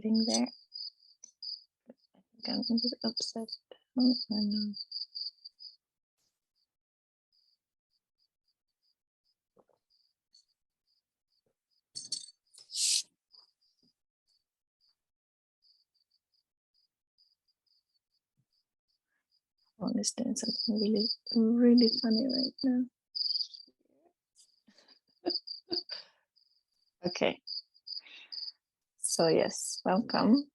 getting there. I think I'm a bit upset. Oh, I know. I understand something really funny right now. Okay. So yes, welcome.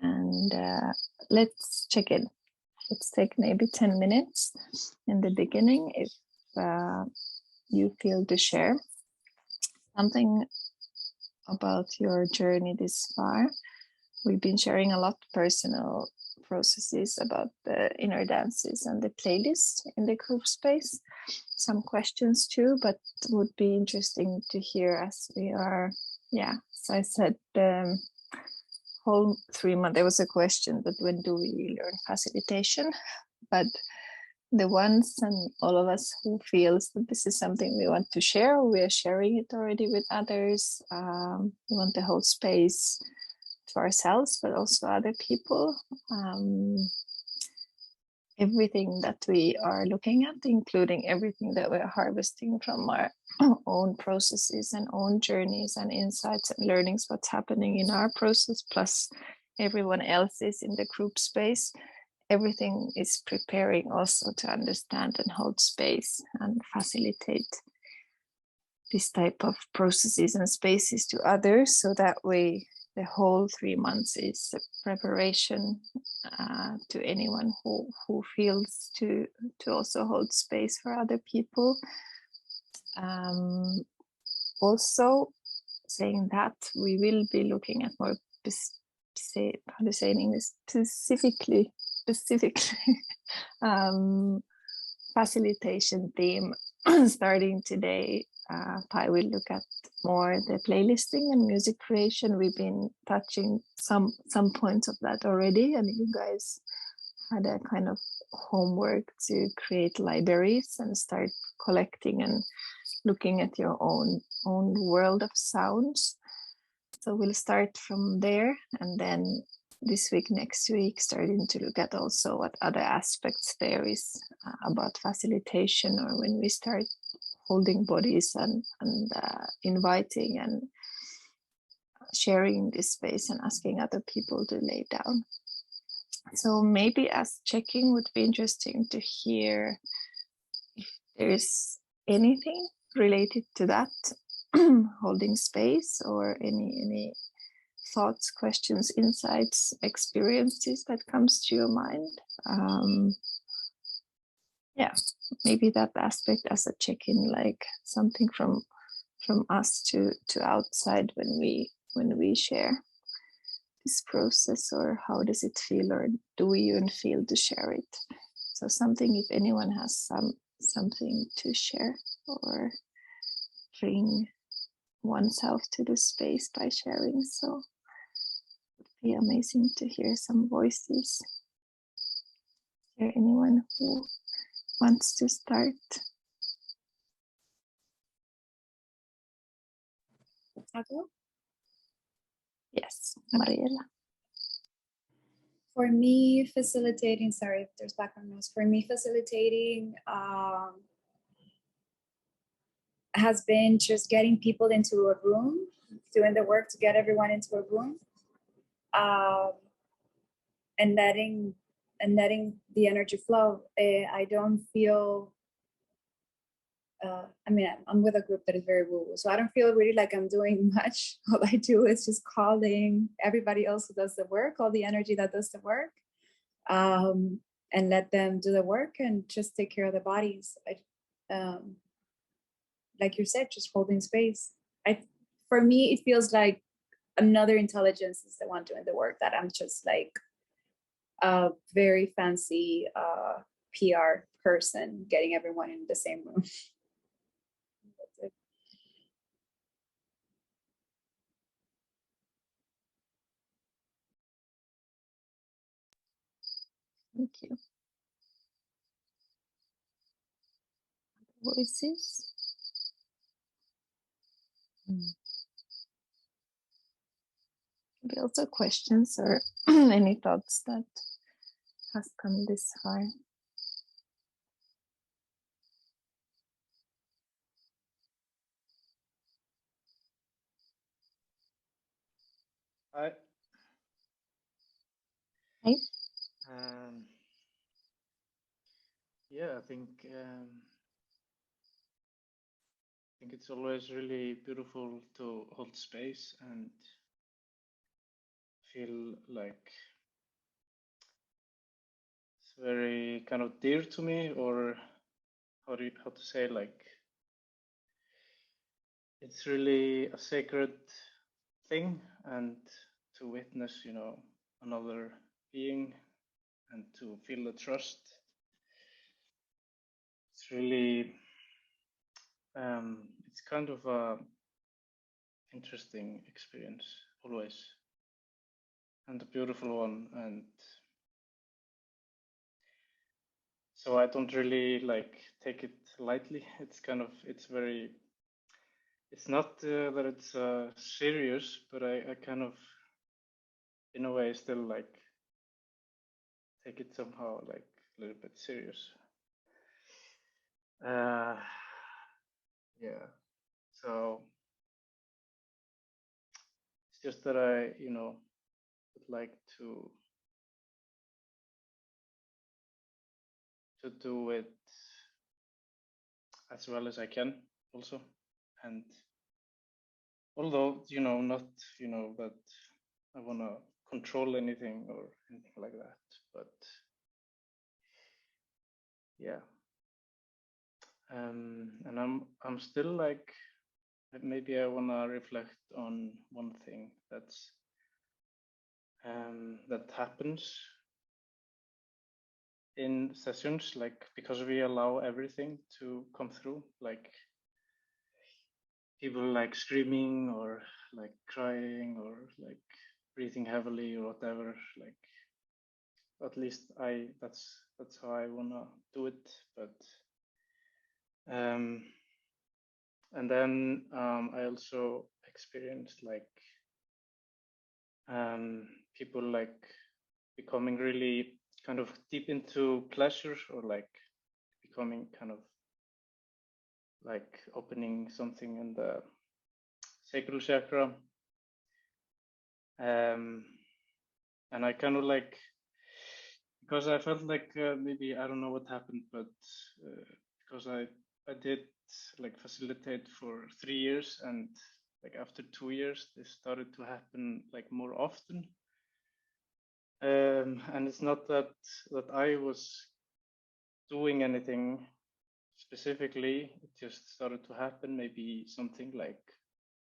And let's check in. Let's take maybe 10 minutes in the beginning if you feel to share something about your journey this far. We've been sharing a lot personal processes about the inner dances and the playlist in the group space. Some questions too, but it would be interesting to hear as we are, so I said whole 3 months, there was a question, but when do we learn facilitation? But the ones and all of us who feels that this is something we want to share, we are sharing it already with others. We want to hold space to ourselves, but also other people. Everything that we are looking at, including everything that we're harvesting from our own processes and own journeys and insights and learnings, what's happening in our process, plus everyone else's in the group space. Everything is preparing also to understand and hold space and facilitate this type of processes and spaces to others, so that way the whole 3 months is a preparation to anyone who feels to also hold space for other people. Also saying that we will be looking at more specifically facilitation theme starting today. Pi will look at more the playlisting and music creation. We've been touching some points of that already, and you guys had a kind of homework to create libraries and start collecting and looking at your own world of sounds. So we'll start from there, and then this week, next week, starting to look at also what other aspects there is about facilitation, or when we start holding bodies and inviting and sharing this space and asking other people to lay down. So maybe as checking would be interesting to hear if there is anything related to that, holding space, or any thoughts, questions, insights, experiences that comes to your mind. Maybe that aspect as a check-in, like something from us to outside when we share this process, or how does it feel, or do we even feel to share it? So something, if anyone has something to share or bring oneself to the space by sharing, so it would be amazing to hear some voices. Is there anyone who wants to start? Yes, Mariela. For me, facilitating, sorry if there's background noise, for me, facilitating has been just getting people into a room, doing the work to get everyone into a room, and letting the energy flow. I don't feel, I'm with a group that is very woo-woo, so I don't feel really like I'm doing much. All I do is just calling everybody else who does the work, all the energy that does the work, and let them do the work and just take care of the bodies. Like you said, just holding space. For me, it feels like another intelligence is the one doing the work, that I'm just like a very fancy PR person getting everyone in the same room. That's it. Thank you. Voices. Maybe also questions or any thoughts that has come this far. Hi. Hi. Yeah, I think it's always really beautiful to hold space and feel like it's very kind of dear to me, or how to say, like it's really a sacred thing, and to witness, another being and to feel the trust. It's really it's kind of a interesting experience always, and a beautiful one. And so I don't really like take it lightly. It's kind of, it's not that it's serious, but I kind of, in a way, still like take it somehow like a little bit serious. Yeah. So it's just that I, would like to do it as well as I can also. And although, not, that I want to control anything or anything like that, but yeah. And I'm still like, maybe I want to reflect on one thing that's that happens in sessions, like because we allow everything to come through, like people like screaming or like crying or like breathing heavily or whatever, like at least that's how I wanna do it. But and then I also experienced like people like becoming really kind of deep into pleasure, or like becoming kind of like opening something in the sacral chakra. And I kind of like, because I felt like maybe I don't know what happened, but because I did like facilitate for 3 years, and like after 2 years this started to happen like more often. And it's not that I was doing anything specifically, it just started to happen. Maybe something like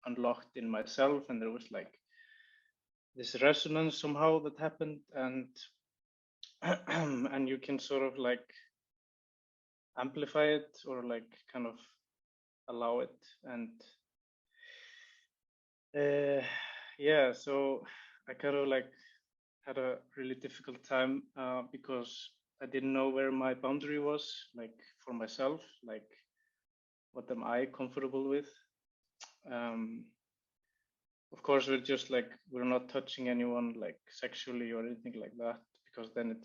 unlocked in myself, and there was like this resonance somehow that happened, and and you can sort of like amplify it or like kind of allow it. And yeah, so I kind of like had a really difficult time because I didn't know where my boundary was, like for myself, like what am I comfortable with. Of course, we're just like, we're not touching anyone like sexually or anything like that, because then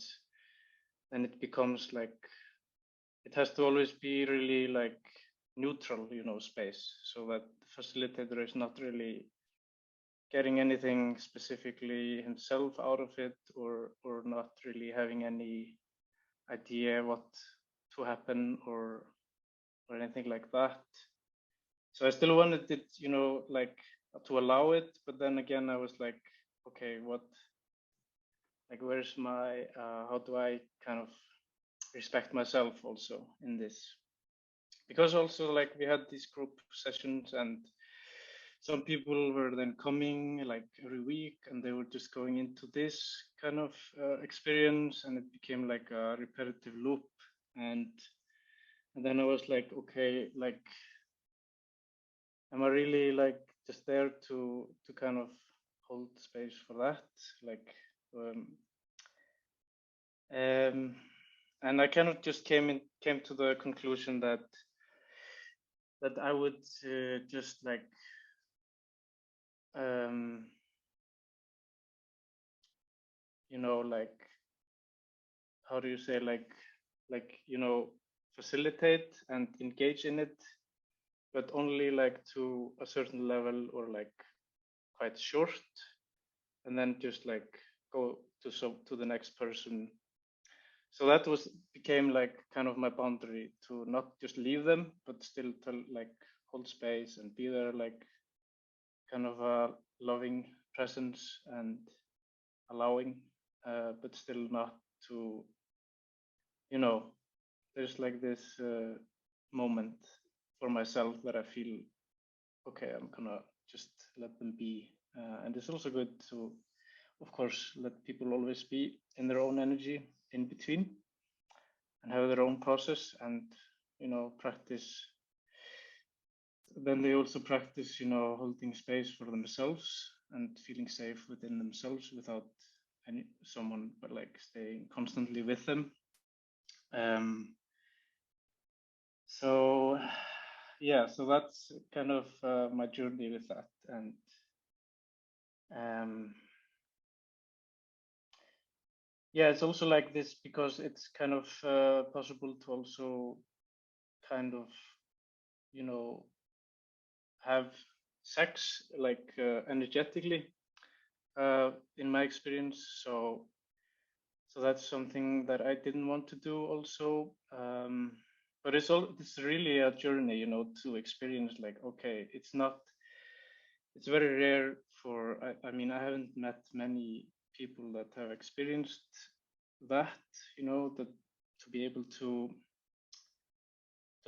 it becomes like, it has to always be really like neutral, space, so that the facilitator is not really getting anything specifically himself out of it, or not really having any idea what to happen or anything like that. So I still wanted it, like to allow it, but then again I was like, okay, what, like where's my how do I kind of respect myself also in this? Because also like we had these group sessions, and some people were then coming like every week, and they were just going into this kind of experience, and it became like a repetitive loop. And then I was like, okay, like am I really like just there to kind of hold space for that, like and I kind of just came to the conclusion that I would just like you know, like, how do you say, like, you know, facilitate and engage in it, but only like to a certain level, or like quite short, and then just like go to the next person. So that became like kind of my boundary, to not just leave them, but still to like hold space and be there, like kind of a loving presence and allowing, but still not to, you know, there's like this moment for myself that I feel, okay, I'm gonna just let them be. And it's also good to, of course, let people always be in their own energy in between and have their own process, and, you know, practice. Then they also practice, you know, holding space for themselves and feeling safe within themselves without someone, but like staying constantly with them. So yeah, so that's kind of my journey with that. And yeah, it's also like this because it's kind of possible to also kind of, you know, have sex like energetically, in my experience. So that's something that I didn't want to do also. But it's really a journey, you know, to experience, like, okay, it's very rare for, I mean, I haven't met many people that have experienced that, you know, that to be able to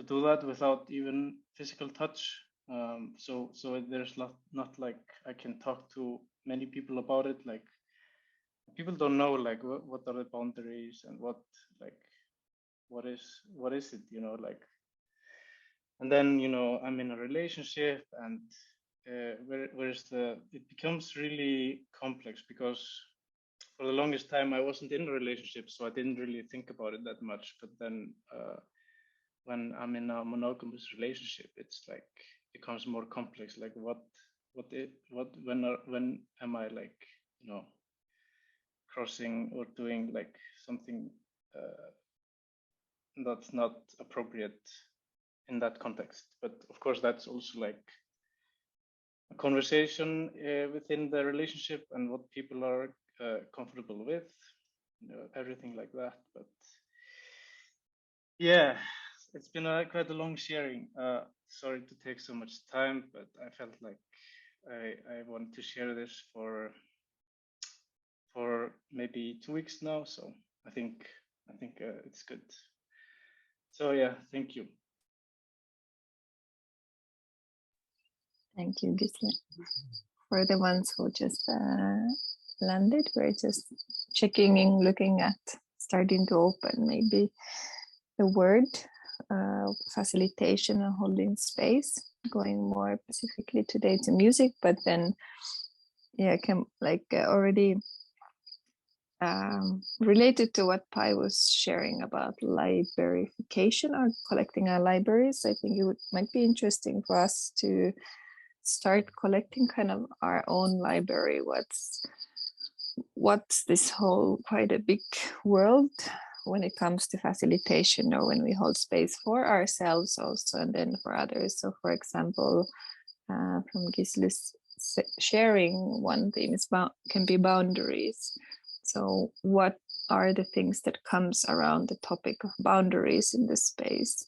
do that without even physical touch. So there's not like I can talk to many people about it. Like, people don't know, like, what are the boundaries, and what is it, you know, like. And then, you know, I'm in a relationship, and it becomes really complex, because for the longest time I wasn't in a relationship, so I didn't really think about it that much. But then when I'm in a monogamous relationship, it's like becomes more complex. Like, when am I, like, you know, crossing or doing like something that's not appropriate in that context. But of course, that's also like a conversation within the relationship, and what people are comfortable with, you know, everything like that. But yeah, it's been quite a long sharing. Sorry to take so much time, but I felt like I wanted to share this for maybe 2 weeks now. So I think it's good. So yeah, thank you. Thank you, Gisle. For the ones who just landed, we're just checking in, looking at, starting to open maybe the word facilitation and holding space, going more specifically today to music, but then yeah, can like already related to what Pai was sharing about librarification or collecting our libraries. I think might be interesting for us to start collecting kind of our own library. What's this whole quite a big world when it comes to facilitation, or when we hold space for ourselves also, and then for others. So for example, from Gisle's sharing, one thing can be boundaries. So what are the things that comes around the topic of boundaries in the space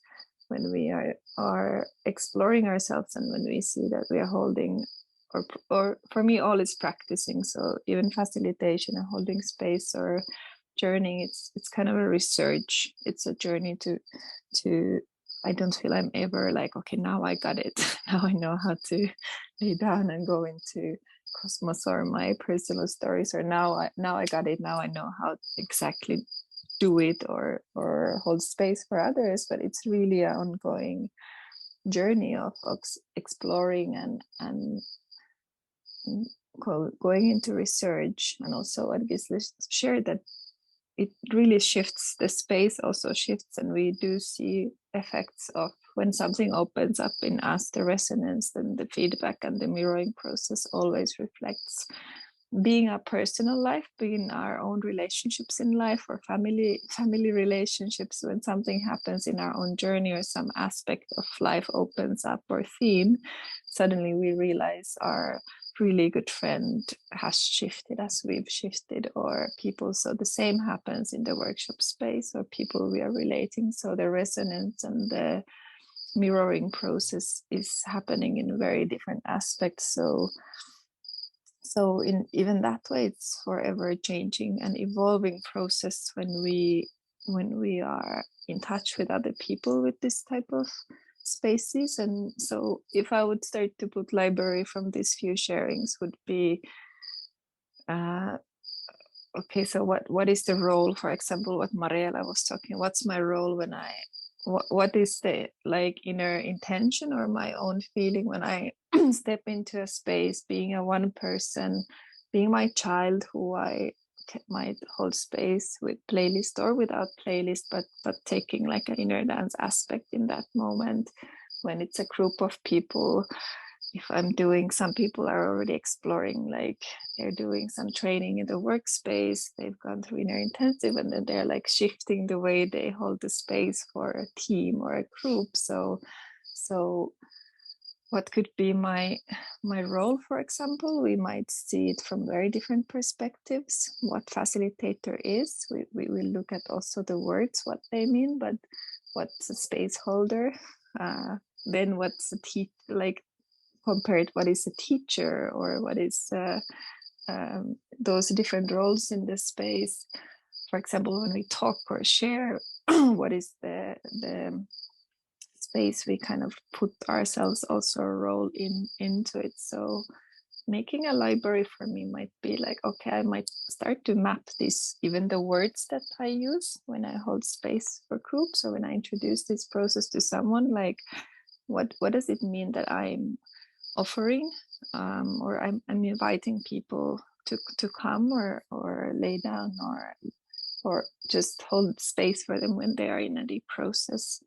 when we are exploring ourselves, and when we see that we are holding, or for me, all is practicing. So even facilitation and holding space or journeying, it's kind of a research. It's a journey to I don't feel I'm ever like, okay, now I got it. Now I know how to lay down and go into cosmos or my personal stories, or now I got it. Now I know how to exactly do it or hold space for others. But it's really an ongoing journey of exploring and going into research. And also what Gisle shared, that it really shifts, the space also shifts, and we do see effects of when something opens up in us, the resonance and the feedback and the mirroring process always reflects being our personal life, being our own relationships in life, or family relationships, when something happens in our own journey or some aspect of life opens up or theme, suddenly we realize our really good friend has shifted as we've shifted, or people. So the same happens in the workshop space, or people we are relating. So the resonance and the mirroring process is happening in very different aspects. So in even that way, it's forever changing and evolving process when we are in touch with other people with this type of spaces. And so if I would start to put library from these few sharings would be, okay, so what is the role, for example, what Mariela was talking, what's my role when what is the like inner intention or my own feeling when I step into a space, being a one person, being my child who I might hold space with playlist or without playlist, but taking like an inner dance aspect in that moment. When it's a group of people, if I'm doing, some people are already exploring, like they're doing some training in the workspace, they've gone through inner intensive, and then they're like shifting the way they hold the space for a team or a group. So what could be my role, for example? We might see it from very different perspectives. What facilitator is, we will look at also the words, what they mean, but what's a space holder, then what's a like compared what is a teacher, or what is those different roles in the space. For example, when we talk or share, what is the space we kind of put ourselves also a role into it. So making a library for me might be like, okay, I might start to map this, even the words that I use when I hold space for groups, or when I introduce this process to someone, like what does it mean that I'm offering, or I'm inviting people to come or lay down or just hold space for them when they are in a deep process.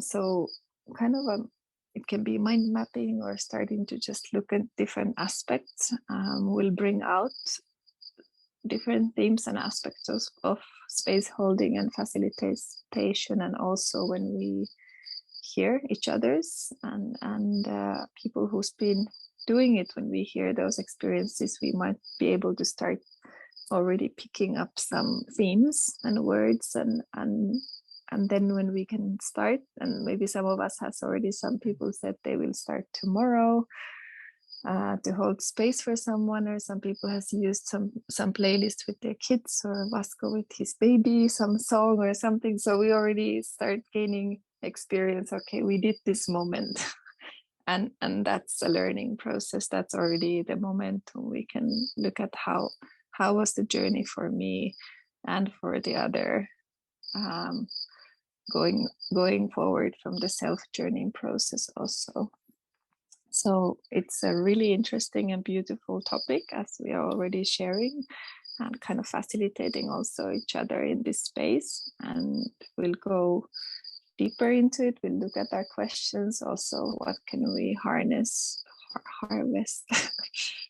So kind of it can be mind mapping or starting to just look at different aspects, will bring out different themes and aspects of space holding and facilitation, and also when we hear each other's and people who's been doing it, when we hear those experiences, we might be able to start already picking up some themes and words, and then when we can start, and maybe some of us has already, some people said they will start tomorrow to hold space for someone, or some people has used some playlist with their kids, or Vasco with his baby, some song or something. So we already start gaining experience. Okay, we did this moment, and that's a learning process. That's already the momentum. We can look at how was the journey for me and for the other, going forward from the self journeying process also. So it's a really interesting and beautiful topic, as we are already sharing and kind of facilitating also each other in this space. And we'll go deeper into it. We'll look at our questions also. What can we harvest?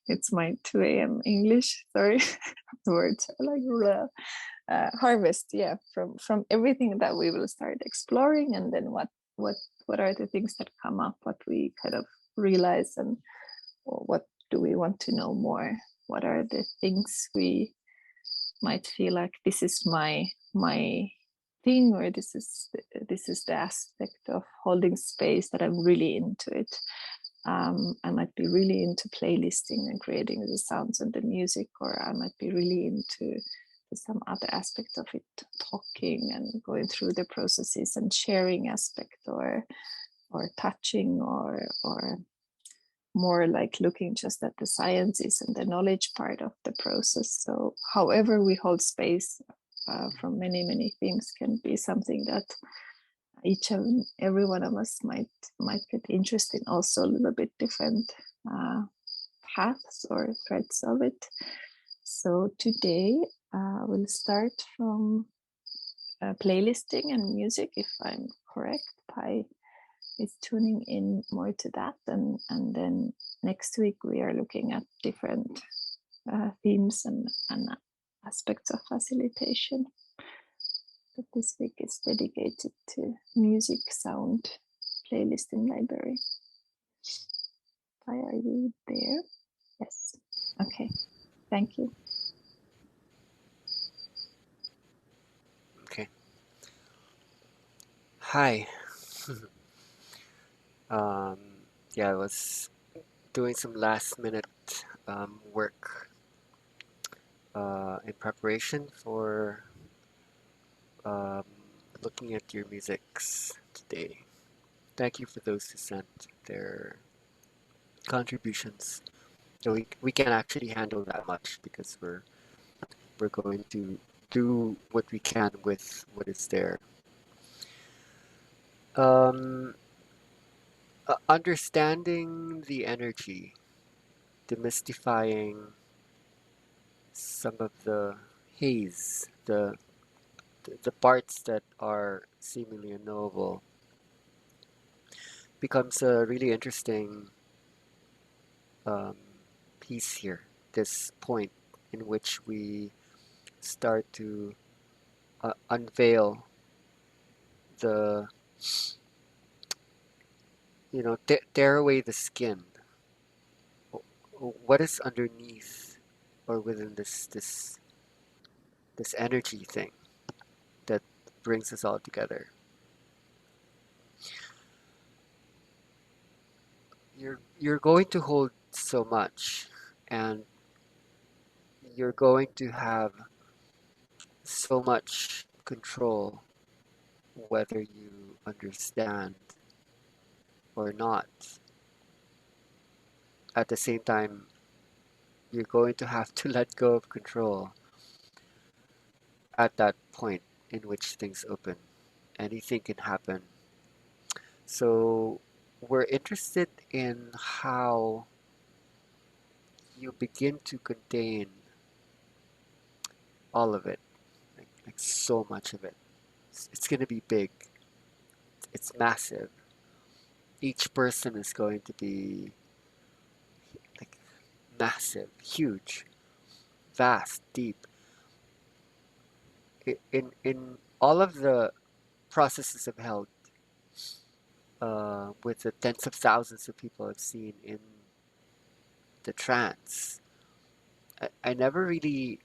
It's my 2 a.m. English, sorry. Words are like harvest, yeah, from everything that we will start exploring, and then what are the things that come up, what we kind of realize, and what do we want to know more, what are the things we might feel like this is my thing, or this is the aspect of holding space that I'm really into it. I might be really into playlisting and creating the sounds and the music, or I might be really into some other aspect of it, talking and going through the processes and sharing aspect, or touching, or more like looking just at the sciences and the knowledge part of the process. So however we hold space from many themes can be something that each and every one of us might get interested in, also a little bit different paths or threads of it. So today we'll start from playlisting and music, if I'm correct. Pai is tuning in more to that, and then next week we are looking at different themes and aspects of facilitation. But this week is dedicated to music sound playlist in library. Why are you there? Yes. Okay. Thank you. Okay. Hi. um, yeah, I was doing some last minute work in preparation for um, looking at your musics today. Thank you for those who sent their contributions. So we can't actually handle that much because we're going to do what we can with what is there. Um, Understanding the energy, demystifying some of the haze, the parts that are seemingly unknowable, becomes a really interesting um, piece here. This point in which we start to unveil the, tear away the skin. What is underneath or within this energy thing that brings us all together? You're going to hold so much, and you're going to have so much control whether you understand or not. At the same time, you're going to have to let go of control at that point in which things open. Anything can happen. So we're interested in how you begin to contain all of it, like so much of it. It's going to be big. It's massive. Each person is going to be like massive, huge, vast, deep. In all of the processes I've held with the tens of thousands of people I've seen in the trance, I never really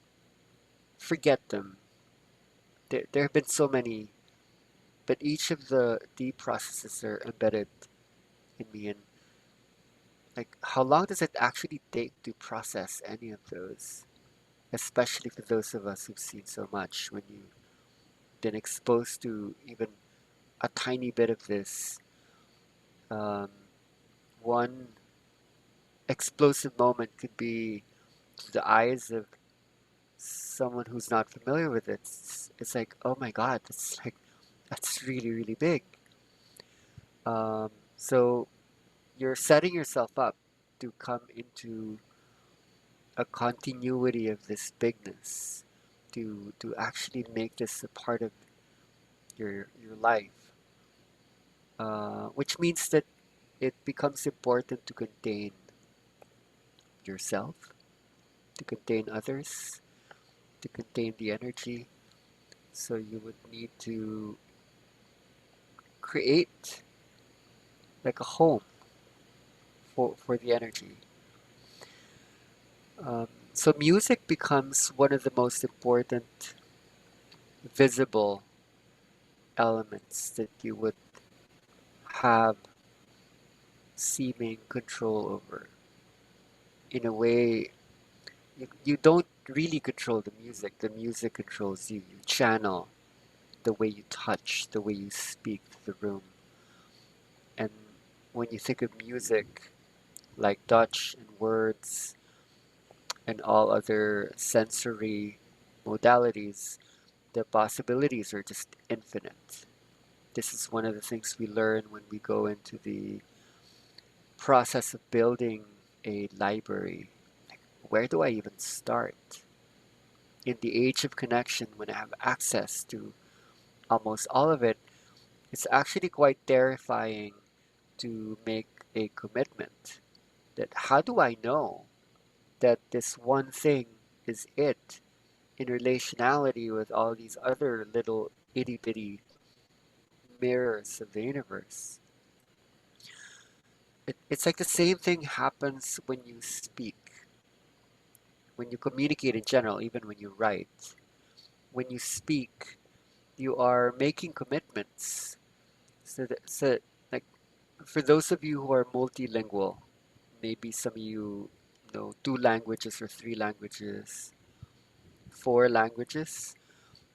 forget them. There have been so many, but each of the deep processes are embedded in me. And like, how long does it actually take to process any of those? Especially for those of us who've seen so much, when you've been exposed to even a tiny bit of this, um, one explosive moment could be, to the eyes of someone who's not familiar with it, it's like, oh my God, that's really, really big. So you're setting yourself up to come into a continuity of this bigness, to actually make this a part of your life, which means that it becomes important to contain yourself, to contain others, to contain the energy. So you would need to create like a home for the energy. So music becomes one of the most important visible elements that you would have seeming control over. In a way, you don't really control the music controls you. You channel the way you touch, the way you speak to the room. And when you think of music, like touch and words and all other sensory modalities, the possibilities are just infinite. This is one of the things we learn when we go into the process of building a library. Like, where do I even start? In the age of connection, when I have access to almost all of it, it's actually quite terrifying to make a commitment. That how do I know that this one thing is it in relationality with all these other little itty bitty mirrors of the universe. It's like the same thing happens when you speak, when you communicate in general, even when you write. When you speak, you are making commitments. So like for those of you who are multilingual, maybe some of you know 2 languages or 3 languages, 4 languages.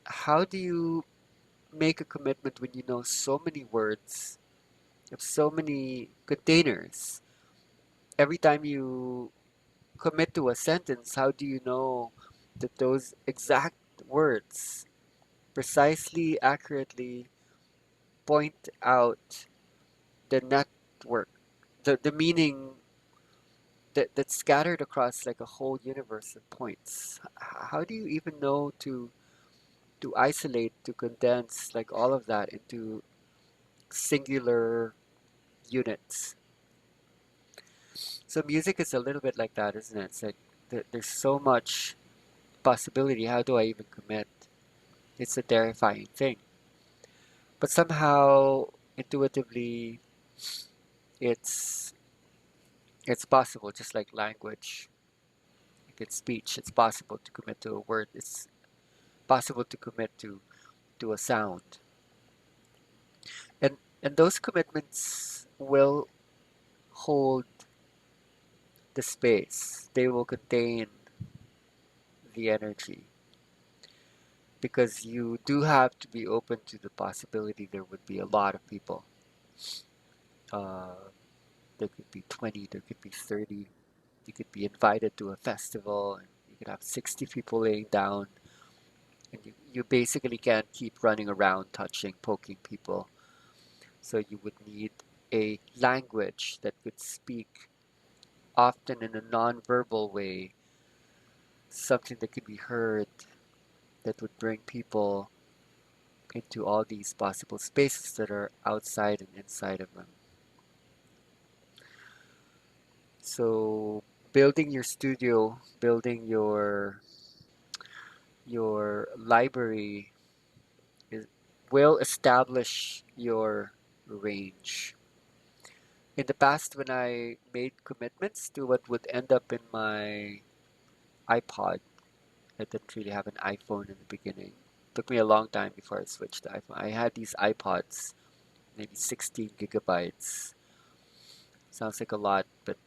How do you make a commitment when you know so many words, of so many containers? Every time you commit to a sentence, how do you know that those exact words precisely, accurately point out the network, the meaning that's scattered across like a whole universe of points? How do you even know to isolate, to condense like all of that into singular units? So music is a little bit like that, isn't it? It's like there's so much possibility. How do I even commit? It's a terrifying thing. But somehow, intuitively, it's it's possible, just like language, like in speech, it's possible to commit to a word. It's possible to commit to a sound. And those commitments will hold the space. They will contain the energy because you do have to be open to the possibility there would be a lot of people. Uh, there could be 20, there could be 30. You could be invited to a festival and you could have 60 people laying down, and you basically can't keep running around touching, poking people. So you would need a language that could speak often in a non-verbal way, something that could be heard that would bring people into all these possible spaces that are outside and inside of them. So building your studio, building your library is, will establish your range. In the past, when I made commitments to what would end up in my iPod, I didn't really have an iPhone in the beginning. It took me a long time before I switched to iPhone. I had these iPods, maybe 16 gigabytes. Sounds like a lot, but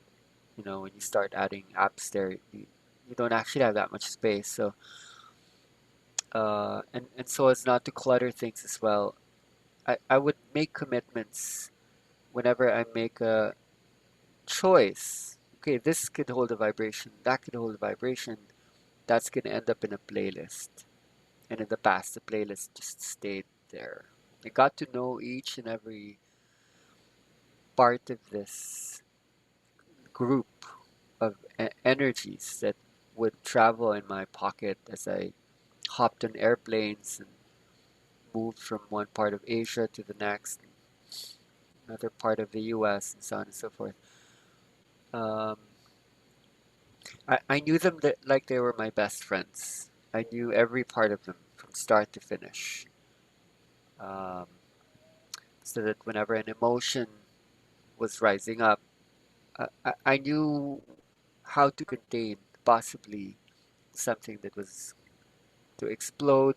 you know, when you start adding apps there, you don't actually have that much space. So, and so as not to clutter things as well, I would make commitments whenever I make a choice. Okay, this could hold a vibration, that could hold a vibration, that's going to end up in a playlist. And in the past, the playlist just stayed there. I got to know each and every part of this group of energies that would travel in my pocket as I hopped on airplanes and moved from one part of Asia to the next, another part of the US, and so on and so forth. Um, I knew them like they were my best friends. I knew every part of them from start to finish. Um, so that whenever an emotion was rising up, I knew how to contain possibly something that was to explode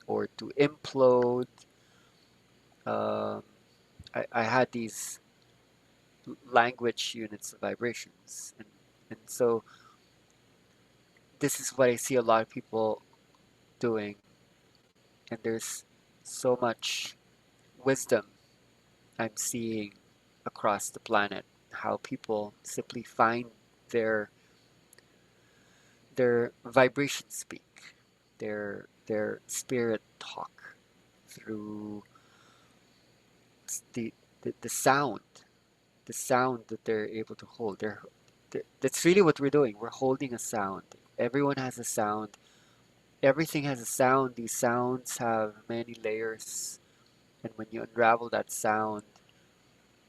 or to implode. Um, I had these language units of vibrations, and so this is what I see a lot of people doing, and there's so much wisdom I'm seeing across the planet, how people simply find their vibration speak, their spirit talk through the the sound, the sound that they're able to hold. That's really what we're doing. We're holding a sound. Everyone has a sound. Everything has a sound. These sounds have many layers, and when you unravel that sound,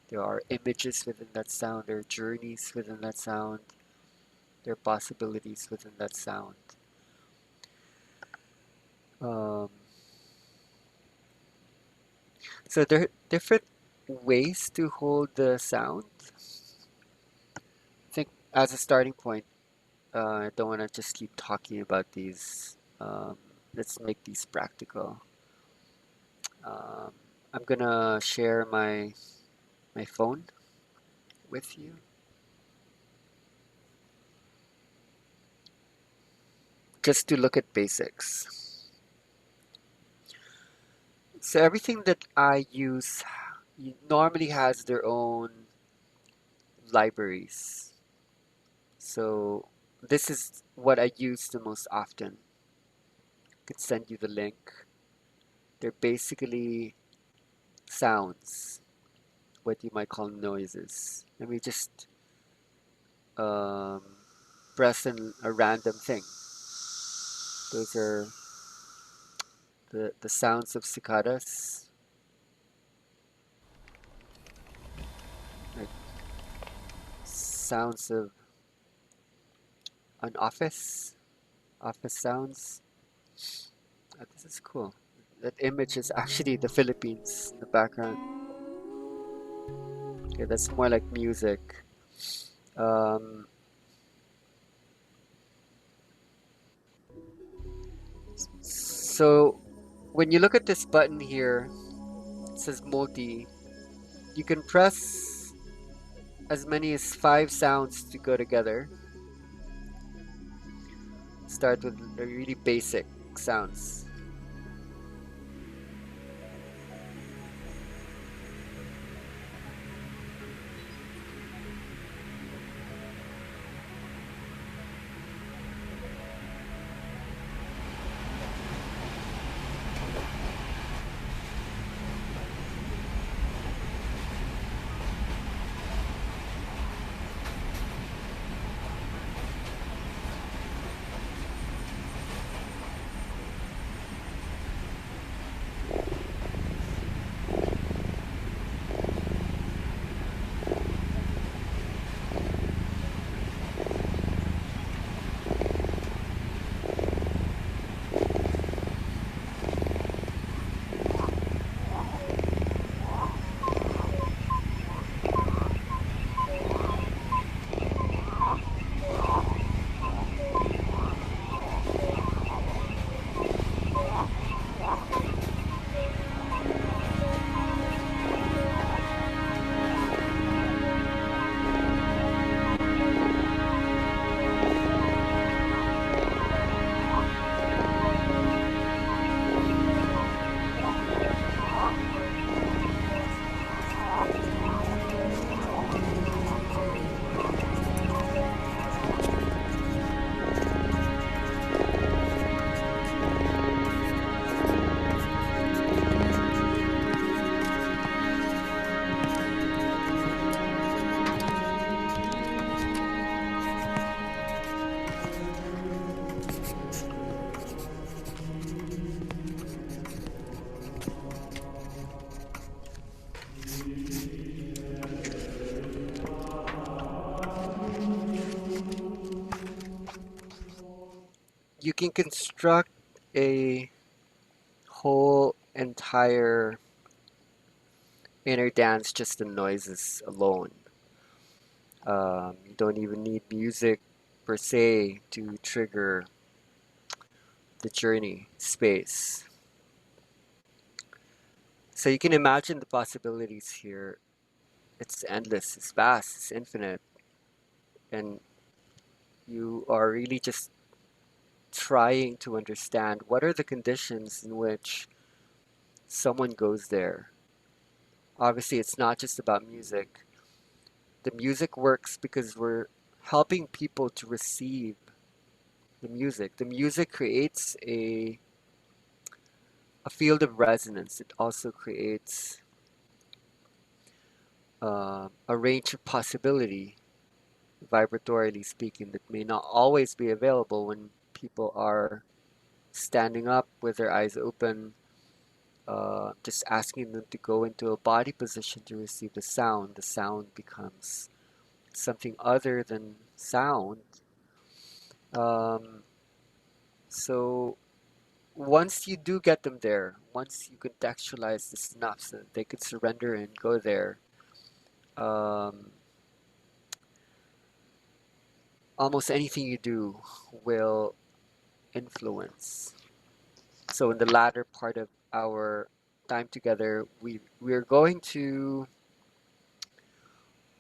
there are images within that sound. There are journeys within that sound. There are possibilities within that sound. Um, so there are different ways to hold the sound. I think as a starting point, I don't want to just keep talking about these. Let's make these practical. Um, I'm gonna share my phone with you just to look at basics. So everything that I use normally has their own libraries. So this is what I use the most often. I could send you the link. They're basically sounds, what you might call noises. Let me just um, press a random thing. Those are the sounds of cicadas, like sounds of an office sounds. This is cool. That image is actually the Philippines in the background. Okay, that's more like music. Um, so when you look at this button here, it says multi. You can press as many as 5 sounds to go together. Start with the really basic sounds. You can construct a whole entire inner dance just the noises alone. You don't even need music per se to trigger the journey space. So you can imagine the possibilities here. It's endless, it's vast, it's infinite, and you are really just trying to understand what are the conditions in which someone goes there. Obviously, it's not just about music. The music works because we're helping people to receive the music. The music creates a field of resonance. It also creates a range of possibility, vibratorily speaking, that may not always be available when people are standing up with their eyes open, just asking them to go into a body position to receive the sound. The sound becomes something other than sound. Um, so once you do get them there, once you contextualize the synapses, they could surrender and go there. Um, almost anything you do will influence. So in the latter part of our time together, we're going to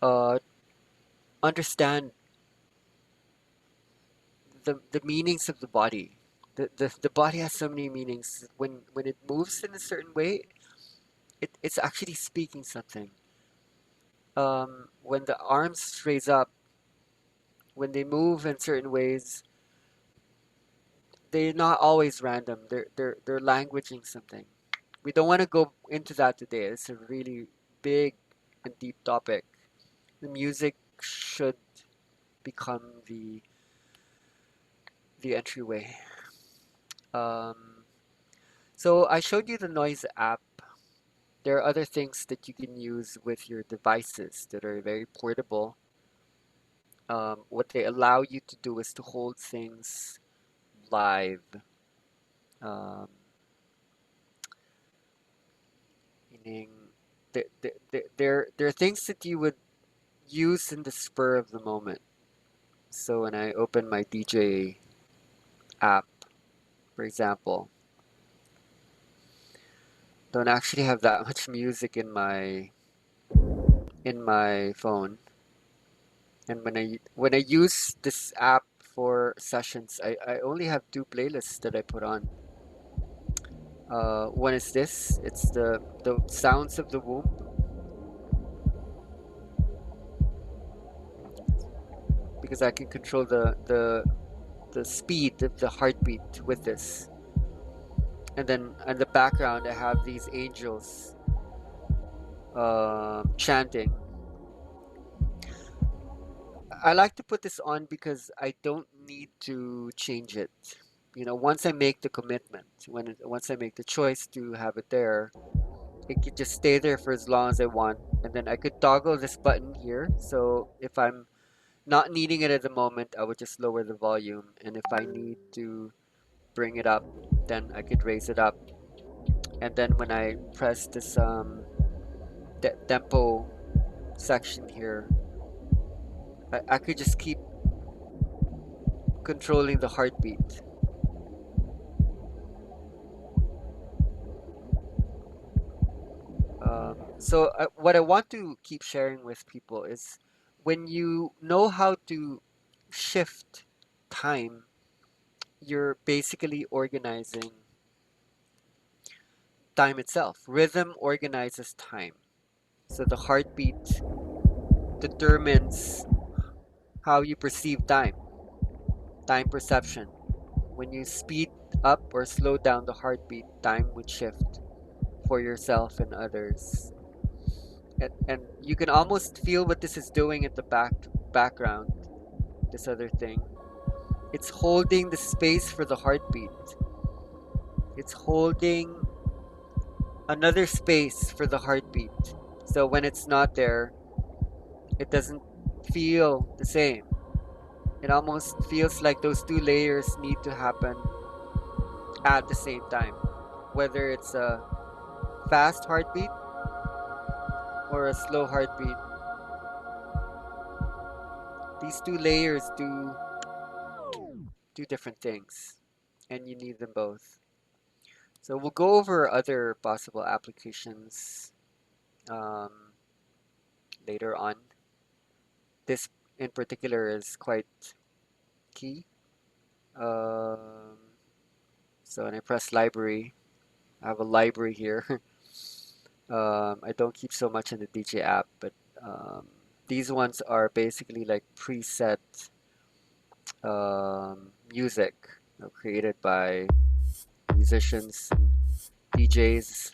uh, understand the meanings of the body. The body has so many meanings. When it moves in a certain way, it's actually speaking something. When the arms raise up, when they move in certain ways, they're not always random. They're languaging something. We don't want to go into that today. It's a really big and deep topic. The music should become the entryway. Um, so I showed you the noise app. There are other things that you can use with your devices that are very portable. What they allow you to do is to hold things live. Um, meaning, there are things that you would use in the spur of the moment. So when I open my DJ app, for example, don't actually have that much music in my phone. And when I use this app for sessions, I only have two playlists that I put on. One is this. It's the sounds of the womb, because I can control the speed of the heartbeat with this. And then in the background, I have these angels chanting. I like to put this on because I don't need to change it. You know, once I make the commitment, once I make the choice to have it there, it could just stay there for as long as I want, and then I could toggle this button here. So if I'm not needing it at the moment, I would just lower the volume, and if I need to bring it up, then I could raise it up. And then when I press this tempo section here, I could just keep controlling the heartbeat. So what I want to keep sharing with people is, when you know how to shift time, you're basically organizing time itself. Rhythm organizes time. So the heartbeat determines how you perceive time, time perception. When you speed up or slow down the heartbeat, time would shift for yourself and others. And you can almost feel what this is doing at the background, this other thing. It's holding the space for the heartbeat. It's holding another space for the heartbeat. So when it's not there, it doesn't feel the same. It almost feels like those two layers need to happen at the same time. Whether it's a fast heartbeat or a slow heartbeat, these two layers do different things, and you need them both. So we'll go over other possible applications um, later on. This in particular is quite key. Um, so when I press library, I have a library here. I don't keep so much in the DJ app, but these ones are basically like preset music, created by musicians and DJs.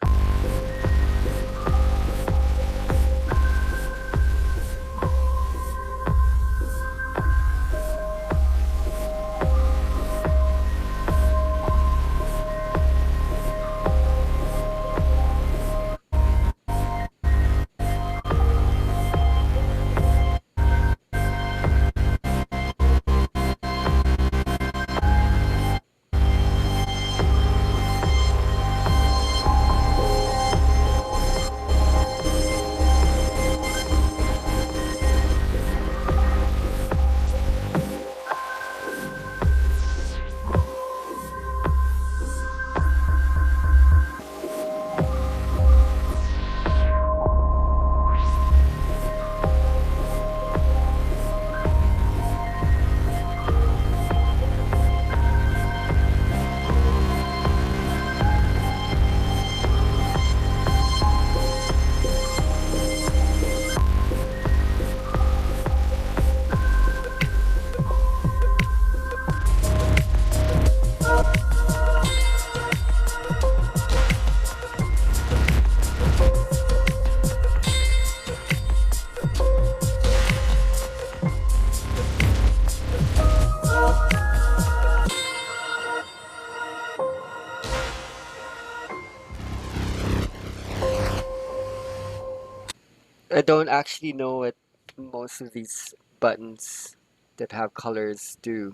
I don't actually know what most of these buttons that have colors do,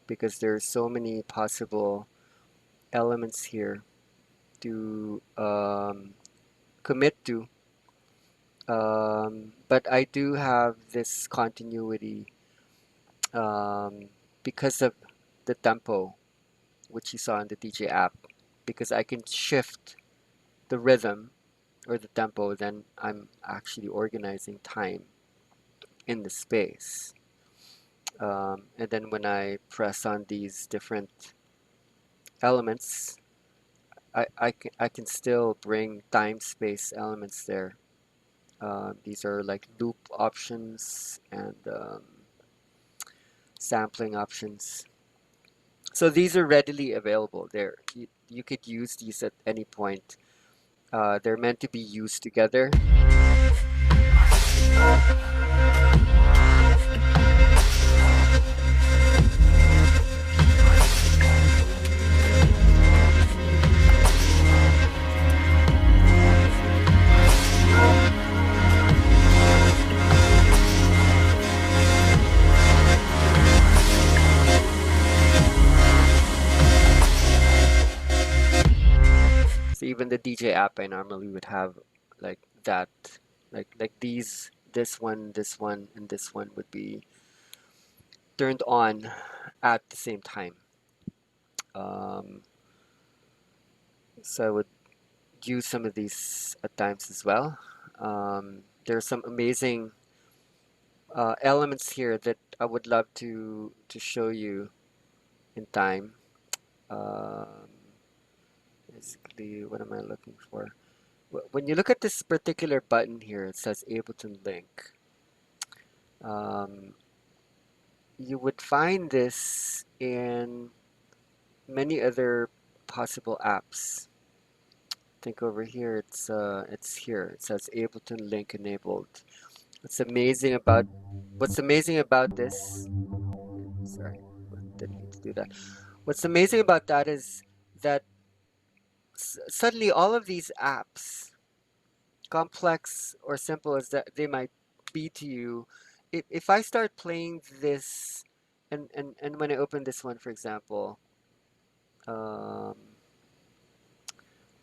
because there's so many possible elements here to commit to. But I do have this continuity um, because of the tempo, which you saw in the DJ app, because I can shift the rhythm or the tempo, then I'm actually organizing time in the space. And then when I press on these different elements, I can still bring time space elements there. These are like loop options and sampling options. So these are readily available there. You could use these at any point. They're meant to be used together. So even the DJ app I normally would have like that, like these, this one, and this one would be turned on at the same time. Um, so I would use some of these at times as well. There are some amazing elements here that I would love to show you in time. Um, Basically, what am I looking for? When you look at this particular button here, it says Ableton Link. Um, you would find this in many other possible apps. Think over here, it's here. It says Ableton Link enabled. What's amazing about this? Sorry, didn't mean to do that. What's amazing about that is that suddenly all of these apps, complex or simple as that they might be to you, if I start playing this, and when I open this one, for example, um,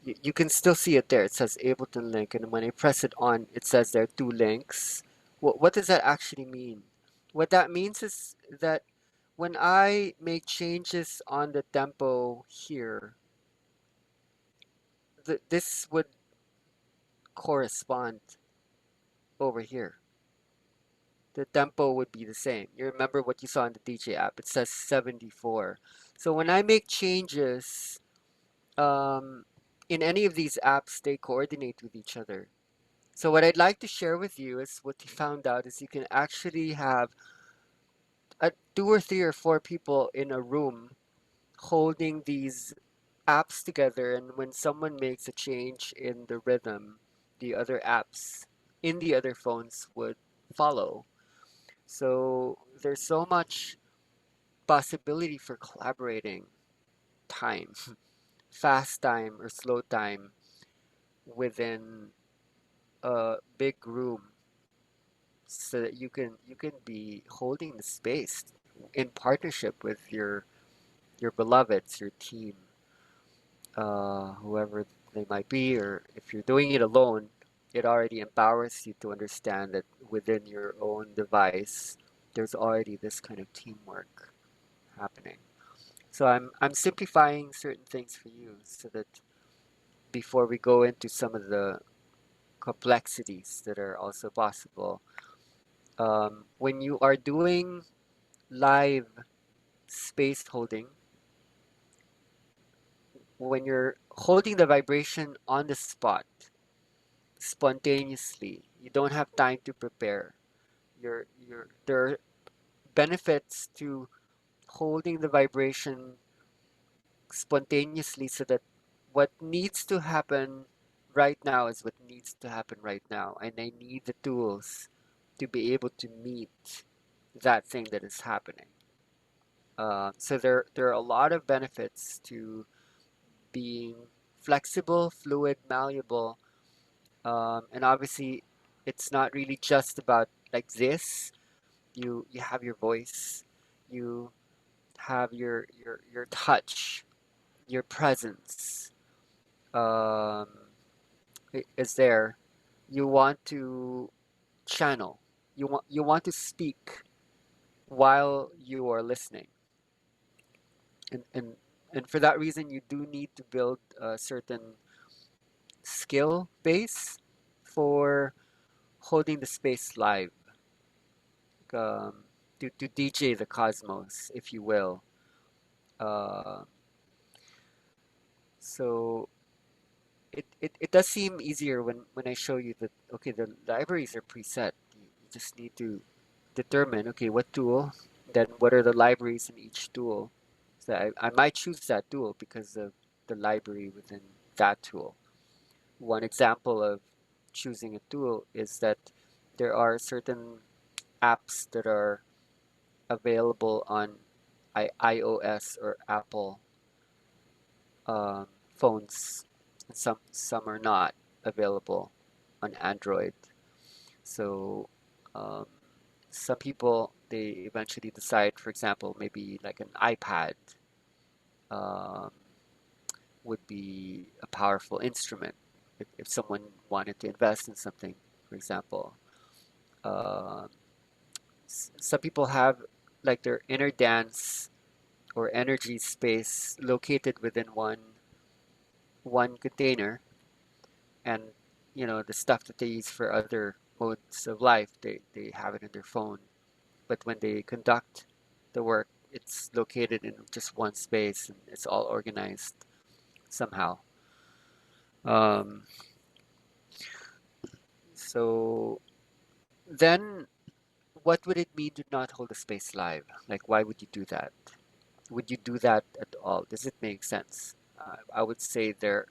you can still see it there. It says Ableton link, and when I press it on, it says there are two links. What does that actually mean? What that means is that when I make changes on the tempo here, this would correspond over here. The tempo would be the same. You remember what you saw in the DJ app. It says 74. So when I make changes um, in any of these apps, they coordinate with each other. So what I'd like to share with you is what you found out is you can actually have two or three or four people in a room holding these apps together, and when someone makes a change in the rhythm, the other apps in the other phones would follow. So there's so much possibility for collaborating time, fast time or slow time within a big room, so that you can be holding the space in partnership with your beloveds, your team, whoever they might be, or if you're doing it alone, it already empowers you to understand that within your own device, there's already this kind of teamwork happening. So I'm simplifying certain things for you so that before we go into some of the complexities that are also possible, when you are doing live space holding, when you're holding the vibration on the spot spontaneously, you don't have time to prepare. There are benefits to holding the vibration spontaneously, so that what needs to happen right now is what needs to happen right now, and I need the tools to be able to meet that thing that is happening. So there are a lot of benefits to being flexible, fluid, malleable, and obviously it's not really just about like this. You have your voice, you have your touch, your presence um, is there. You want to channel. You want to speak while you are listening, and and and for that reason, you do need to build a certain skill base for holding the space live, um, to DJ the cosmos, if you will. Uh, so it does seem easier when I show you that, okay, the libraries are preset. You just need to determine, okay, what tool, then what are the libraries in each tool. So I might choose that tool because of the library within that tool. One example of choosing a tool is that there are certain apps that are available on iOS or Apple um, phones, and some are not available on Android. So um, some people, they eventually decide, for example, maybe like an iPad um, would be a powerful instrument if someone wanted to invest in something, for example. Um, some people have like their inner dance or energy space located within one container, and the stuff that they use for other modes of life, they have it in their phone, but when they conduct the work, it's located in just one space and it's all organized somehow. um, so then what would it mean to not hold a space live? Like, why would you do that? Would you do that at all? Does it make sense? I would say there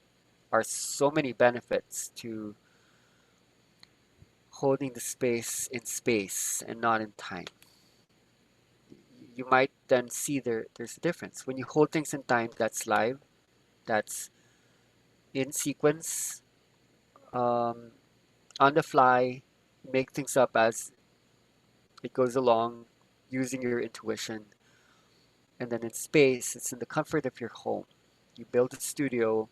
are so many benefits to holding the space in space and not in time. You might then see there's a difference. When you hold things in time, that's live, that's in sequence, um, on the fly, make things up as it goes along, using your intuition. And then in space, it's in the comfort of your home. You build a studio,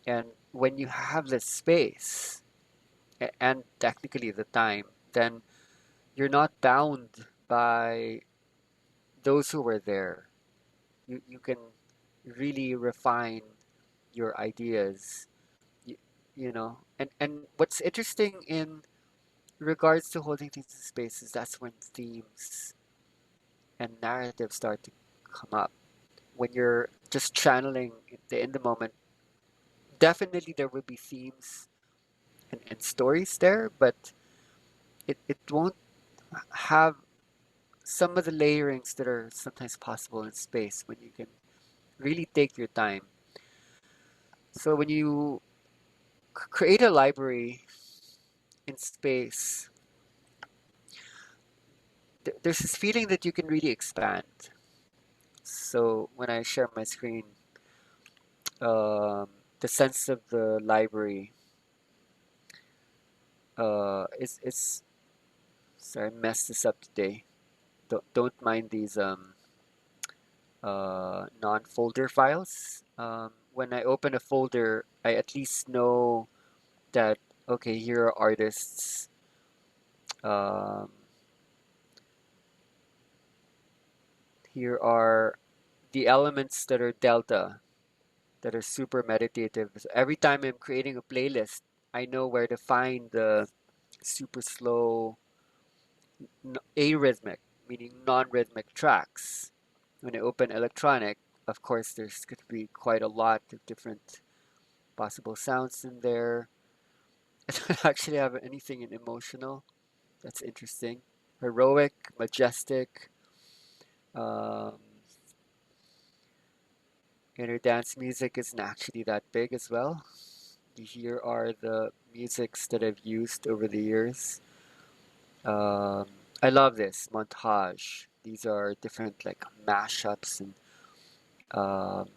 and when you have this space and technically the time, then you're not bound by those who were there. You can really refine your ideas. you, and what's interesting in regards to holding things in space is that's when themes and narratives start to come up. When you're just channeling in the moment, definitely there will be themes and stories there, but it won't have some of the layerings that are sometimes possible in space when you can really take your time. So when you create a library in space, there's this feeling that you can really expand. So when I share my screen, um, the sense of the library is sorry, I messed this up today. Don't mind these non-folder files. When I open a folder, I at least know that, okay, here are artists. Um, here are the elements that are delta, that are super meditative. So every time I'm creating a playlist, I know where to find the super slow arrhythmic, meaning non-rhythmic tracks. When I open electronic, of course, there's going to be quite a lot of different possible sounds in there. I don't actually have anything in emotional. That's interesting. Heroic, majestic, um, inner dance music isn't actually that big as well. Here are the musics that I've used over the years. Um, I love this montage. These are different like mashups and um,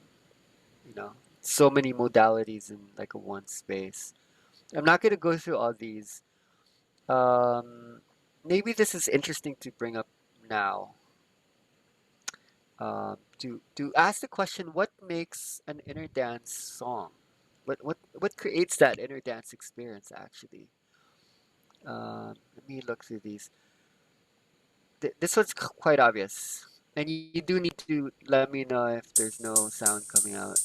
you know so many modalities in like a one space. I'm not going to go through all these. Maybe this is interesting to bring up now. To ask the question, what makes an inner dance song? What creates that inner dance experience actually? Let me look through these. This one's quite obvious, and you do need to let me know if there's no sound coming out.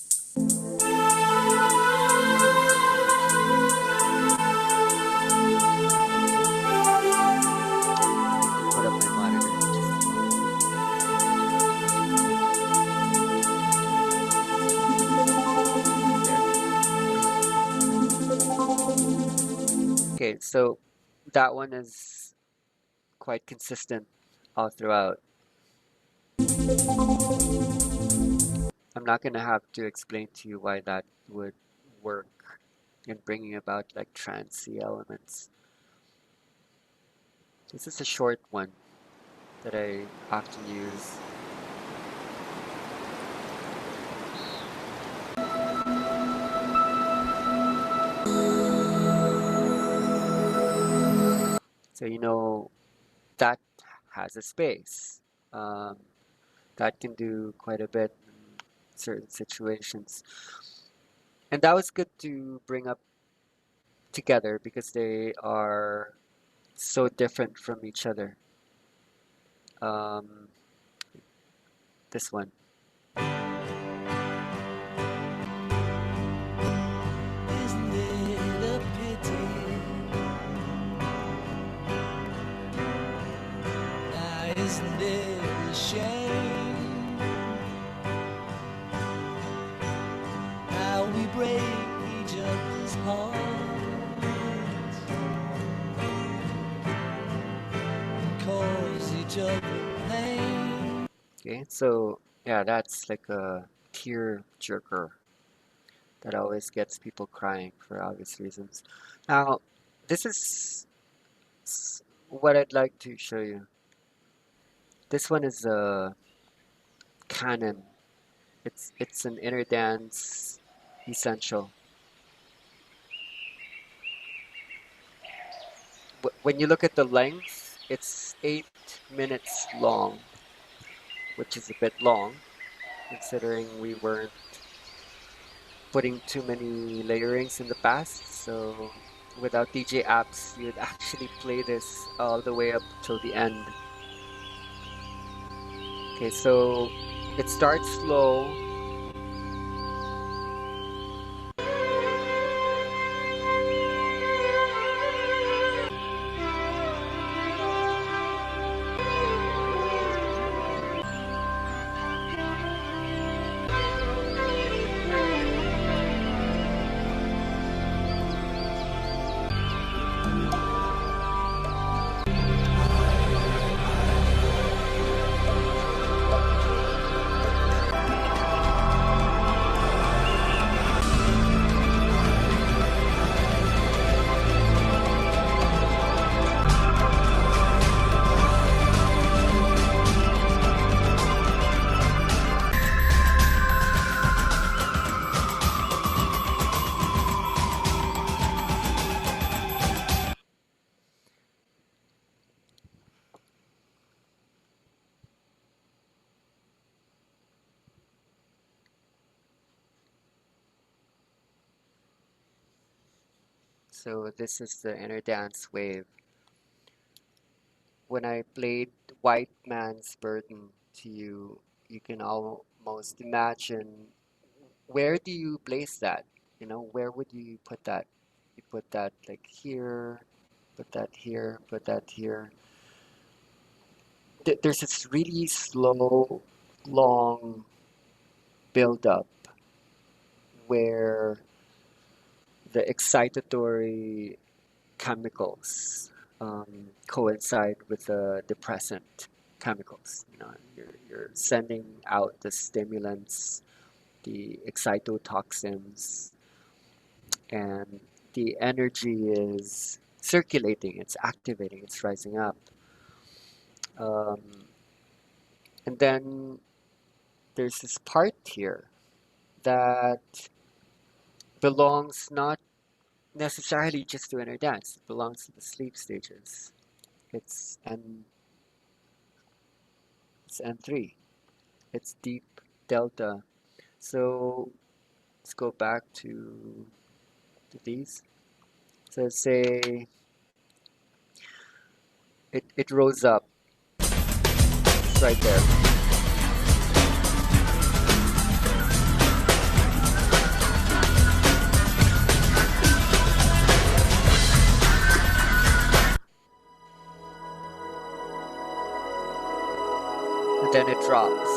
Put up my monitor just a moment. Okay, so that one is quite consistent all throughout. I'm not gonna have to explain to you why that would work in bringing about like trancey elements. This is a short one that I often use. So that has a space. Um, that can do quite a bit in certain situations. And that was good to bring up together because they are so different from each other. Um, this one. Isn't it a pity? Isn't it a shame how we break each other's hearts, cause each other pain? Okay, so yeah, that's like a tear jerker that always gets people crying for obvious reasons. Now, this is what I'd like to show you. This one is a canon. It's an inner dance essential. When you look at the length, it's 8 minutes long, which is a bit long, considering we weren't putting too many layerings in the past. So without DJ apps, you'd actually play this all the way up till the end. Okay, so it starts slow. So this is the inner dance wave. When I played White Man's Burden to you, you can almost imagine where do you place that? Where would you put that? You put that like here, put that here, put that here. There's this really slow, long build up where the excitatory chemicals coincide with the depressant chemicals. You're sending out the stimulants, the excitotoxins, and the energy is circulating, it's activating, it's rising up. Um, and then there's this part here that belongs not necessarily just to inner dance. It belongs to the sleep stages. It's N3. It's deep delta. So let's go back to these. So say it rose up. It's right there. And then it drops.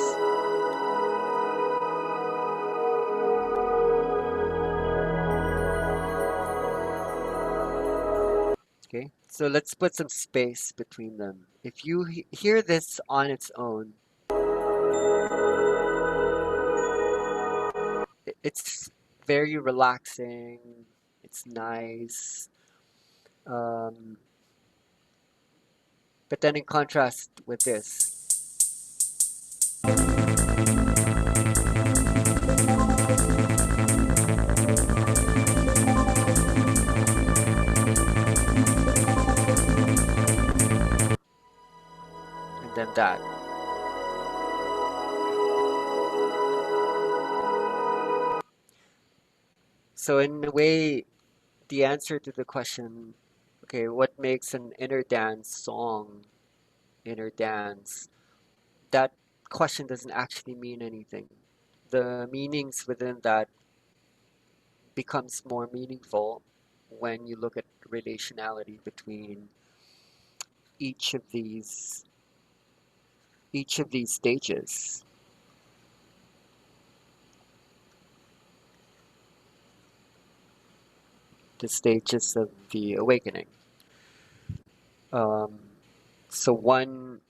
Okay, so let's put some space between them. If you hear this on its own, it's very relaxing. It's nice. Um, but then in contrast with this, and then that. So in a way, the answer to the question, okay, what makes an inner dance song inner dance? That question doesn't actually mean anything. The meanings within that becomes more meaningful when you look at relationality between each of these each of these stages. The stages of the awakening. Um, so one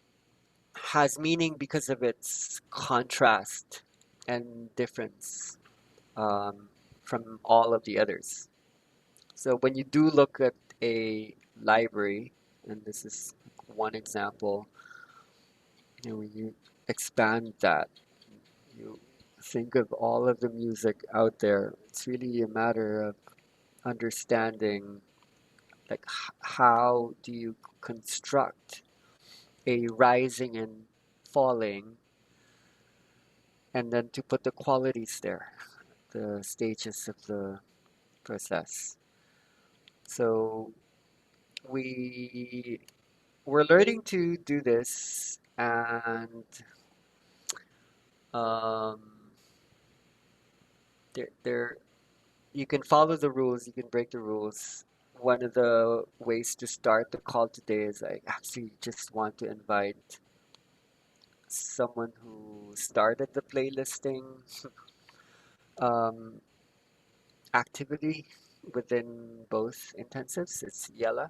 has meaning because of its contrast and difference from all of the others. So when you do look at a library, and this is one example, when you expand that, you think of all of the music out there. It's really a matter of understanding, like how do you construct a rising and falling, and then to put the qualities there, the stages of the process. So we're learning to do this, and um, there you can follow the rules, you can break the rules. One of the ways to start the call today is I actually just want to invite someone who started the playlisting um, activity within both intensives. It's Yella.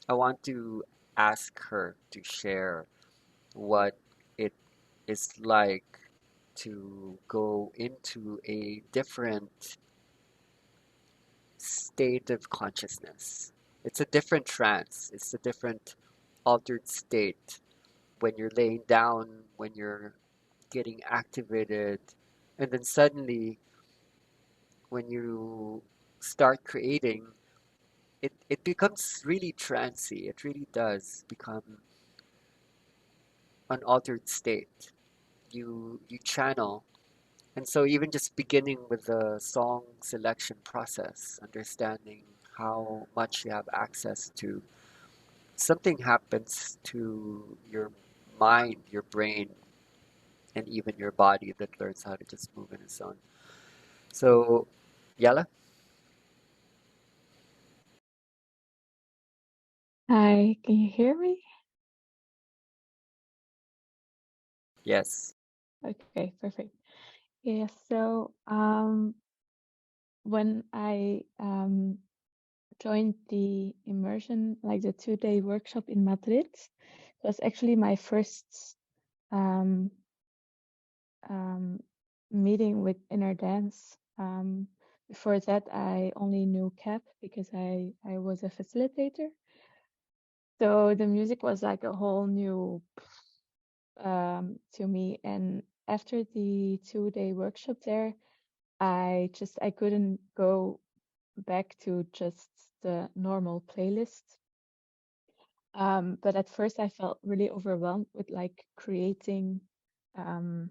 I want to ask her to share what it is like to go into a different state of consciousness. It's a different trance, it's a different altered state when you're laying down, when you're getting activated, and then suddenly when you start creating, it becomes really trancy. It really does become an altered state. You channel. And so even just beginning with the song selection process, understanding how much you have access to, something happens to your mind, your brain, and even your body that learns how to just move in its own. So, Yala? Hi, can you hear me? Yes. Okay, perfect. Yeah, so when I joined the immersion, like the 2-day workshop in Madrid, it was actually my first um, meeting with inner dance. Before that, I only knew CAP because I was a facilitator. So the music was like a whole new to me. And after the 2-day workshop there, I couldn't go back to just the normal playlist. But at first I felt really overwhelmed with like creating um,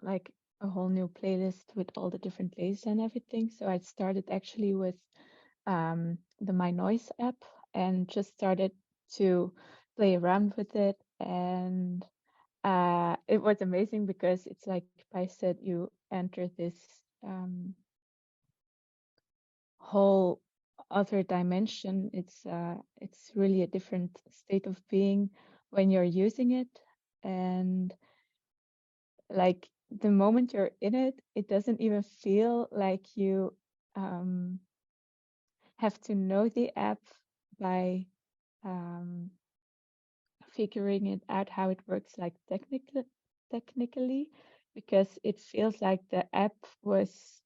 like a whole new playlist with all the different playlists and everything. So I started actually with the My Noise app and just started to play around with it. And it was amazing because it's like I said, you enter this whole other dimension. It's really a different state of being when you're using it. And like the moment you're in it, it doesn't even feel like you um, have to know the app by um, figuring it out how it works, like technically, because it feels like the app was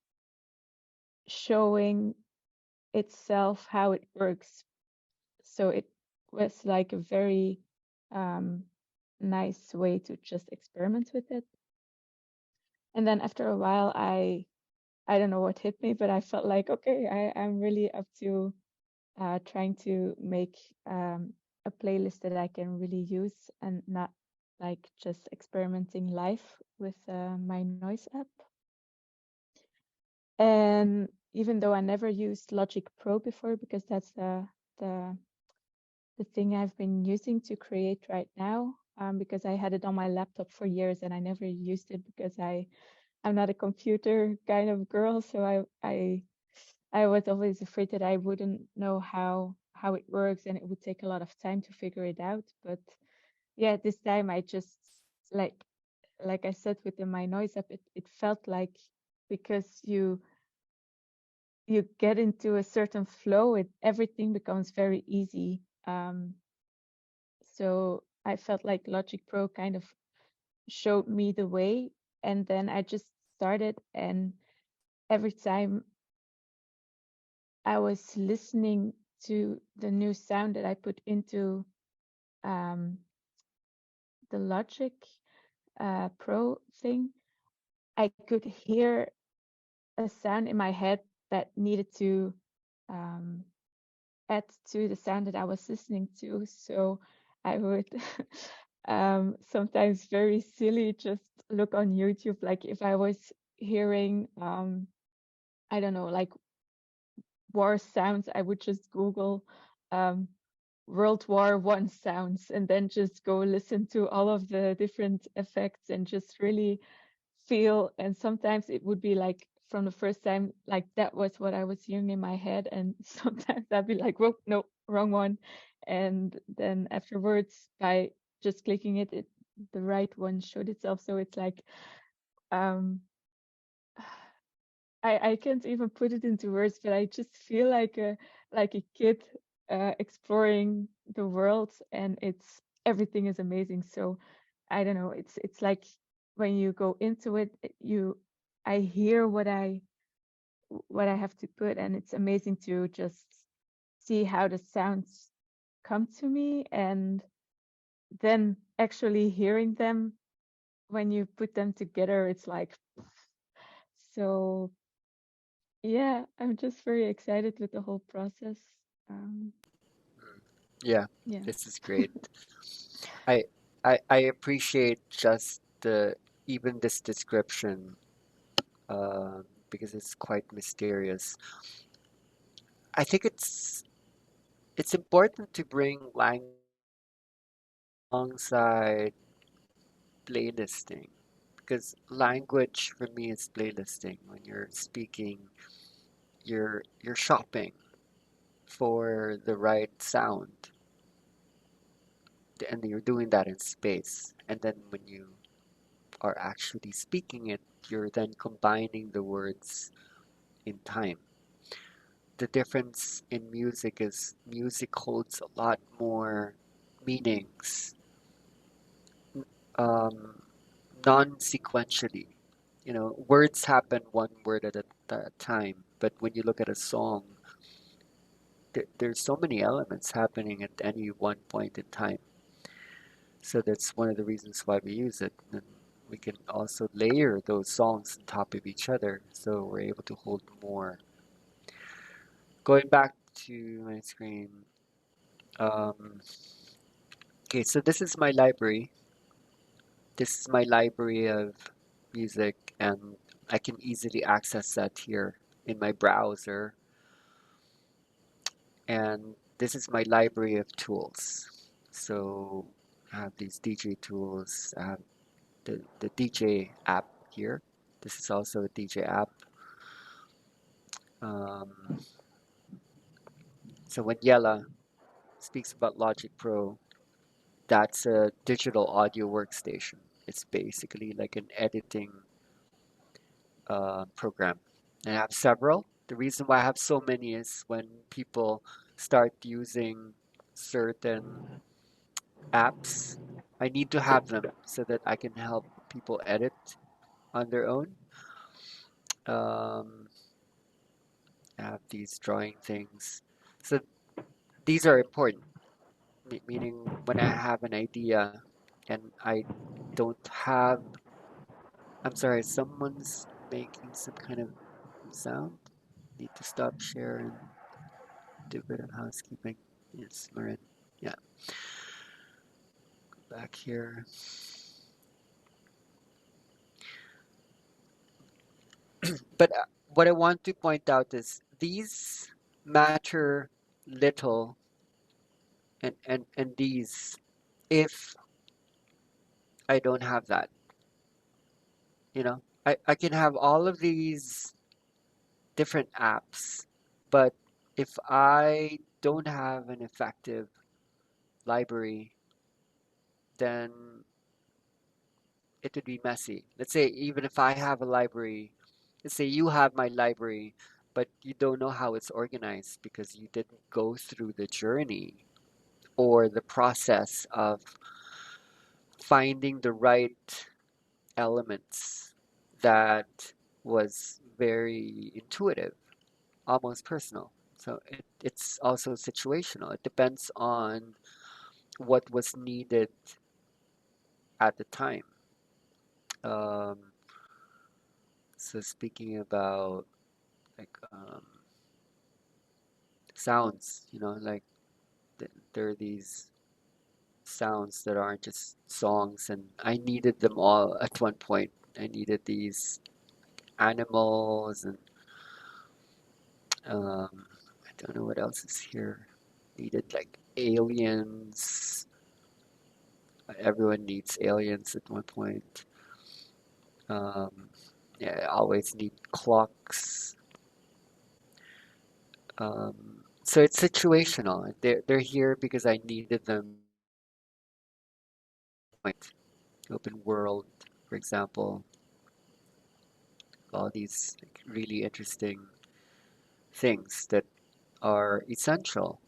showing itself how it works. So it was like a very um, nice way to just experiment with it. And then after a while, I don't know what hit me, but I felt like, okay, I'm really up to trying to make a playlist that I can really use and not like just experimenting live with my noise app. And even though I never used Logic Pro before, because that's the the thing I've been using to create right now, because I had it on my laptop for years and I never used it because I'm not a computer kind of girl, so I was always afraid that I wouldn't know how it works and it would take a lot of time to figure it out. But yeah, this time I just like like I said with the My Noise app, it felt like because you get into a certain flow, everything becomes very easy. So I felt like Logic Pro kind of showed me the way, and then I just started, and every time I was listening to the new sound that I put into um, the Logic Pro thing, I could hear a sound in my head that needed to um, add to the sound that I was listening to. So I would sometimes very silly just look on YouTube, like if I was hearing I don't know, like war sounds, I would just Google um, World War One sounds and then just go listen to all of the different effects and just really feel. And sometimes it would be like from the first time, like that was what I was hearing in my head. And sometimes I'd be like, whoa, no, wrong one. And then afterwards, by just clicking it, the right one showed itself. So it's like, um, I can't even put it into words, but I just feel like a kid exploring the world, and it's everything is amazing. So I don't know, it's like when you go into it, I hear what I have to put, and it's amazing to just see how the sounds come to me, and then actually hearing them when you put them together, it's like so. Yeah, I'm just very excited with the whole process. Um, Yeah, yeah. this is great. I I appreciate just the even this description because it's quite mysterious. I think it's important to bring language alongside playlisting because language for me is playlisting. When you're speaking, you're shopping for the right sound, and you're doing that in space. And then when you are actually speaking it, you're then combining the words in time. The difference in music is music holds a lot more meanings um, non-sequentially. You know, words happen one word at a time, but when you look at a song, there's so many elements happening at any one point in time. So that's one of the reasons why we use it. And we can also layer those songs on top of each other, so we're able to hold more. going back to my screen. Um, okay, so this is my library. This is my library of music, and I can easily access that here in my browser. And this is my library of tools. So I have these DJ tools. I have the DJ app here. This is also a DJ app. Um, so when Yella speaks about Logic Pro, that's a digital audio workstation. It's basically like an editing program. And I have several. The reason why I have so many is when people start using certain apps, I need to have them so that I can help people edit on their own. Um, I have these drawing things. So these are important, meaning when I have an idea and I don't have, I'm sorry, someone's making some kind of sound. Need to stop share and do a bit of housekeeping. Yes, Marin. Yeah, back here. But what I want to point out is these matter little and these if I don't have that, you know. I can have all of these different apps, but if I don't have an effective library, then it would be messy. Let's say even if I have a library, let's say you have my library, but you don't know how it's organized because you didn't go through the journey or the process of finding the right elements that was very intuitive, almost personal. So it's also situational. It depends on what was needed at the time. Um, so speaking about like sounds, like there are these sounds that aren't just songs, and I needed them all at one point. I needed these animals and I don't know what else is here. Needed like aliens. Everyone needs aliens at one point. Um, yeah, I always need clocks. So it's situational. They're here because I needed them at one point. Open world, for example, all these like, really interesting things that are essential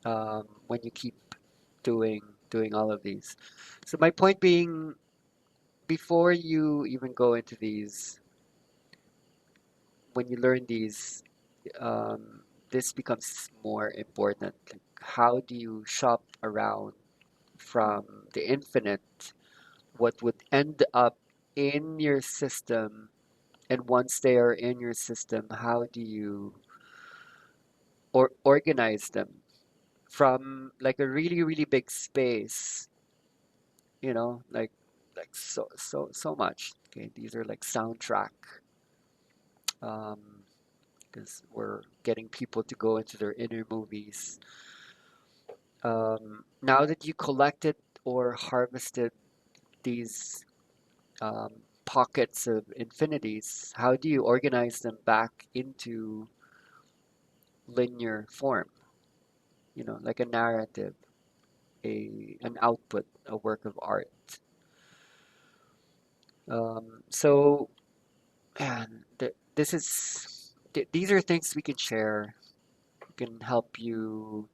when you keep doing doing all of these. So my point being, before you even go into these, when you learn these, this becomes more important. Like how do you shop around from the infinite, what would end up in your system, and once they are in your system, how do you organize them from like a really, really big space, like so much. Okay, these are like soundtrack. Um, because we're getting people to go into their inner movies. Now that you collected or harvested these um, pockets of infinities, how do you organize them back into linear form? Like a narrative, an output, a work of art. So, and these are things we can share, can help you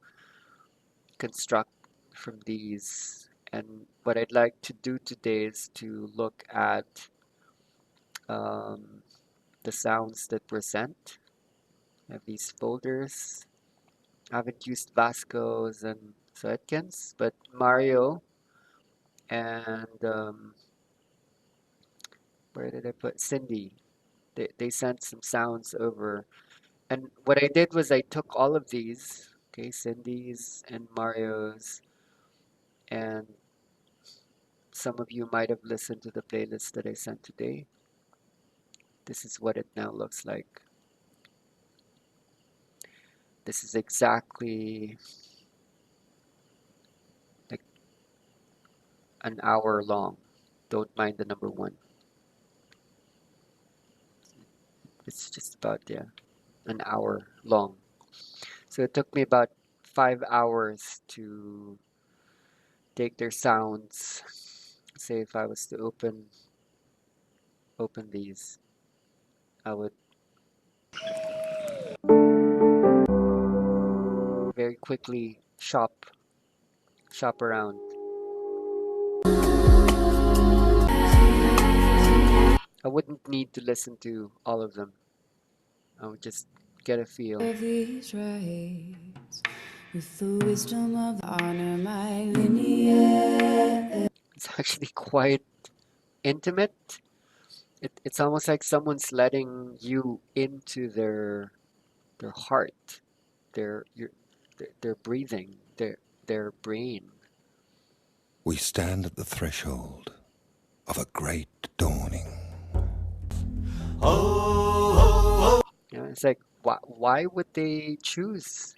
construct from these. And what I'd like to do today is to look at um, the sounds that were sent. I have these folders. I haven't used Vasco's and Zoetkins, but Mario and where did I put Cindy? They sent some sounds over, And what I did was I took all of these, okay, Cindy's and Mario's, and some of you might have listened to the playlist that I sent today. This is what it now looks like. This is exactly like an hour long. Don't mind the number one. It's just about, yeah, an hour long. So it took me about 5 hours to take their sounds. Say if I was to open these, I would very quickly shop around. I wouldn't need to listen to all of them. I would just get a feel. Of these rights, with the wisdom of honor my lineage. It's actually quite intimate. It's almost like someone's letting you into their heart, their breathing, their brain. We stand at the threshold of a great dawning. You know, it's like why would they choose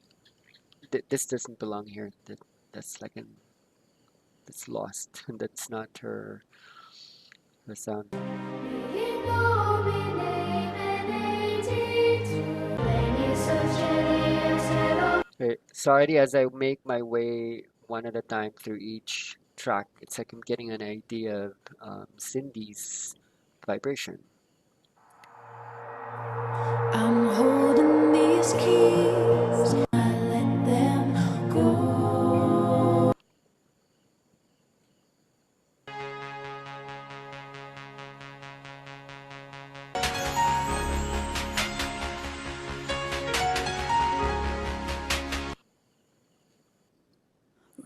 this doesn't belong here? That's like that's lost. That's not her sound. Okay, sorry, as I make my way one at a time through each track, it's like I'm getting an idea of Cindy's vibration. I'm holding these keys, I let them go.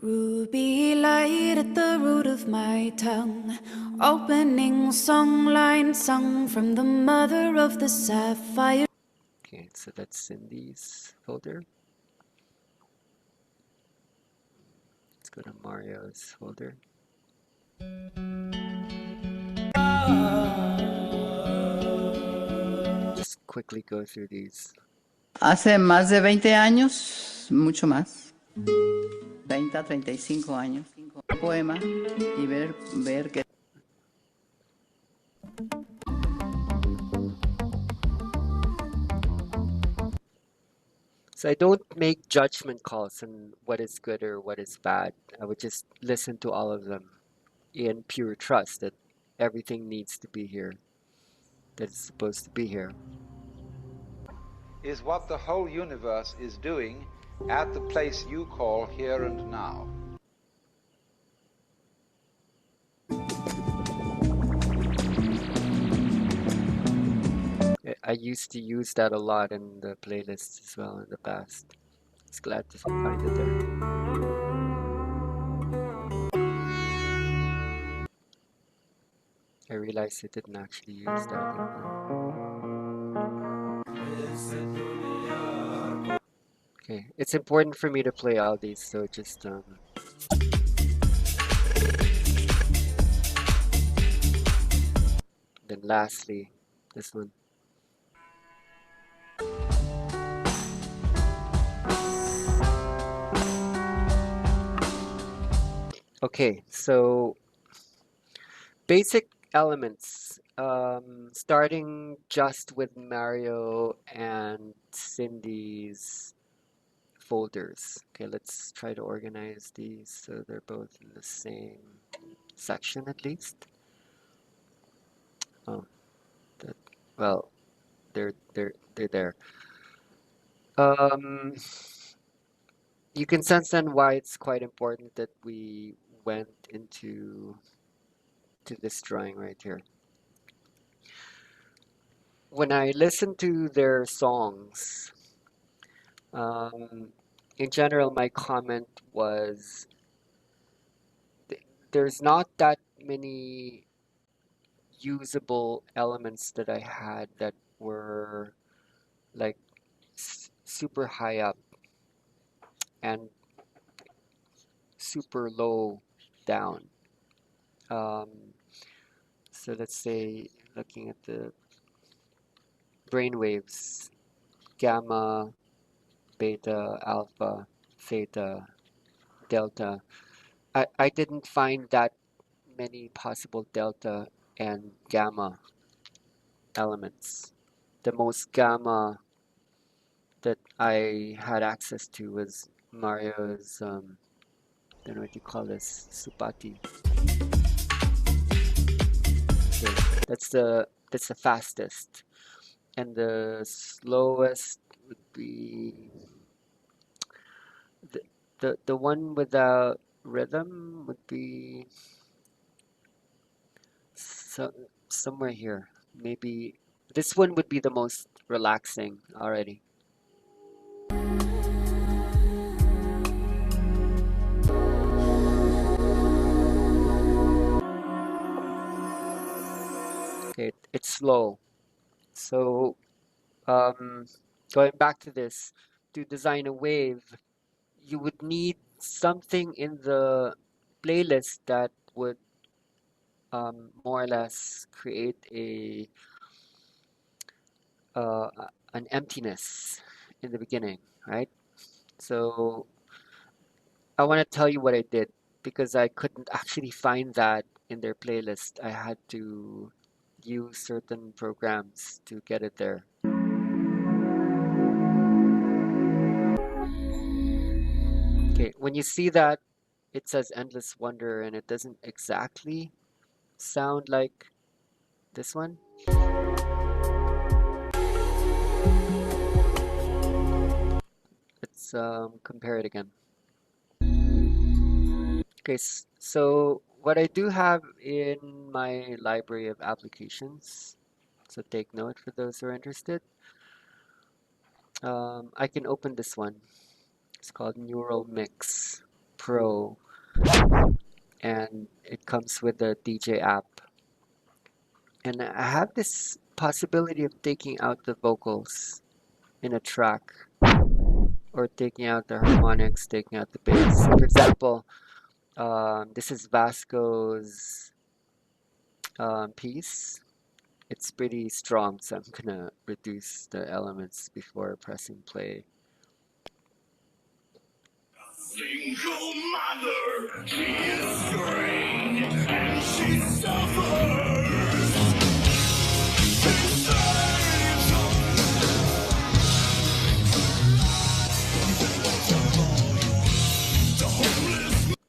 Ruby light at the root of my tongue, opening song line sung from the mother of the sapphire. Okay, so that's Cindy's folder. Let's go to Mario's folder. Just quickly go through these. Hace más de 20 años, mucho más, 30, 35 años, poema y ver que... So I don't make judgment calls on what is good or what is bad. I would just listen to all of them in pure trust that everything needs to be here, that it's supposed to be here. Is what the whole universe is doing at the place you call here and now. I used to use that a lot in the playlists as well in the past. It's glad to find it there. I realized I didn't actually use that anymore. Okay, it's important for me to play all these, so just then lastly, this one. Okay, so basic elements, starting just with Mario and Cindy's folders. Okay, let's try to organize these so they're both in the same section at least. Oh, well, they're there. You can sense then why it's quite important that we went into this drawing right here. When I listen to their songs, in general, my comment was there's not that many usable elements that I had that were like super high up and super low down. So let's say looking at the brain waves, gamma, beta, alpha, theta, delta. I didn't find that many possible delta and gamma elements. The most gamma that I had access to was Mario's, don't know what you call this, Supati. Okay, that's the fastest, and the slowest would be the one without rhythm would be somewhere here. Maybe this one would be the most relaxing already. Okay, it's slow. So going back to this, to design a wave, you would need something in the playlist that would more or less create uh, an emptiness in the beginning, right? So I want to tell you what I did because I couldn't actually find that in their playlist. I had to use certain programs to get it there. Okay, when you see that, it says Endless Wonder and it doesn't exactly sound like this one. Let's compare it again. Okay, so what I do have in my library of applications, so take note for those who are interested. I can open this one. It's called Neural Mix Pro, and it comes with a DJ app. And I have this possibility of taking out the vocals in a track, or taking out the harmonics, taking out the bass. For example, this is Vasco's piece. It's pretty strong, so I'm gonna reduce the elements before pressing play. Single mother, she is strange, and she suffers.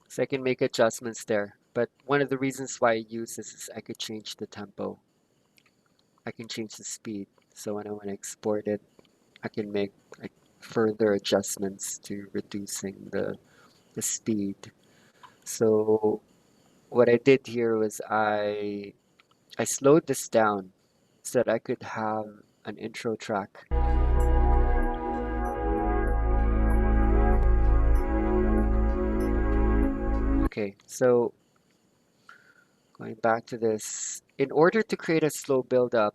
So I can make adjustments there. But one of the reasons why I use this is I could change the tempo. I can change the speed. So when I want to export it, I can make like further adjustments to reducing the speed. So what I did here was I slowed this down so that I could have an intro track. Okay, so going back to this, in order to create a slow build-up,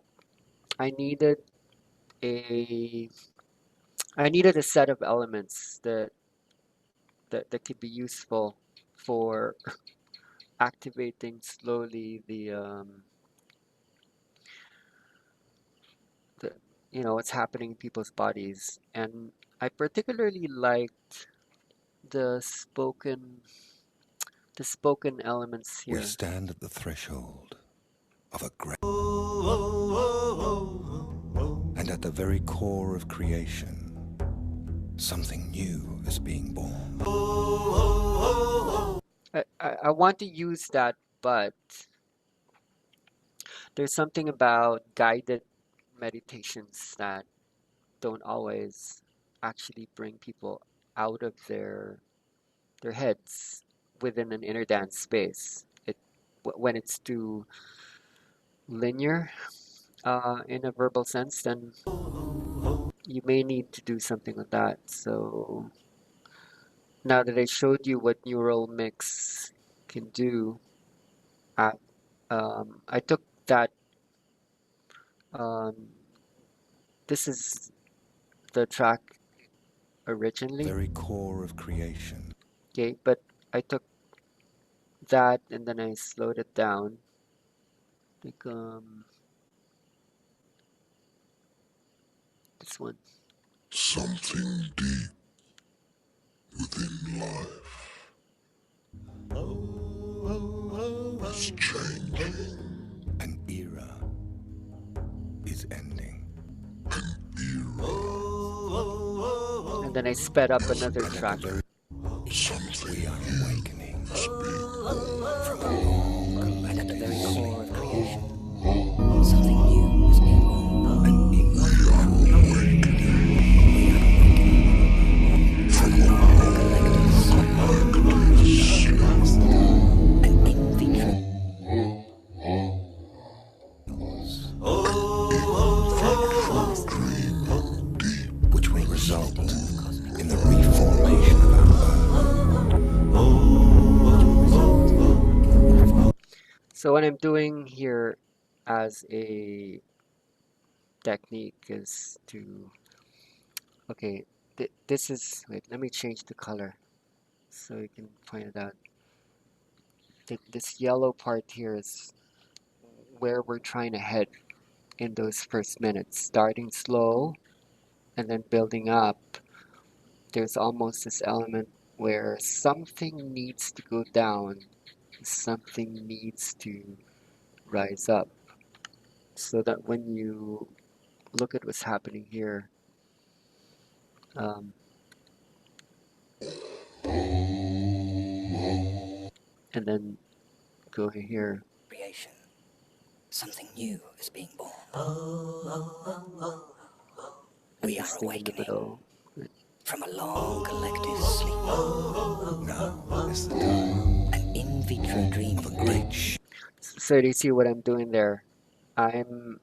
I needed a set of elements that could be useful for activating slowly the what's happening in people's bodies. And I particularly liked the spoken elements here. We stand at the threshold of a great, and at the very core of creation, something new is being born. I want to use that, but there's something about guided meditations that don't always actually bring people out of their heads within an inner dance space. When it's too linear in a verbal sense, then you may need to do something with that. So now that I showed you what neural mix can do, I took that. This is the track originally. Very core of creation. Okay, but I took that and then I slowed it down. Like this one. Something deep within life is changing. An era is ending. And then I sped up another track. Something We are awakening is being from a long At the collective very core of sleep. creation. Something new is being born. An From a long collective sleep. An in vitro which will result in the reformation of our Earth. So what I'm doing here as a technique is to, okay, this is, wait, let me change the color so you can point it out. This yellow part here is where we're trying to head in those first minutes, starting slow and then building up. There's almost this element where something needs to go down, something needs to rise up, so that when you look at what's happening here, and then go here. creation. Something new is being born. And We this are thing in the awakening middle. from a long collective sleep. Now is the time An in vitro dream of a great So do you see what I'm doing there? I'm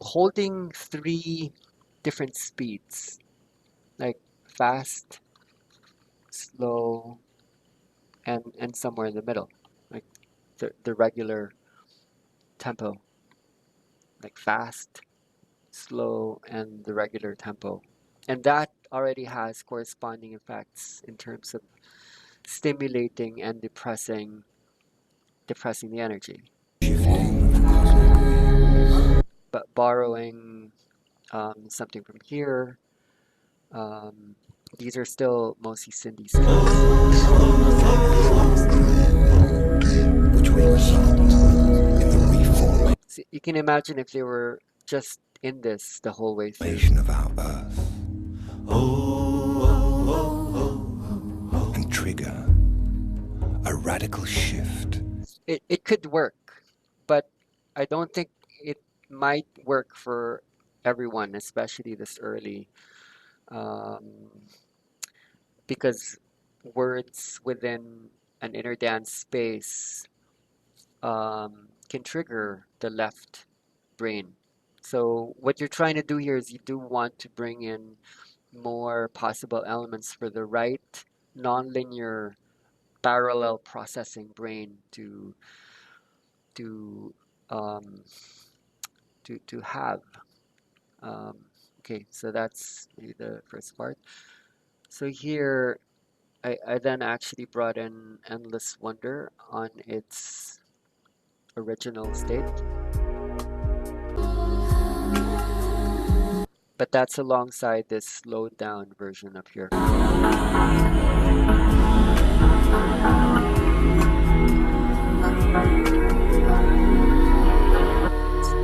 holding 3 different speeds, like fast, slow, and somewhere in the middle, like the regular tempo, like fast, slow, and the regular tempo. And that already has corresponding effects in terms of stimulating and depressing the energy. shifting of cosmic waves. But borrowing something from here, these are still mostly Cindy scales. Which will result in the reformation So you can imagine if they were just in this the whole way through. of our Earth. And trigger a radical shift. It could work, but I don't think it might work for everyone, especially this early, because words within an inner dance space can trigger the left brain. So what you're trying to do here is you do want to bring in more possible elements for the right nonlinear parallel processing brain to um, to have. Okay, so that's maybe the first part. So here I then actually brought in Endless Wonder on its original state. But that's alongside this slowed down version up here.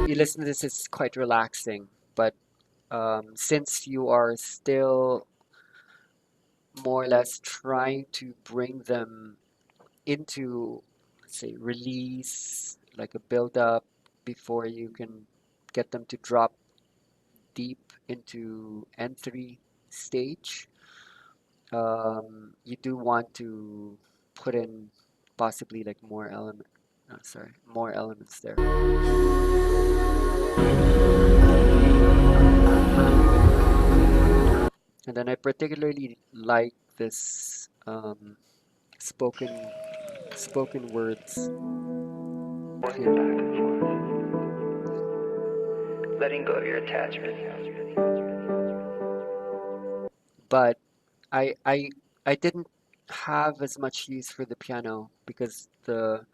You listen to this, it's quite relaxing, but since you are still more or less trying to bring them into, let's say, release, like a build up before you can get them to drop deep into N3 stage, you do want to put in possibly like more more elements there. And then I particularly like this spoken words here. Letting go of your attachment. But I didn't have as much use for the piano because the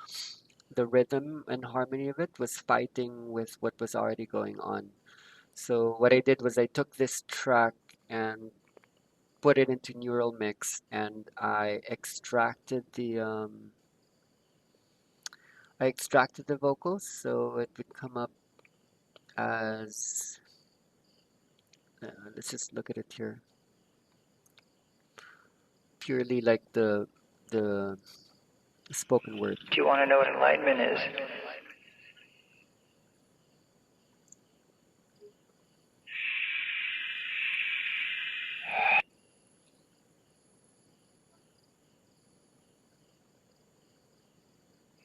rhythm and harmony of it was fighting with what was already going on. So what I did was I took this track and put it into neural mix, and I extracted the vocals, so it would come up as let's just look at it here, purely like the spoken word. Do you want to know what enlightenment is?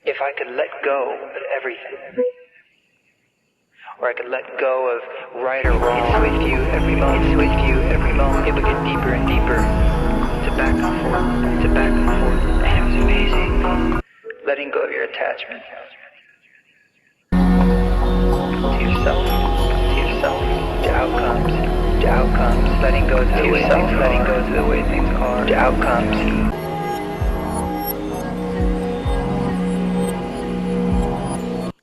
If I could let go of everything, or I could let go of right or wrong, it's with you every moment, it's with you every moment. It would get deeper and deeper, to back and forth, to back and forth, and it was amazing. Letting go of your attachment to yourself, to outcomes, letting go to the way things are, letting go to the way things are, to outcomes.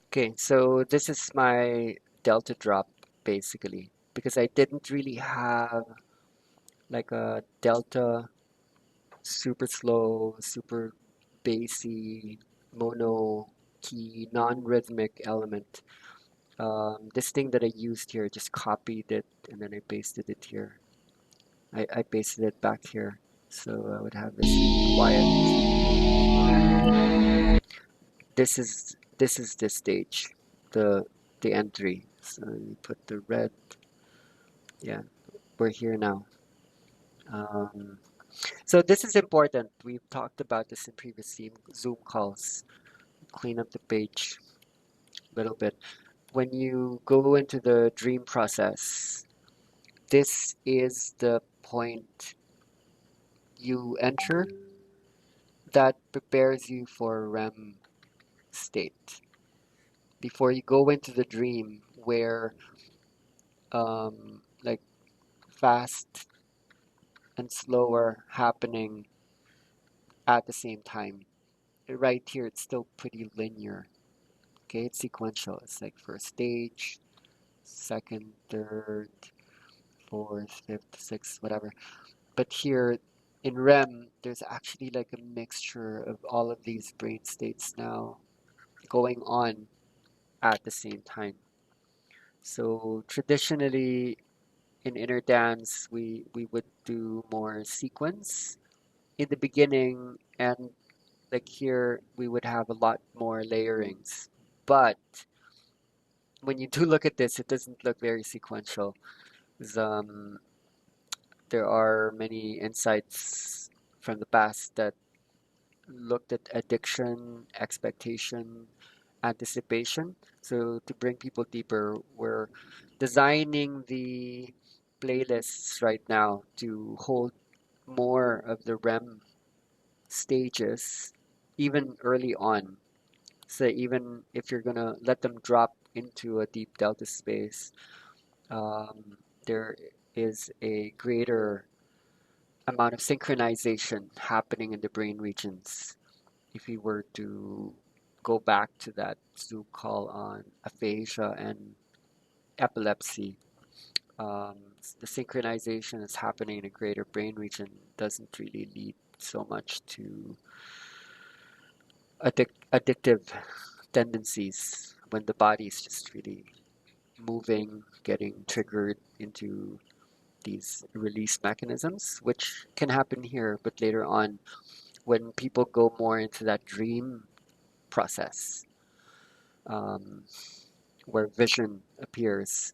Okay, so this is my delta drop basically, because I didn't really have like a delta super slow, super bassy, mono key, non-rhythmic element. This thing that I used here, just copied it and then I pasted it here. I pasted it back here, so I would have this quiet. This is the stage, the entry. So you put the red. Yeah, we're here now. So this is important. We've talked about this in previous Zoom calls. Clean up the page a little bit. When you go into the dream process, this is the point you enter that prepares you for REM state. Before you go into the dream where like fast and slower happening at the same time. Right here, it's still pretty linear. Okay, it's sequential. It's like first stage, second, third, fourth, fifth, sixth, whatever. But here in REM, there's actually like a mixture of all of these brain states now going on at the same time. So traditionally in inner dance, we would do more sequence in the beginning, and like here we would have a lot more layerings. But when you do look at this, it doesn't look very sequential. There are many insights from the past that looked at addiction, expectation, anticipation. So to bring people deeper, we're designing the playlists right now to hold more of the REM stages even early on. So even if you're gonna let them drop into a deep delta space, there is a greater amount of synchronization happening in the brain regions. If we were to go back to that Zoom call on aphasia and epilepsy, the synchronization is happening in a greater brain region doesn't really lead so much to addictive tendencies when the body is just really moving, getting triggered into these release mechanisms, which can happen here, but later on, when people go more into that dream process, where vision appears,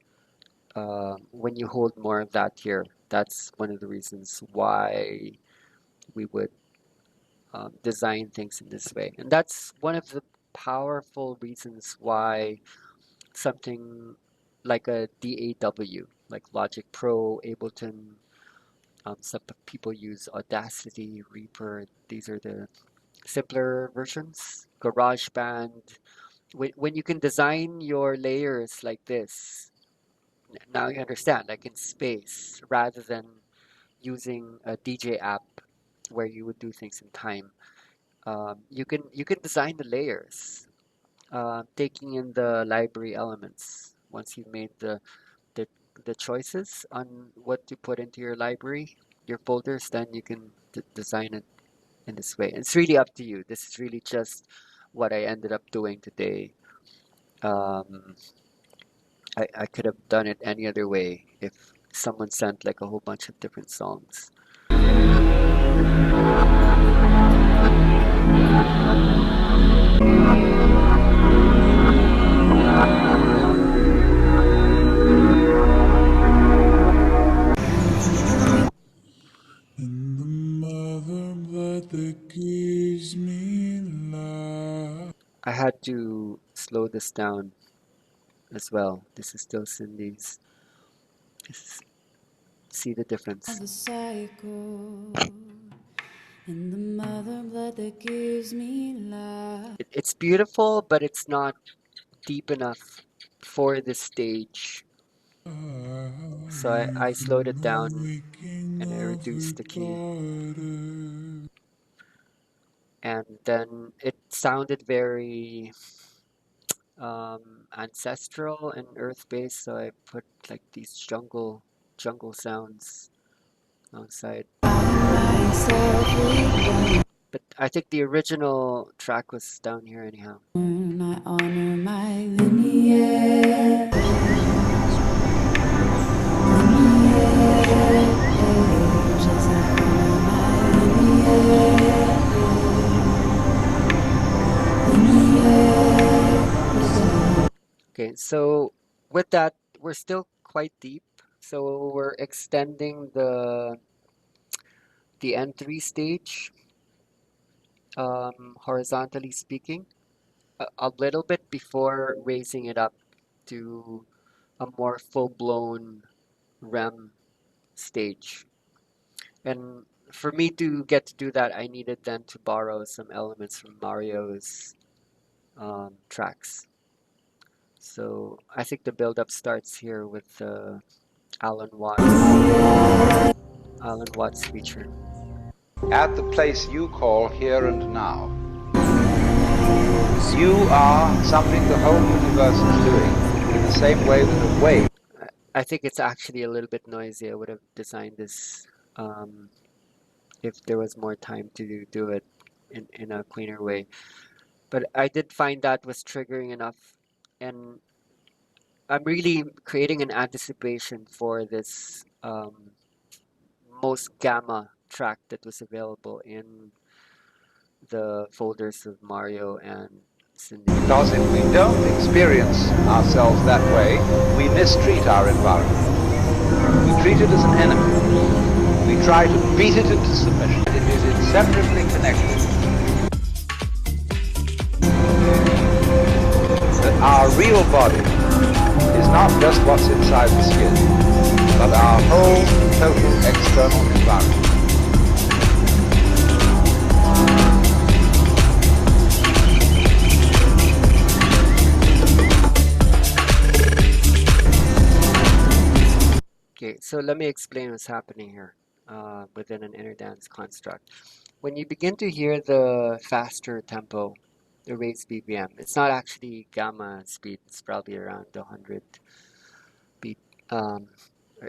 when you hold more of that here, that's one of the reasons why we would design things in this way. And that's one of the powerful reasons why something like a DAW, like Logic Pro, Ableton, some people use Audacity, Reaper. These are the simpler versions. GarageBand. When you can design your layers like this, now you understand, like in space, rather than using a DJ app where you would do things in time. You can design the layers, taking in the library elements. Once you've made the the choices on what to put into your library, your folders, then you can design it in this way. It's really up to you. This is really just what I ended up doing today. Um, I could have done it any other way if someone sent like a whole bunch of different songs. And the mother blood that gives me life. I had to slow this down as well. This is still Cindy's. See the difference. The cycle and the mother blood that gives me life. It's beautiful, but it's not deep enough for this stage. So I slowed it down and I reduced the key. And then it sounded very ancestral and earth-based, so I put like these jungle sounds outside. But I think the original track was down here anyhow. I honor my lineage. Okay, so with that, we're still quite deep. So we're extending the N3 stage, horizontally speaking, a little bit before raising it up to a more full-blown REM stage. And for me to get to do that, I needed then to borrow some elements from Mario's tracks. So I think the build-up starts here with Alan Watts feature. At the place you call here and now. You are something the whole universe is doing in the same way that a wave. I think it's actually a little bit noisy. I would have designed this if there was more time to do it in a cleaner way. But I did find that was triggering enough, and I'm really creating an anticipation for this most gamma track that was available in the folders of Mario and Cindy. Because if we don't experience ourselves that way, we mistreat our environment. We treat it as an enemy. We try to beat it into submission. It is inseparably connected. That our real body is not just what's inside the skin, but our whole total external environment. Okay, so let me explain what's happening here within an inner dance construct. When you begin to hear the faster tempo, the raised BPM, it's not actually gamma speed. It's probably around 100 beat or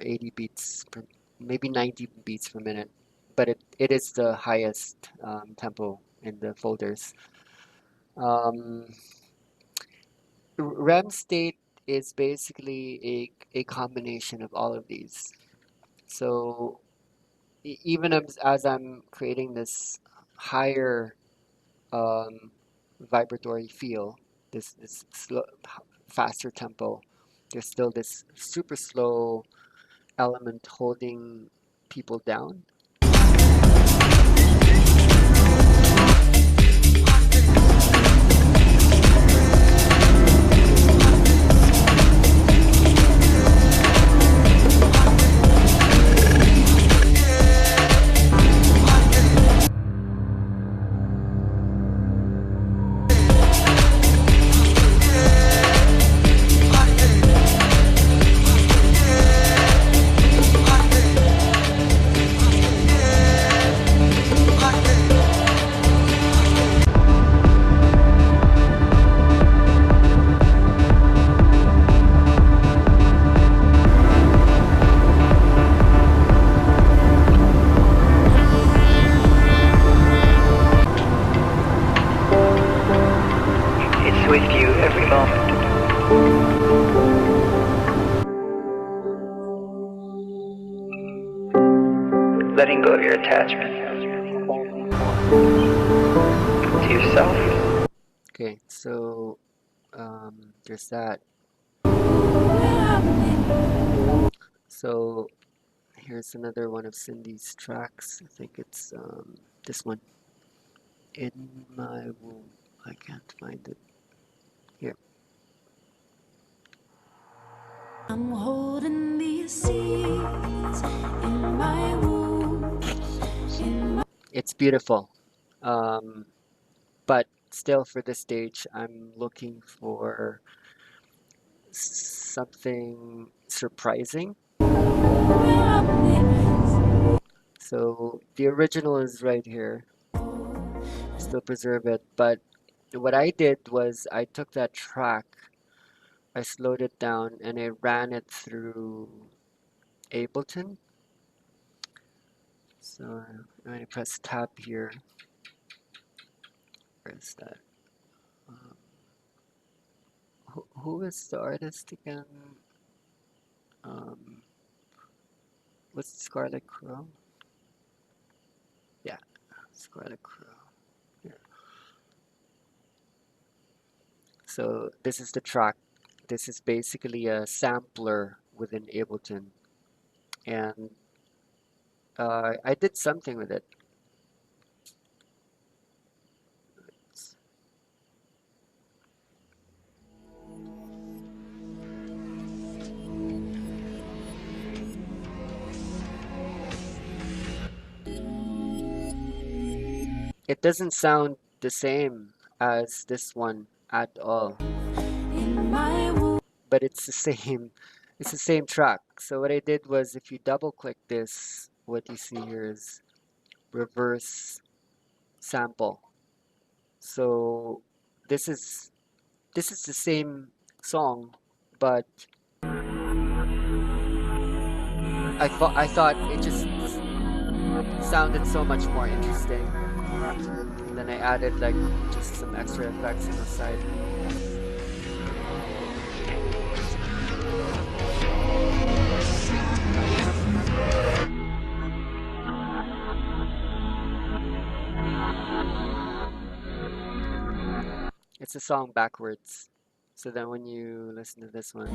80 beats per, maybe 90 beats per minute, but it is the highest tempo in the folders. REM state is basically a combination of all of these. So even as I'm creating this higher vibratory feel, this slow, faster tempo, there's still this super slow element holding people down. every moment. Letting go of your attachment to yourself. Okay, so there's that. So here's another one of Cindy's tracks. I think it's this one. In my womb. I can't find it. Here. I'm holding these seeds in my womb. It's beautiful. But still for this stage, I'm looking for something surprising. So the original is right here. Still preserve it. But what I did was I took that track, I slowed it down, and I ran it through Ableton. So I'm going to press tab here. Where's that? Who is the artist again? What's Scarlet Crow? Yeah, Scarlet Crow. Here. So this is the track. This is basically a sampler within Ableton, and I did something with it. It doesn't sound the same as this one at all, but it's the same. It's the same track. So what I did was, if you double click this, what you see here is reverse sample. So this is the same song, but I thought it just sounded so much more interesting. And then I added like just some extra effects on the side. It's a song backwards. So then when you listen to this one,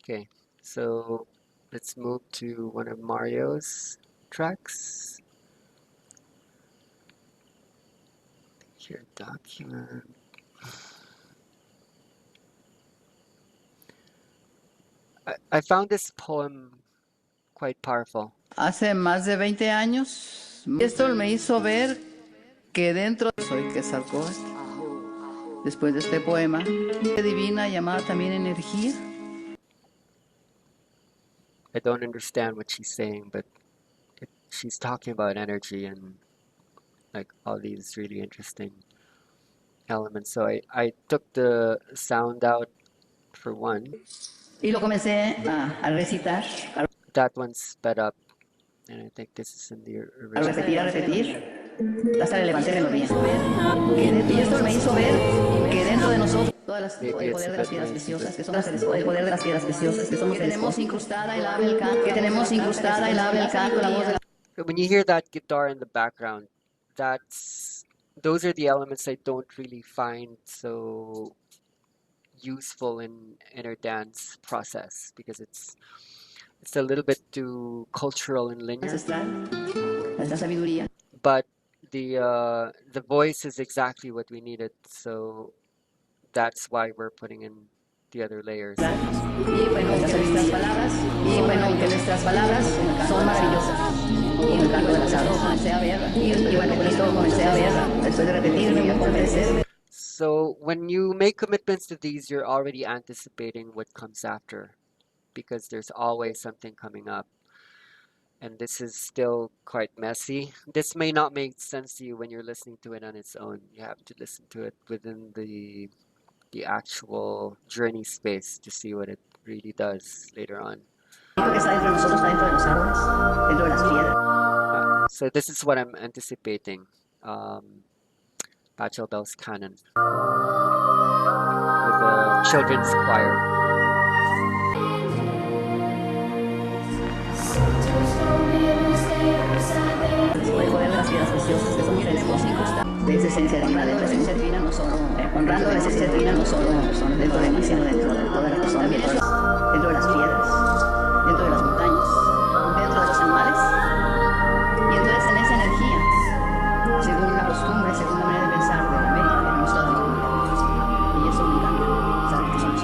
okay, so let's move to one of Mario's tracks. Here, document. I found this poem quite powerful. Hace más de 20 años, esto me hizo ver que dentro soy Quetzalcóatl. Después de este poema, divina llamada también energía. I don't understand what she's saying, but she's talking about energy and like all these really interesting elements. So I took the sound out for one. Y lo comencé a recitar. That one's sped up, and I think this is in the A original. repetir, hasta le levanté melodía. Y esto me hizo ver que dentro de nosotros el poder de las piedras preciosas, que somos el poder de las piedras preciosas, que somos que tenemos incrustada el ave, el canto, que tenemos incrustada el ave, el canto, la voz de la... When you hear that guitar in the background, those are the elements I don't really find so useful in inner dance process because it's a little bit too cultural and linear. But the voice is exactly what we needed, so that's why we're putting in the other layers. Y bueno, que nuestras palabras son maravillosas. Y el canto de las aves comencé a ver. Y bueno, con esto comencé a ver. Después de repetirme, me conversé. So when you make commitments to these, you're already anticipating what comes after because there's always something coming up. And this is still quite messy. This may not make sense to you when you're listening to it on its own. You have to listen to it within the the actual journey space to see what it really does later on. So this is what I'm anticipating. Pachelbel's canon with a children's choir. De esa esencia divina, dentro de la esencia divina no solo honrando la esencia divina no solo dentro de mí, sino dentro de todas las personas, dentro de las piedras, dentro de las montañas, dentro de los animales. Y entonces en esa energía, según la costumbre, según la manera de pensar de América, hemos dado la comunidad. Y eso me encanta, saber que somos.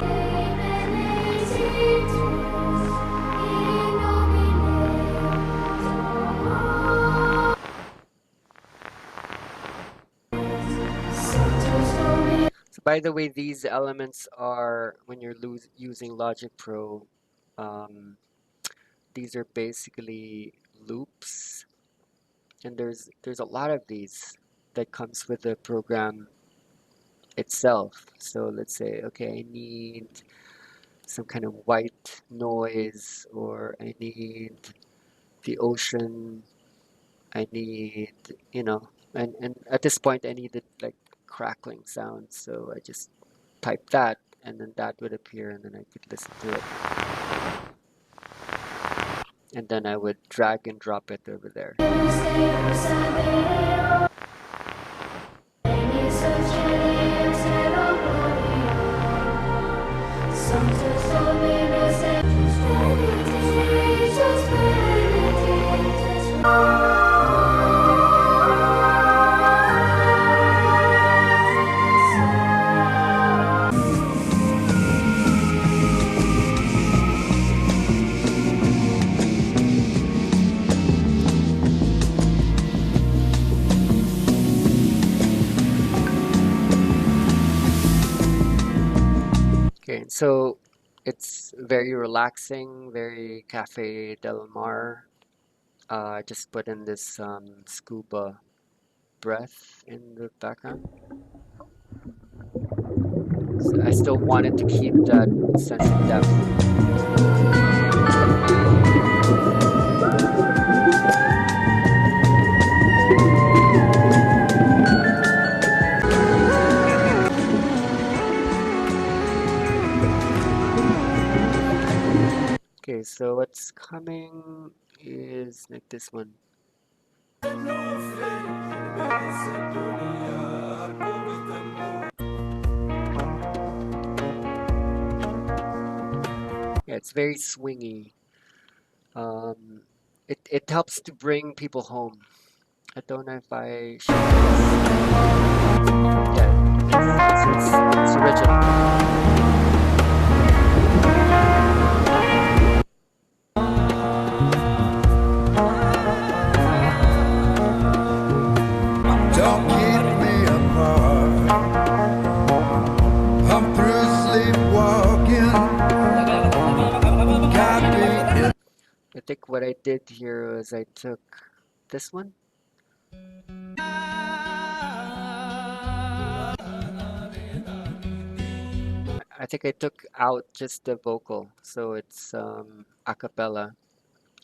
So by the way, these elements are, when you're using Logic Pro, these are basically loops, and there's a lot of these that comes with the program itself. So let's say, okay, I need some kind of white noise, or I need the ocean, I need, you know, and at this point I needed like crackling sounds, so I just type that, and then that would appear, and then I could listen to it. And then I would drag and drop it over there. Okay, so it's very relaxing, very Cafe Del Mar. I just put in this scuba breath in the background. So I still wanted to keep that sense of depth. Okay, so what's coming is like this one. Yeah, it's very swingy. It helps to bring people home. I don't know if I should. Yeah, it's original. Don't keep me apart. I'm through sleepwalking. I think what I did here was I took this one. I think I took out just the vocal, so it's a cappella,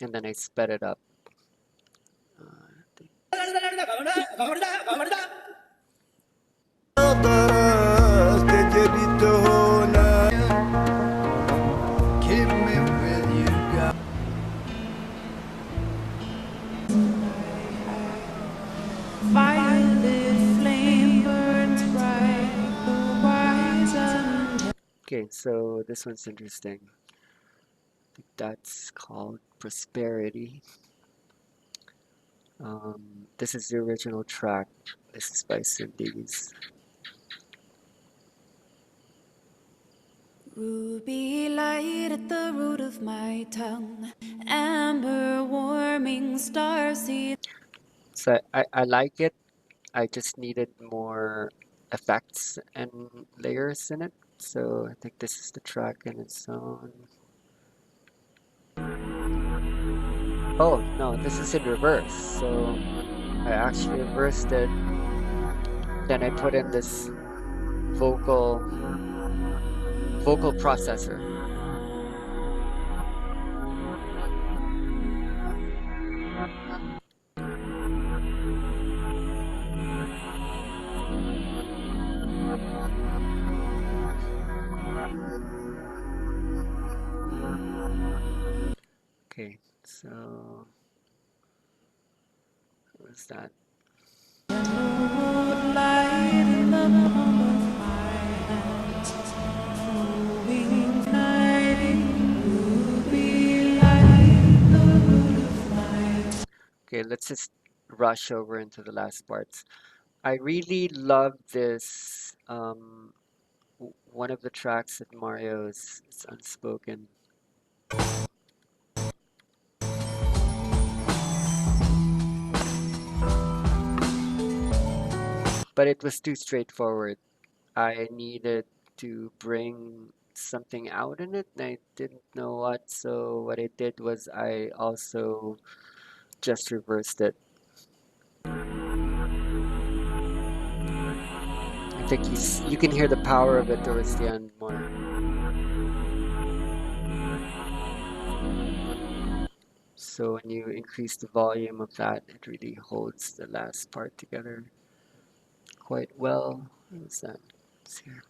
and then I sped it up. Okay, so this one's interesting. I think that's called Prosperity. This is the original track. This is by Cindy's. Ruby light at the root of my tongue, amber warming starseed. So I like it. I just needed more effects and layers in it. So I think this is the track in its own. Oh, no, this is in reverse. So I actually reversed it. Then I put in this vocal vocal processor. Okay, so what was that? Okay, let's just rush over into the last parts. I really love this. One of the tracks that Mario is unspoken. But it was too straightforward. I needed to bring something out in it, and I didn't know what. So what I did was I also just reversed it. I think you can hear the power of it towards the end more. So when you increase the volume of that, it really holds the last part together quite well. What is that? It's here.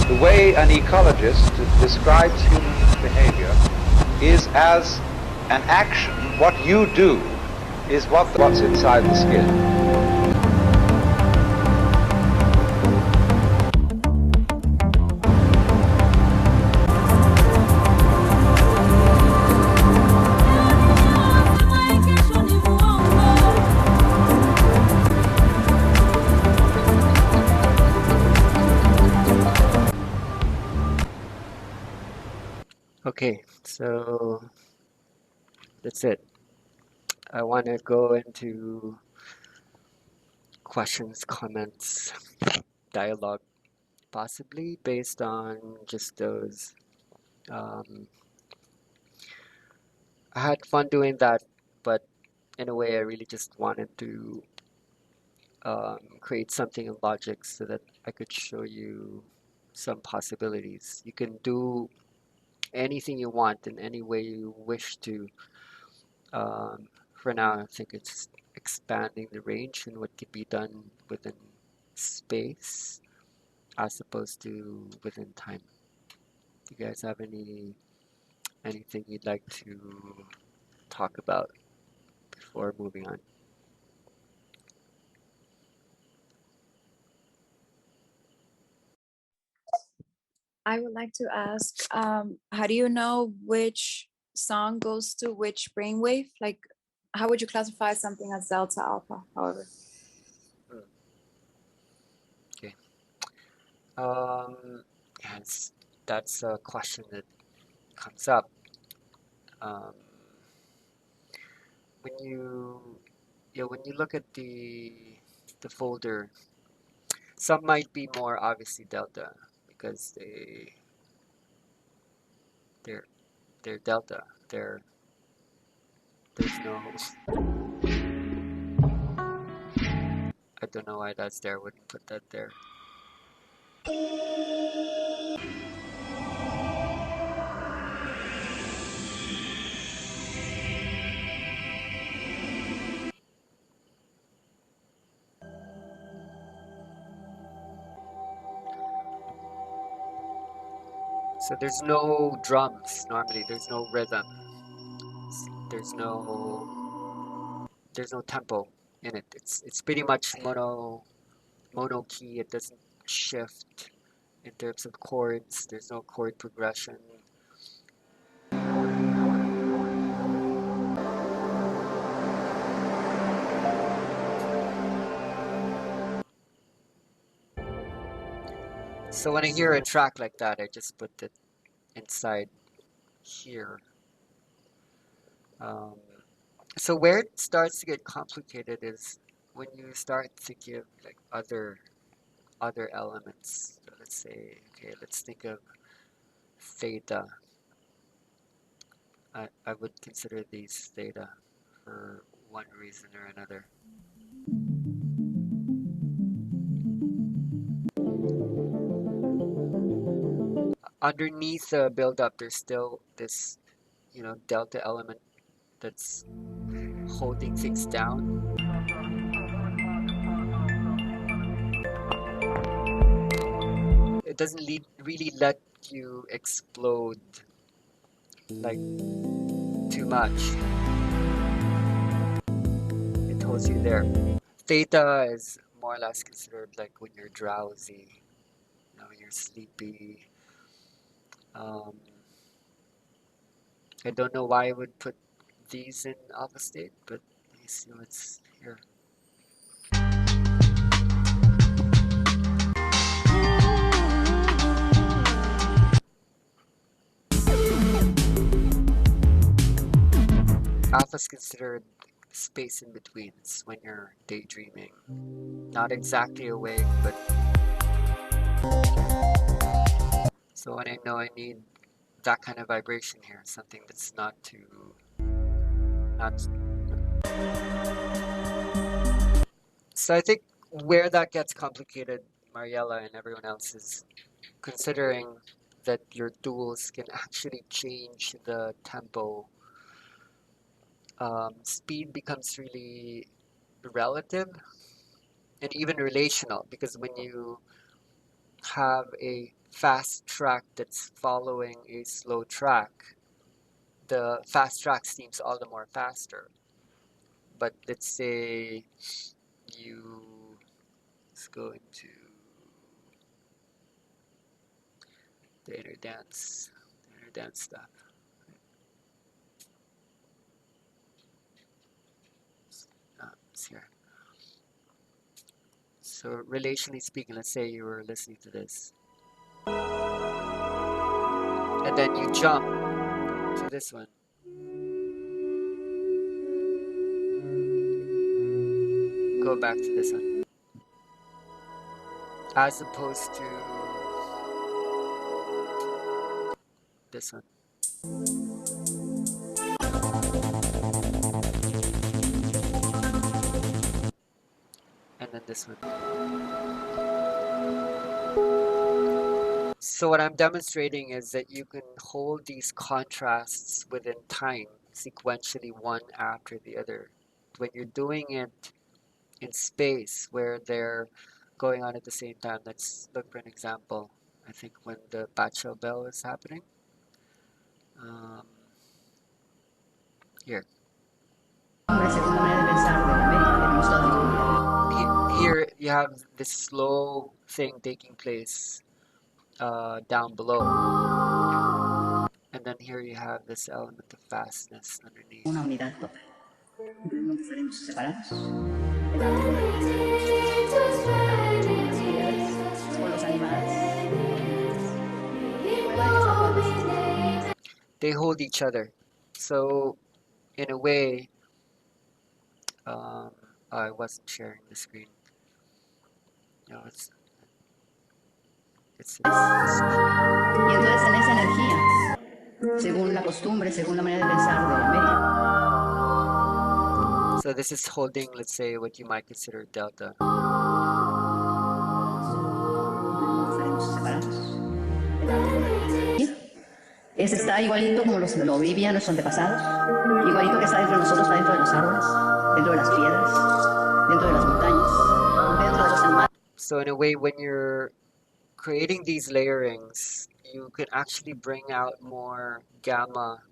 The way an ecologist describes human behavior is as an action. What you do is what's inside the skin. Okay, so that's it. I want to go into questions, comments, dialogue, possibly based on just those. Um, I had fun doing that, but in a way, I really just wanted to create something in Logic so that I could show you some possibilities. You can do anything you want in any way you wish to. For now, I think it's expanding the range and what can be done within space as opposed to within time. Do you guys have anything you'd like to talk about before moving on? I would like to ask, how do you know which song goes to which brainwave? Like, how would you classify something as delta alpha, however? Okay. Yes, that's a question that comes up. Um, when you when you look at the folder, some might be more obviously delta because they're they're delta. There's no I don't know why that's there. I wouldn't put that there. So there's no drums normally. There's no rhythm. There's no tempo in it. It's pretty much mono key. It doesn't shift in terms of chords. There's no chord progression. So when I hear a track like that, I just put it inside here. So where it starts to get complicated is when you start to give like other elements. So let's say, okay, let's think of theta. I would consider these theta for one reason or another. Underneath the build-up, there's still this, delta element that's holding things down. It doesn't really let you explode like too much. It holds you there. Theta is more or less considered like when you're drowsy, when you're sleepy. I don't know why I would put these in alpha state, but you see what's here. Alpha is considered space in between. It's when you're daydreaming. Not exactly awake, but... So when I know I need that kind of vibration here, something that's not too... So I think where that gets complicated, Mariella and everyone else, is considering that your tools can actually change the tempo. Speed becomes really relative and even relational, because when you have a fast track that's following a slow track, the fast track seems all the more faster. But let's say let's go into the inner dance stuff. It's here. So relationally speaking, let's say you were listening to this, and then you jump to this one. Go back to this one. As opposed to this one. And then this one. So what I'm demonstrating is that you can hold these contrasts within time, sequentially, one after the other. When you're doing it in space where they're going on at the same time, let's look for an example. I think when the Bachelor Bell is happening. Here. Here you have this slow thing taking place down below. And then here you have this element of fastness underneath. Una unidad total. Nos estaremos separados. Con los animales. They hold each other. So in a way, I wasn't sharing the screen. No, it's Y entonces en esa energía, según la costumbre, según la manera de pensar de América. So this is holding, let's say, what you might consider delta. Ese está igualito como lo vivían nuestros antepasados, igualito que está dentro de nosotros, está dentro de los árboles, dentro de las piedras, dentro de las montañas, dentro de los animales. So in a way, when you're creating these layerings, you can actually bring out more gamma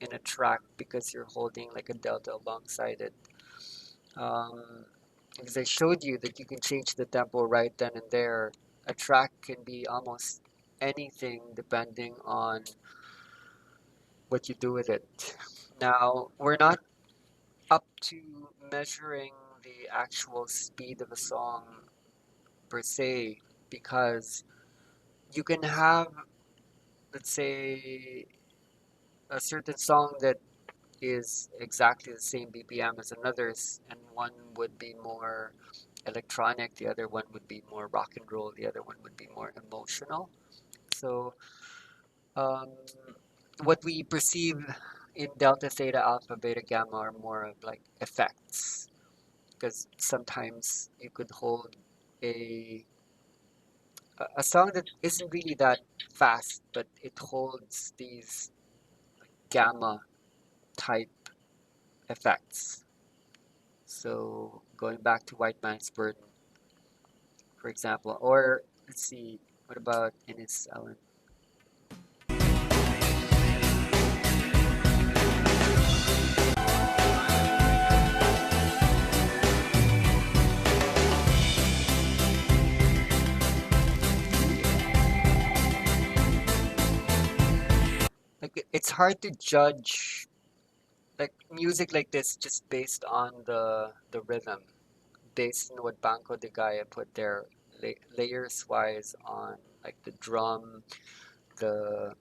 in a track because you're holding like a delta alongside it. Because I showed you that you can change the tempo right then and there. A track can be almost anything depending on what you do with it. Now, we're not up to measuring the actual speed of a song per se, because you can have, let's say, a certain song that is exactly the same BPM as another's, and one would be more electronic, the other one would be more rock and roll, the other one would be more emotional. So um, what we perceive in delta, theta, alpha, beta, gamma are more of like effects, because sometimes you could hold a a song that isn't really that fast, but it holds these gamma type effects. So going back to White Man's Burden, for example, or let's see, what about Innis Ellen? Like it's hard to judge like music like this just based on the rhythm, based on what Banco de Gaia put there, layers wise on like the drum, the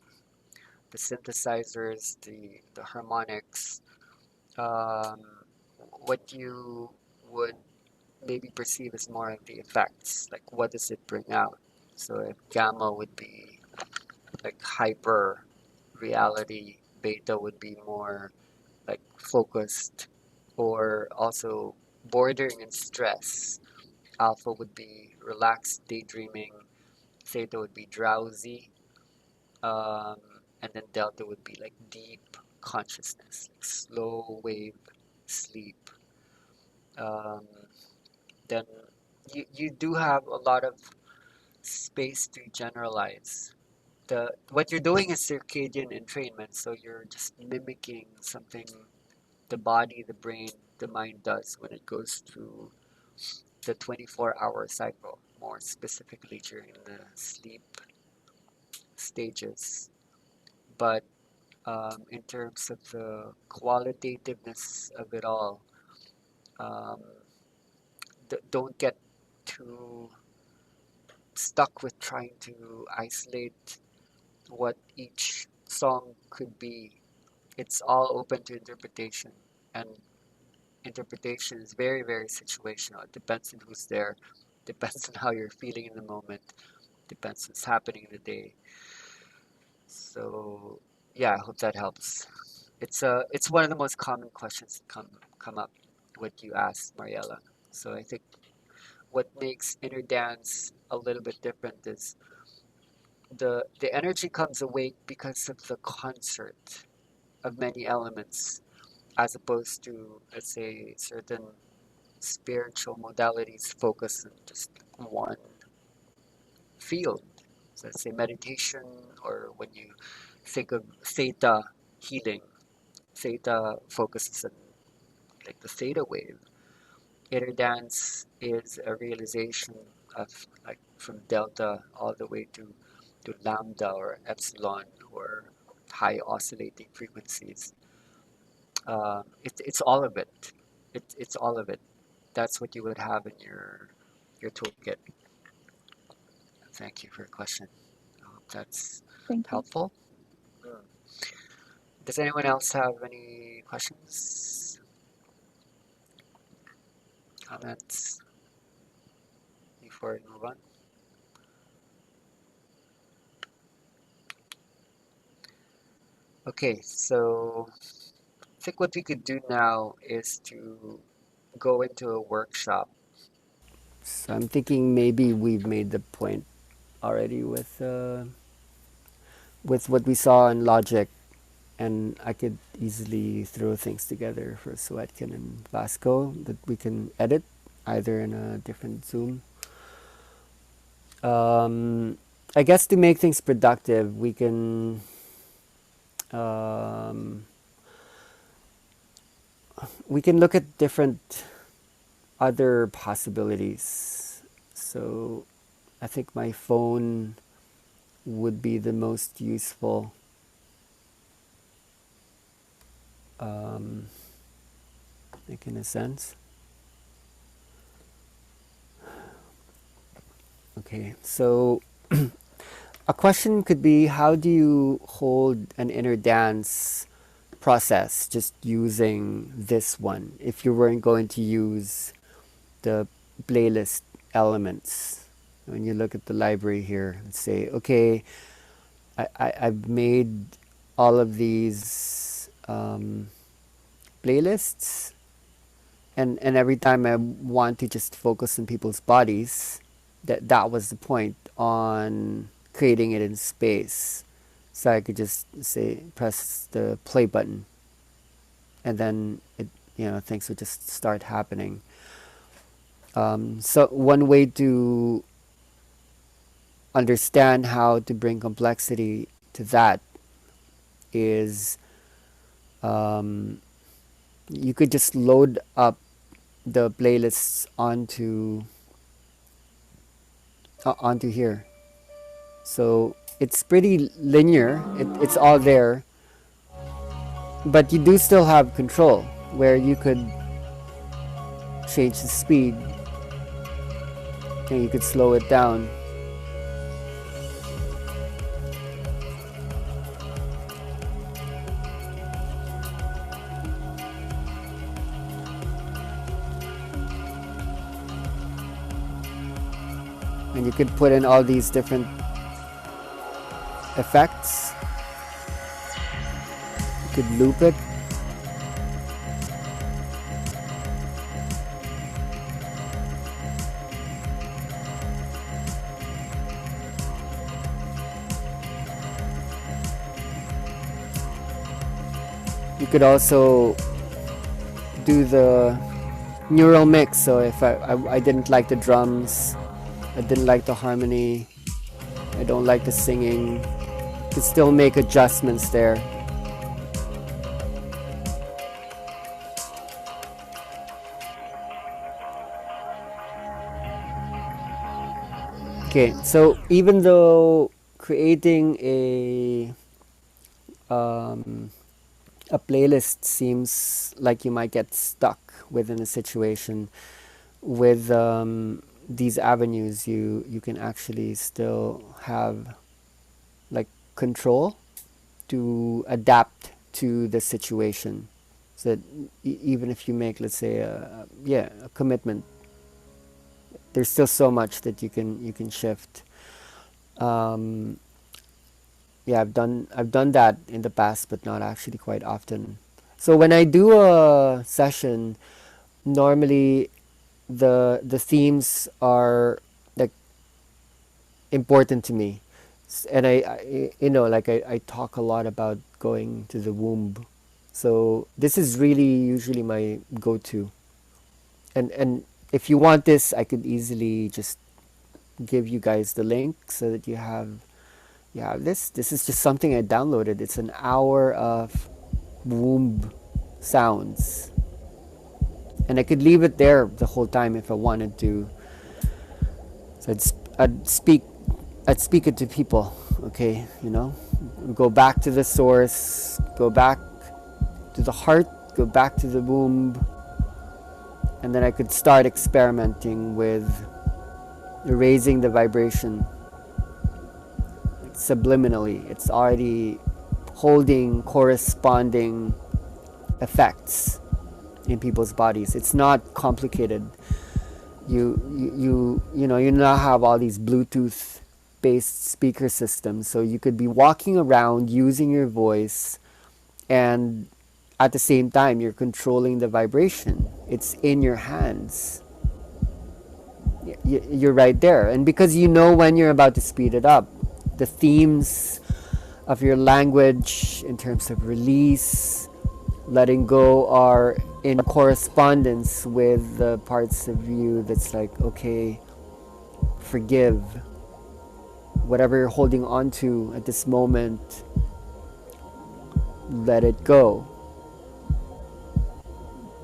the synthesizers, the harmonics. Um, what you would maybe perceive as more of the effects, like what does it bring out? So if gamma would be like hyper reality, beta would be more like focused or also bordering in stress. Alpha would be relaxed daydreaming, theta would be drowsy, um, and then delta would be like deep consciousness, like slow wave sleep. Um, then you do have a lot of space to generalize. What you're doing is circadian entrainment, so you're just mimicking something the body, the brain, the mind does when it goes through the 24-hour cycle, more specifically during the sleep stages. But in terms of the qualitativeness of it all, um, don't get too stuck with trying to isolate what each song could be. It's all open to interpretation, and interpretation is very, very situational. It depends on who's there, depends on how you're feeling in the moment, depends what's happening in the day. So yeah, I hope that helps. It's one of the most common questions that come up what you asked, Mariella. So I think what makes inner dance a little bit different is the energy comes awake because of the concert of many elements, as opposed to, let's say, certain spiritual modalities focus on just one field. So let's say meditation, or when you think of theta healing, theta focuses on like the theta wave. Inner dance is a realization of like from delta all the way to lambda or epsilon or high oscillating frequencies. It's all of it. It's all of it. That's what you would have in your toolkit. Thank you for your question. I hope that's Thank you. helpful. Does anyone else have any questions, comments before we move on? Okay, so I think what we could do now is to go into a workshop. So I'm thinking maybe we've made the point already with what we saw in logic, and I could easily throw things together for Suetkin and Vasco that we can edit either in a different Zoom. I guess to make things productive, um, we can look at different other possibilities. So I think my phone would be the most useful. Like in a sense. Okay, so a question could be, how do you hold an inner dance process just using this one if you weren't going to use the playlist elements? When you look at the library here and say, okay, I've made all of these playlists, and every time I want to just focus on people's bodies, that was the point on creating it in space. So I could just say, press the play button, and then things would just start happening. So one way to understand how to bring complexity to that is, you could just load up the playlists onto here. So it's pretty linear. It's all there, but you do still have control where you could change the speed and you could slow it down. And you could put in all these different effects. You could loop it. You could also do the neural mix. So if I didn't like the drums, I didn't like the harmony, I don't like the singing, you could still make adjustments there. Okay, so even though creating a playlist seems like you might get stuck within a situation, with these avenues you can actually still have like control to adapt to the situation. So that even if you make, let's say, a commitment, there's still so much that you can shift. I've done that in the past, but not actually quite often. So when I do a session, normally the themes are like important to me, and I talk a lot about going to the womb. So this is really usually my go-to. And if you want this, I could easily just give you guys the link so that you have this. This is just something I downloaded. It's an hour of womb sounds, and I could leave it there the whole time if I wanted to. So I'd speak it to people. Okay, go back to the source, go back to the heart, go back to the womb, and then I could start experimenting with raising the vibration subliminally. It's already holding corresponding effects in people's bodies. It's not complicated. You now have all these Bluetooth based speaker systems, so you could be walking around using your voice, and at the same time you're controlling the vibration. It's in your hands. You're right there, and because you know when you're about to speed it up, the themes of your language in terms of release, letting go, are in correspondence with the parts of you that's like, okay, forgive whatever you're holding on to at this moment, let it go.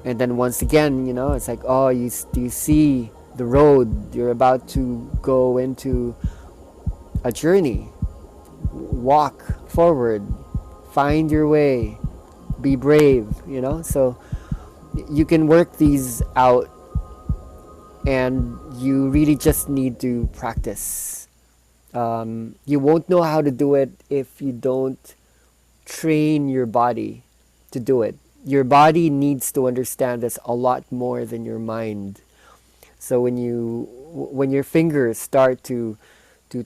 And then once again, it's like, oh, do you see the road? You're about to go into a journey. Walk forward, find your way, be brave, so you can work these out, and you really just need to practice. You won't know how to do it if you don't train your body to do it. Your body needs to understand this a lot more than your mind. So when your fingers start to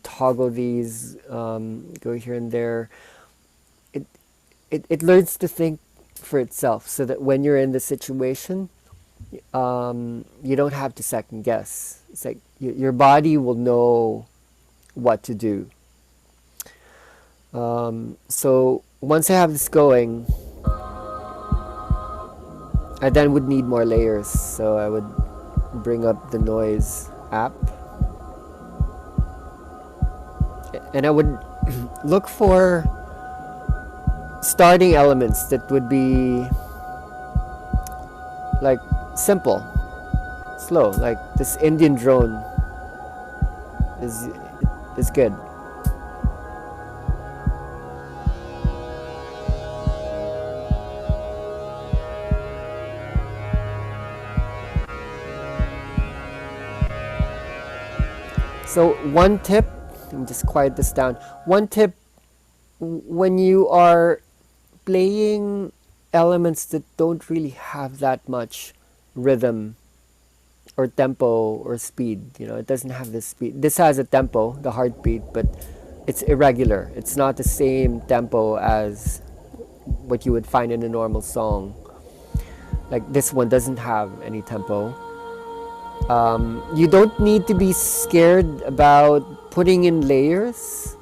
toggle these, go here and there, it learns to think for itself, so that when you're in the situation, you don't have to second guess. It's like your body will know what to do. So once I have this going, I then would need more layers. So I would bring up the noise app, and I would look for starting elements that would be like simple, slow, like this Indian drone is good. So one tip, let me just quiet this down. One tip, when you are playing elements that don't really have that much rhythm or tempo or speed, it doesn't have this speed. This has a tempo, the heartbeat, but it's irregular. It's not the same tempo as what you would find in a normal song. Like this one doesn't have any tempo. You don't need to be scared about putting in layers.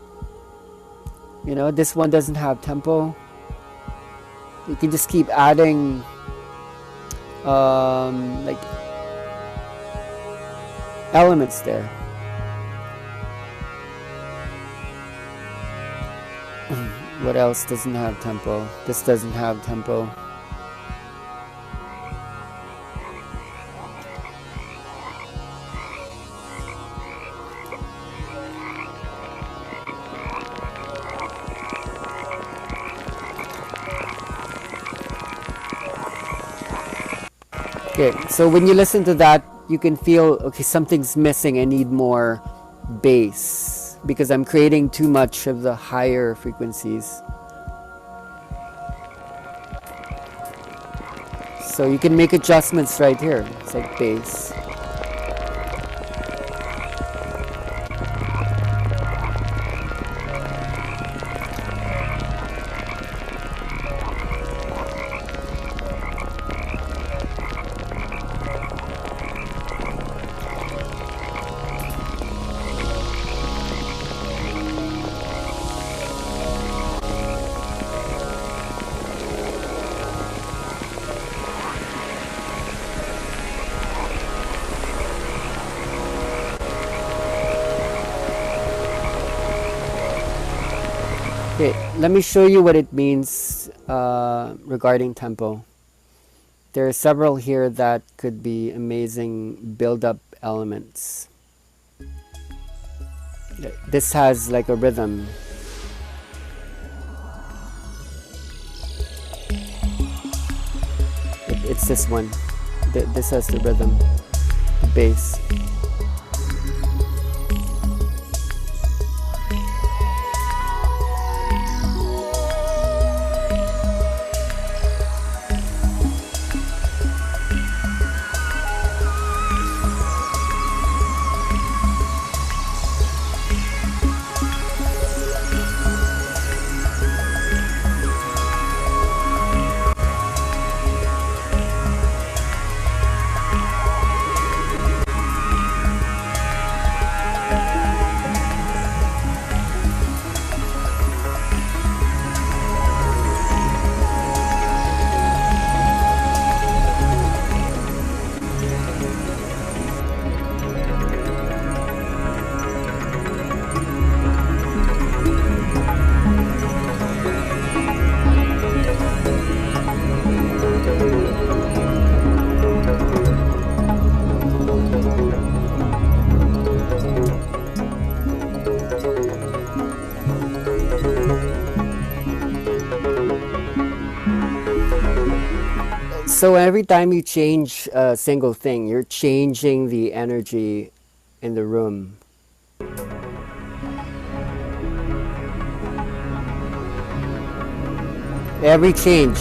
This one doesn't have tempo. You can just keep adding like elements there. What else doesn't have tempo? This doesn't have tempo. Okay, so when you listen to that, you can feel, okay, something's missing. I need more bass because I'm creating too much of the higher frequencies. So you can make adjustments right here. It's like bass. Okay, let me show you what it means regarding tempo. There are several here that could be amazing build-up elements. This has like a rhythm. It's this one. This has the rhythm, the bass. So every time you change a single thing, you're changing the energy in the room. Every change.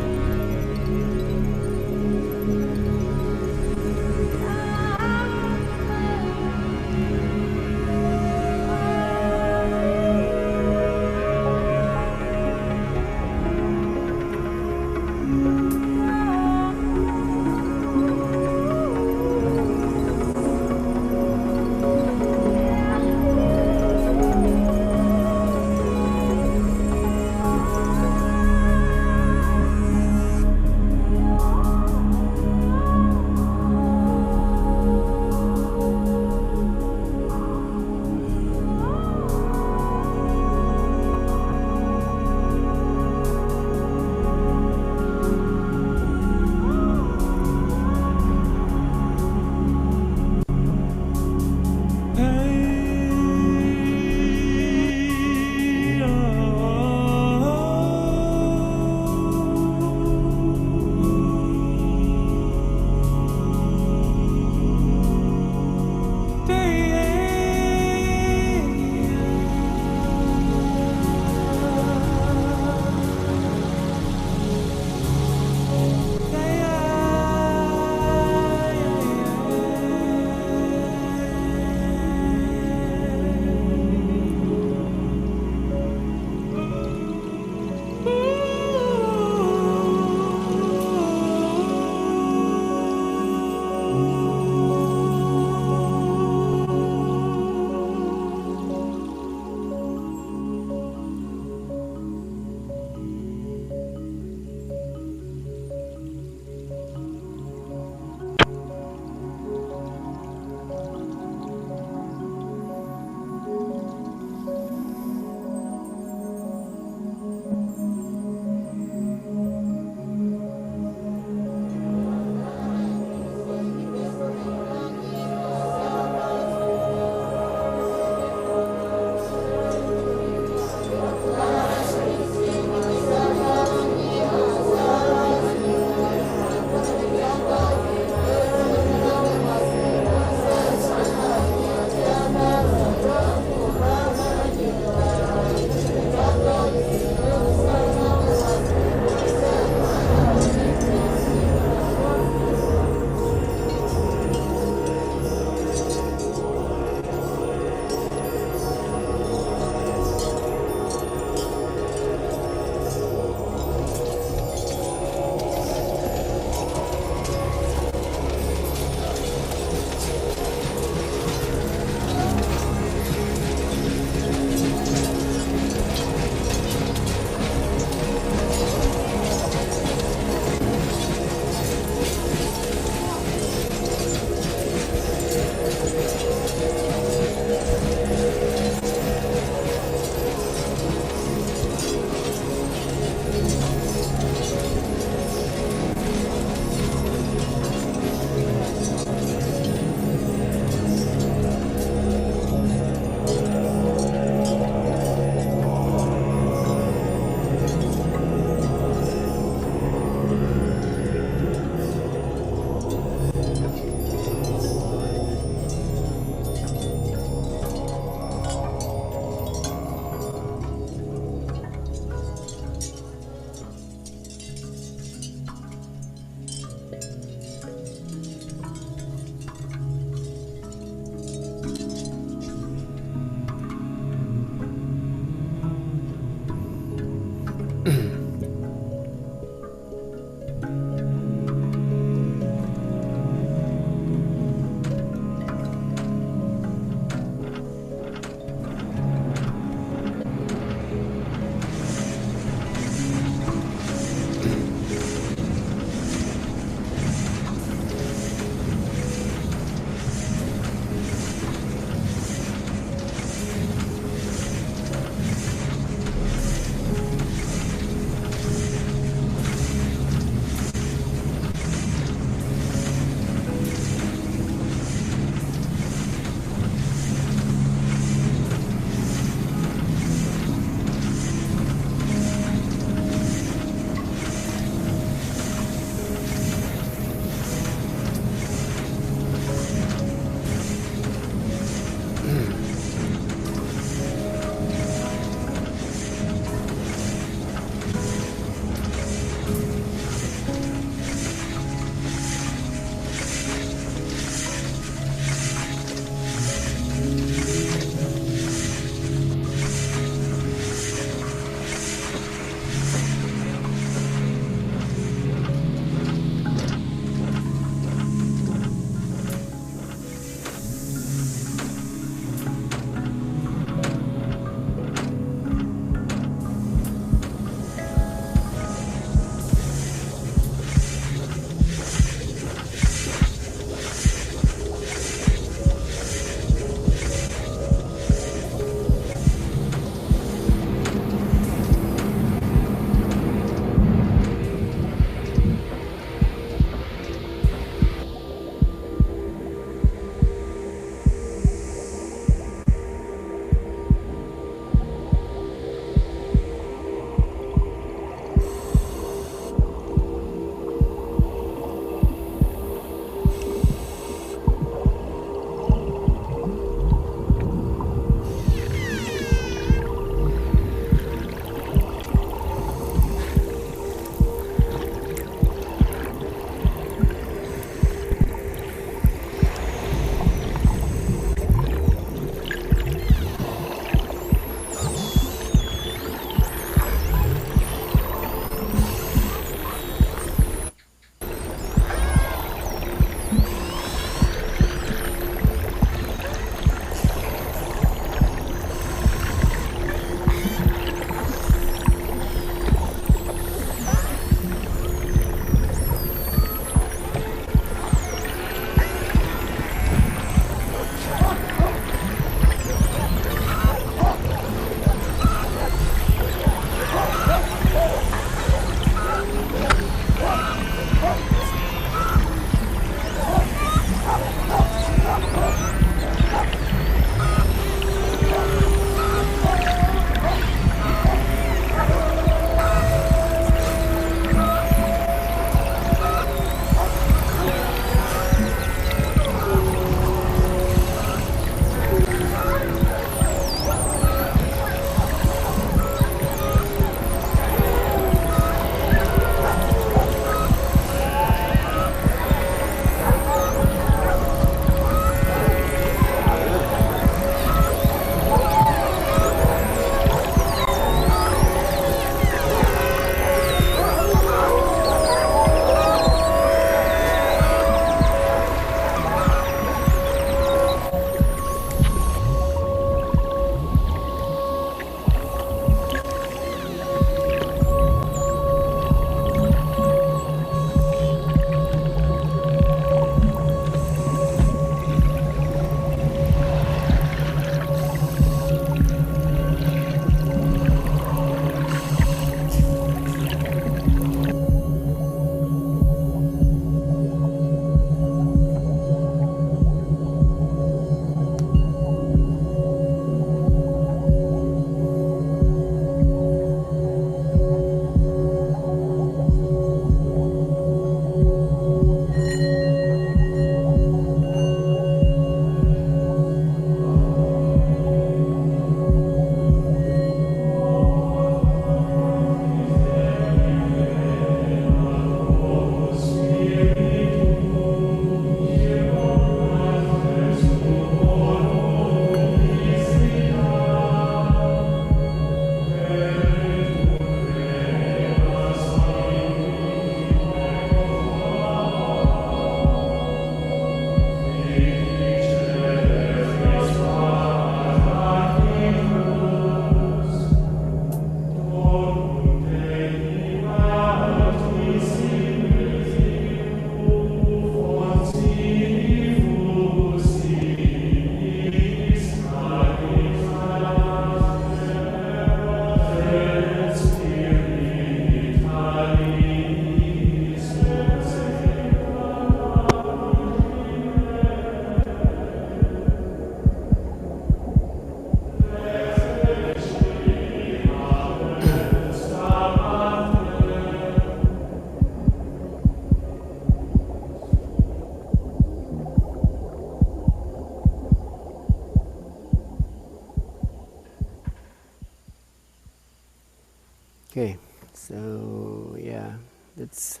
Okay, so yeah, that's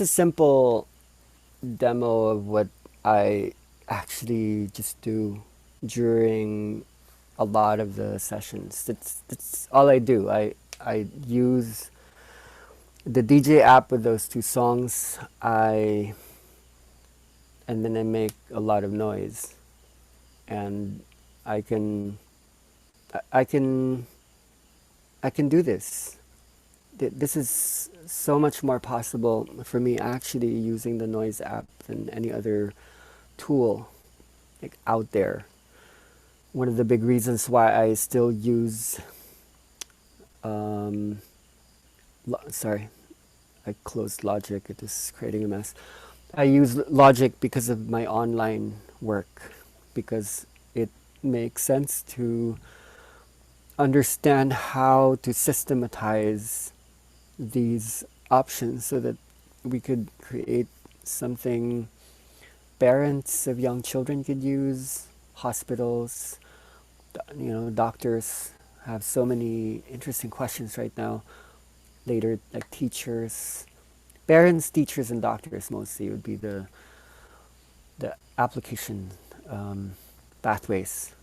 a simple demo of what I actually just do during a lot of the sessions. That's all I do. I use the DJ app with those two songs. And then I make a lot of noise, and I can I can I can do this. This is so much more possible for me actually using the noise app than any other tool like out there. One of the big reasons why I still use um, sorry, I closed Logic. It is creating a mess. I use Logic because of my online work, because it makes sense to understand how to systematize these options so that we could create something parents of young children could use, hospitals, doctors have so many interesting questions right now. Later, like teachers, parents, teachers, and doctors mostly would be the application pathways.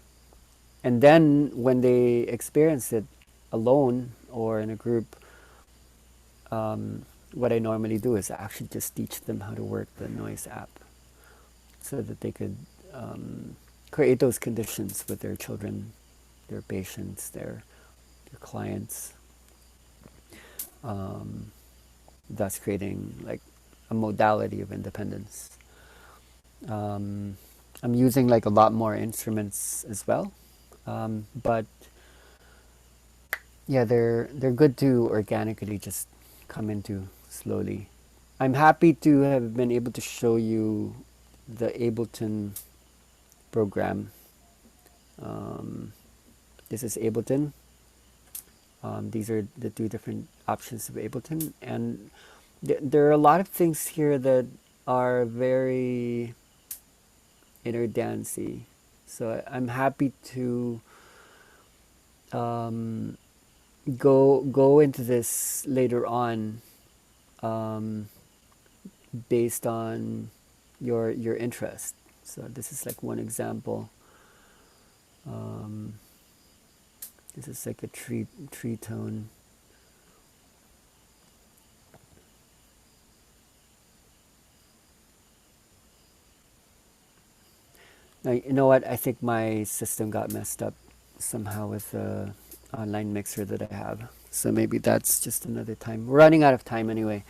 And then when they experience it alone or in a group, what I normally do is actually just teach them how to work the noise app so that they could create those conditions with their children, their patients, their clients, thus creating like a modality of independence. I'm using like a lot more instruments as well, but yeah, they're good to organically just come into slowly. I'm happy to have been able to show you the Ableton program. Um, this is Ableton. These are the two different options of Ableton, and there are a lot of things here that are very inner dancey. So I'm happy to um, go into this later on, um, based on your interest. So this is like one example. Um, this is like a tree tone. Now, you know what? I think my system got messed up somehow with the online mixer that I have. So maybe that's just another time. We're running out of time anyway.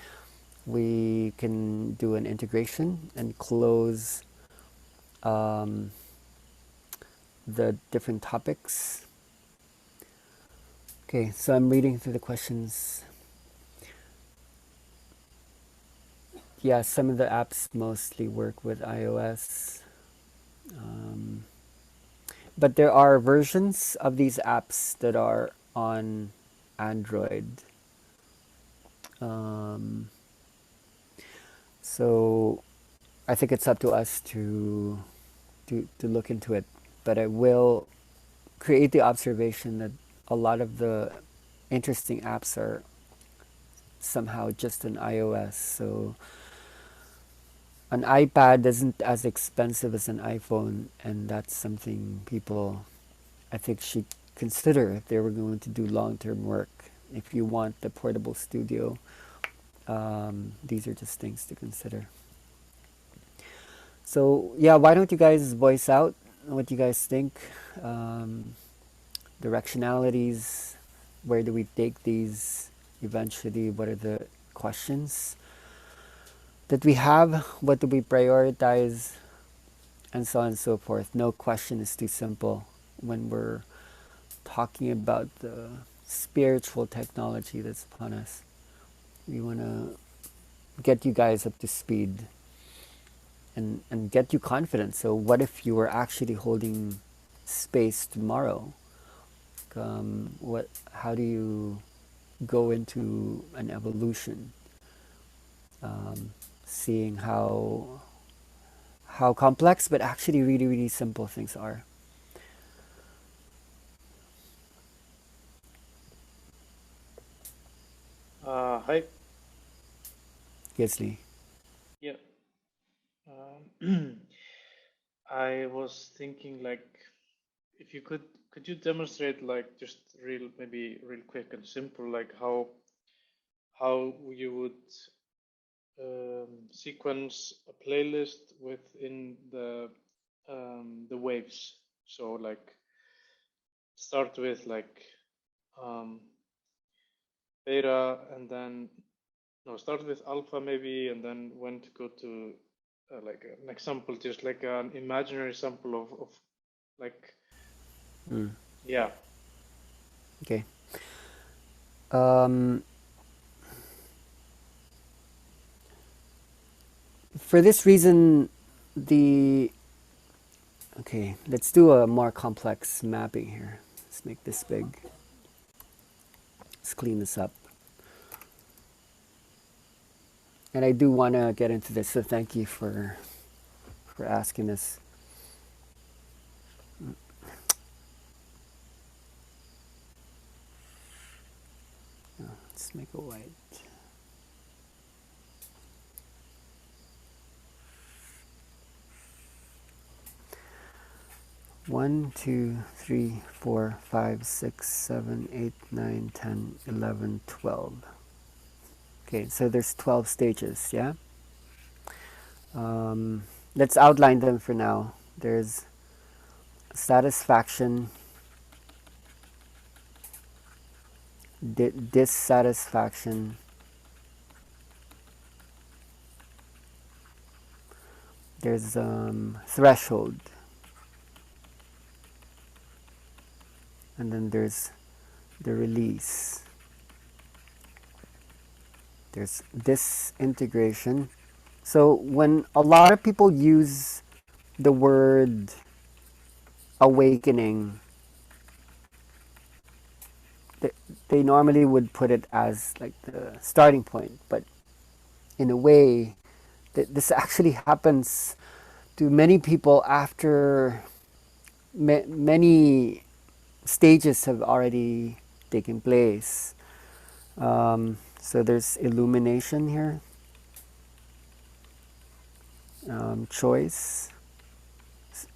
We can do an integration and close um, the different topics. Okay, so I'm reading through the questions. Yeah, some of the apps mostly work with iOS. Um, but there are versions of these apps that are on Android. Um, so I think it's up to us to look into it. But I will create the observation that a lot of the interesting apps are somehow just on iOS. So an iPad isn't as expensive as an iPhone, and that's something people I think should consider if they were going to do long-term work. If you want the portable studio, these are just things to consider. So yeah, why don't you guys voice out what you guys think, directionalities, where do we take these eventually, what are the questions that we have, what do we prioritize, and so on and so forth. No question is too simple when we're talking about the spiritual technology that's upon us. We want to get you guys up to speed and get you confident. So what if you were actually holding space tomorrow? How do you go into an evolution? Seeing how complex but actually really, really simple things are. Hi. Gisli. Yeah. I was thinking like if you could you demonstrate like just real maybe real quick and simple like how you would sequence a playlist within the waves. So like start with like um, beta and then no start with alpha maybe and then when to go to like an example, just like an imaginary sample of like yeah. Okay. For this reason, okay, let's do a more complex mapping here. Let's make this big. Let's clean this up. And I do want to get into this, so thank you for asking this. Let's make it white. One, 2, 3, 4, 5, 6, 7, 8, 9, 10, 11, 12. Okay, so there's 12 stages, yeah? Let's outline them for now. There's satisfaction, dissatisfaction, there's threshold, and then there's the release. There's disintegration. So when a lot of people use the word awakening, they normally would put it as like the starting point, but in a way, this actually happens to many people after many stages have already taken place. So there's illumination here, choice.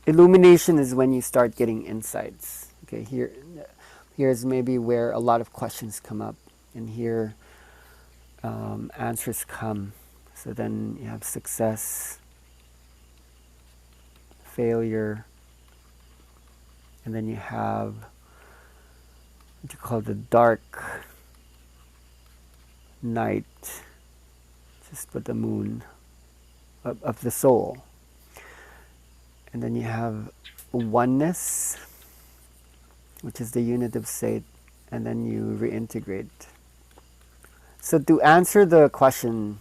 Illumination is when you start getting insights. Okay, here's maybe where a lot of questions come up, and here answers come. So then you have success, failure, and then you have what you call the dark night, just with the moon of the soul. And then you have oneness, which is the unitive state, and then you reintegrate. So to answer the question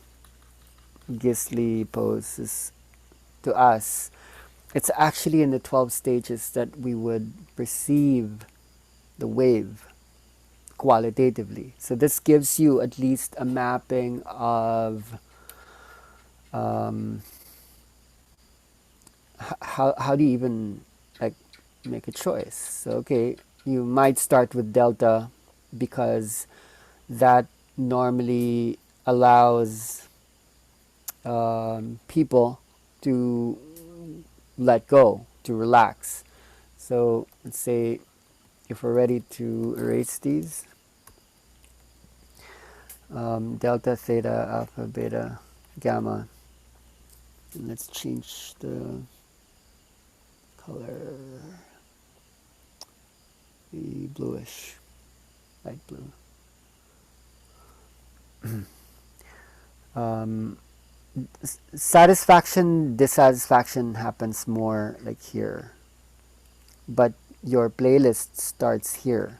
Gisli poses to us, it's actually in the 12 stages that we would perceive the wave qualitatively. So this gives you at least a mapping of how do you even like make a choice. So okay, you might start with delta because that normally allows people to let go, to relax. So let's say if we're ready to erase these, delta, theta, alpha, beta, gamma. And let's change the color, the bluish, light blue. Satisfaction, dissatisfaction happens more like here, but your playlist starts here.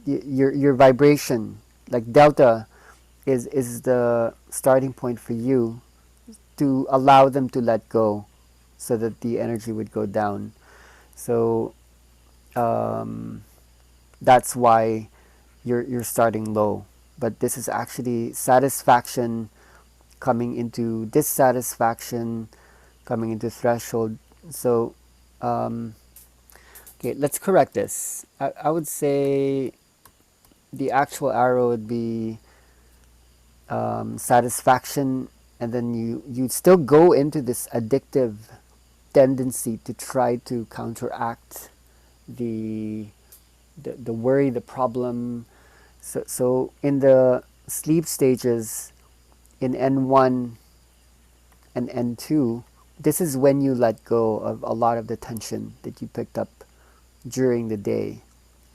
Your vibration, like delta, is the starting point for you to allow them to let go, so that the energy would go down. So that's why you're starting low. But this is actually satisfaction coming into dissatisfaction, coming into threshold. So, okay, let's correct this. I would say the actual arrow would be satisfaction, and then you'd still go into this addictive tendency to try to counteract the the worry, the problem. So in the sleep stages, in N1 and N2, this is when you let go of a lot of the tension that you picked up during the day.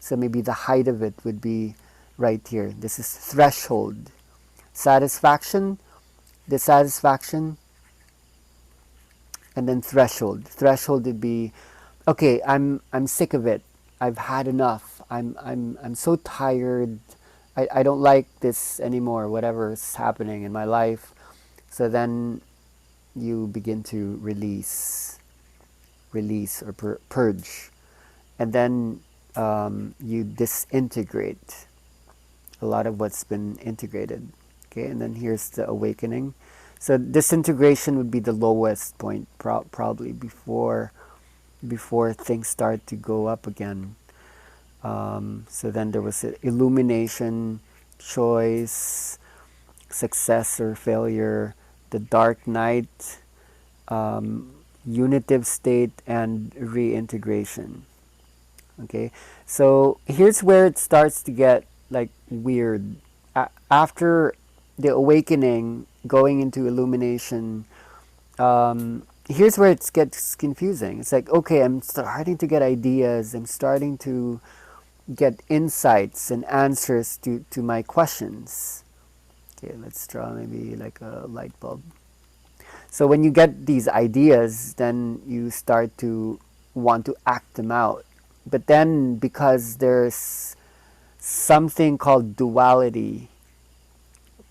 So maybe the height of it would be right here. This is threshold. Satisfaction, dissatisfaction, and then threshold. Threshold would be, okay, I'm sick of it. I've had enough. I'm so tired. I don't like this anymore, whatever's happening in my life. So then you begin to release or purge. And then you disintegrate a lot of what's been integrated. Okay, and then here's the awakening. So disintegration would be the lowest point, probably before things start to go up again. So then there was illumination, choice, success or failure, the dark night, unitive state, and reintegration. Okay, so here's where it starts to get like weird. After the awakening, going into illumination, here's where it gets confusing. It's like, okay, I'm starting to get ideas. I'm starting to get insights and answers to my questions. Okay, let's draw maybe like a light bulb. So when you get these ideas, then you start to want to act them out. But then because there's something called duality,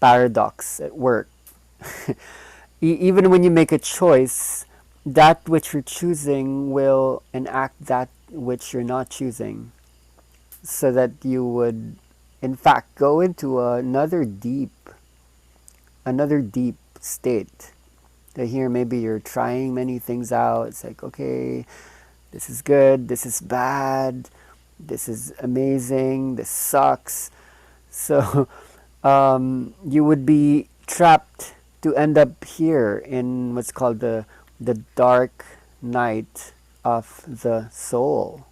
paradox at work, even when you make a choice, that which you're choosing will enact that which you're not choosing. So that you would, in fact, go into another deep state. So here maybe you're trying many things out. It's like, okay, this is good, this is bad, this is amazing, this sucks. So you would be trapped to end up here in what's called the dark night of the soul.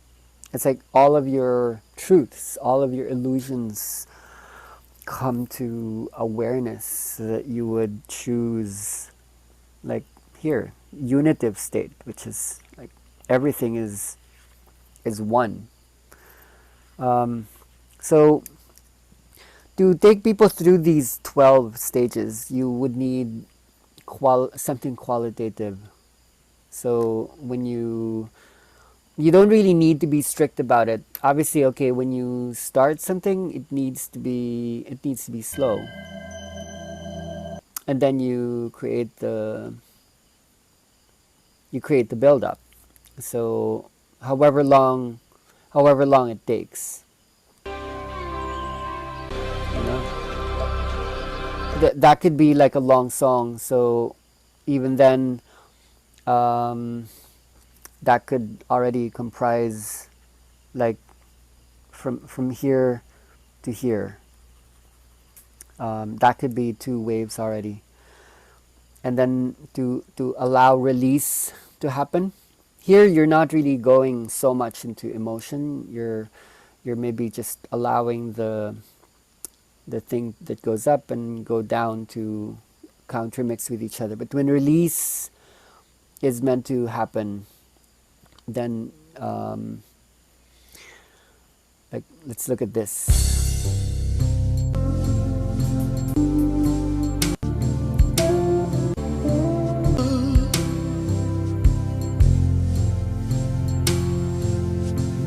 It's like all of your truths, all of your illusions come to awareness so that you would choose, like here, unitive state, which is like everything is one. So to take people through these 12 stages, you would need something qualitative. So when you don't really need to be strict about it. Obviously, okay, when you start something, it needs to be slow. And then you create the build up. So however long it takes. You know? That could be like a long song, so even then that could already comprise like from here to here. That could be 2 waves already. And then to allow release to happen. Here you're not really going so much into emotion. You're maybe just allowing the thing that goes up and go down to countermix with each other. But when release is meant to happen, then like let's look at this.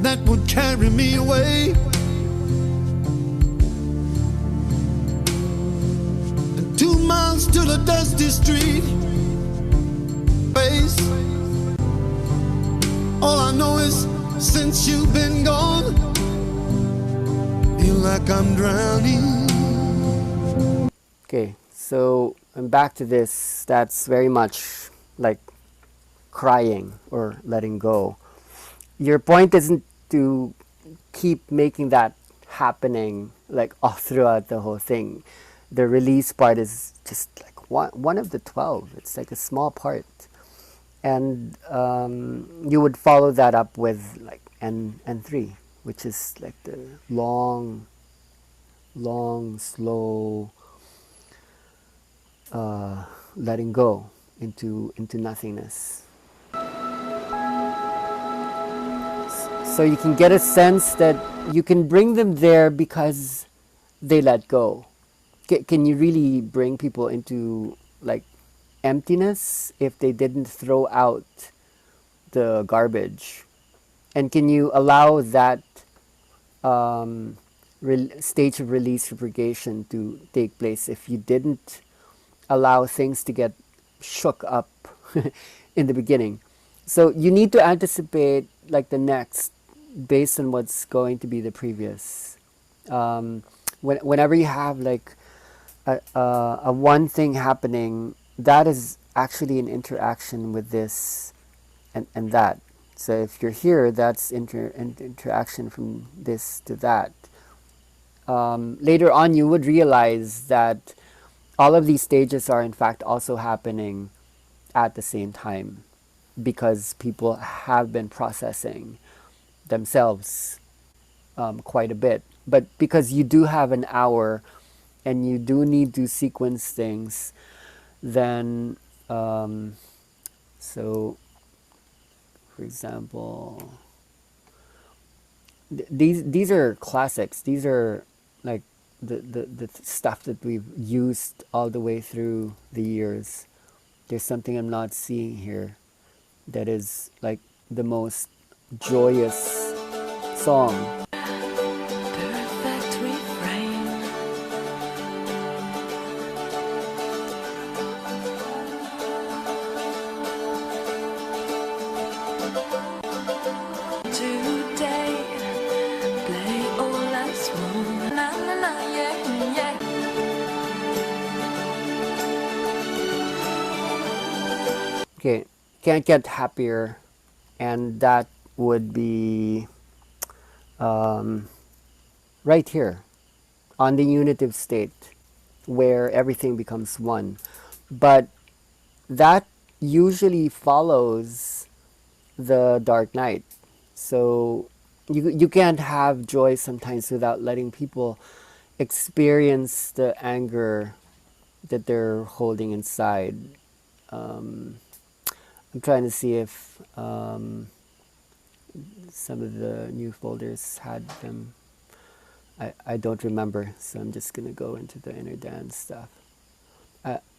That would carry me away, and 2 miles to the dusty street. Face. All I know is since you've been gone, feel like I'm drowning. Okay, so I'm back to this. That's very much like crying or letting go. Your point isn't to keep making that happening like all throughout the whole thing. The release part is just like one of the 12. It's like a small part. And you would follow that up with like N3, which is like the long, slow letting go into nothingness. So you can get a sense that you can bring them there because they let go. Can you really bring people into like emptiness if they didn't throw out the garbage? And can you allow that stage of release purgation to take place if you didn't allow things to get shook up in the beginning? So you need to anticipate like the next based on what's going to be the previous. Whenever you have like a one thing happening, that is actually an interaction with this and that. So if you're here, that's interaction from this to that. Later on, you would realize that all of these stages are in fact also happening at the same time because people have been processing themselves quite a bit. But because you do have an hour and you do need to sequence things, then so for example, these are classics. These are like the stuff that we've used all the way through the years. There's something I'm not seeing here that is like the most joyous song. Perfect refrain. Today, play all as one. Na na na, yeah, yeah. Okay, can't get happier, and that would be right here on the unitive state where everything becomes one. But that usually follows the dark night. So you can't have joy sometimes without letting people experience the anger that they're holding inside. I'm trying to see if some of the new folders had them. I don't remember, so I'm just going to go into the inner dance stuff.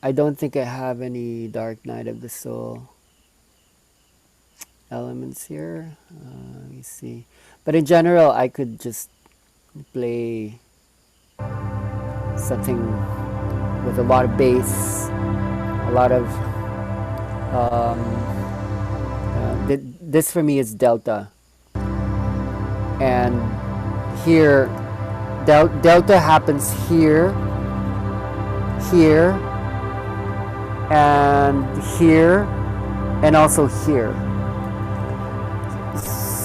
I don't think I have any Dark Night of the Soul elements here. Let me see. But in general, I could just play something with a lot of bass, a lot of... this for me is Delta. And here, Delta happens here, here, and here, and also here.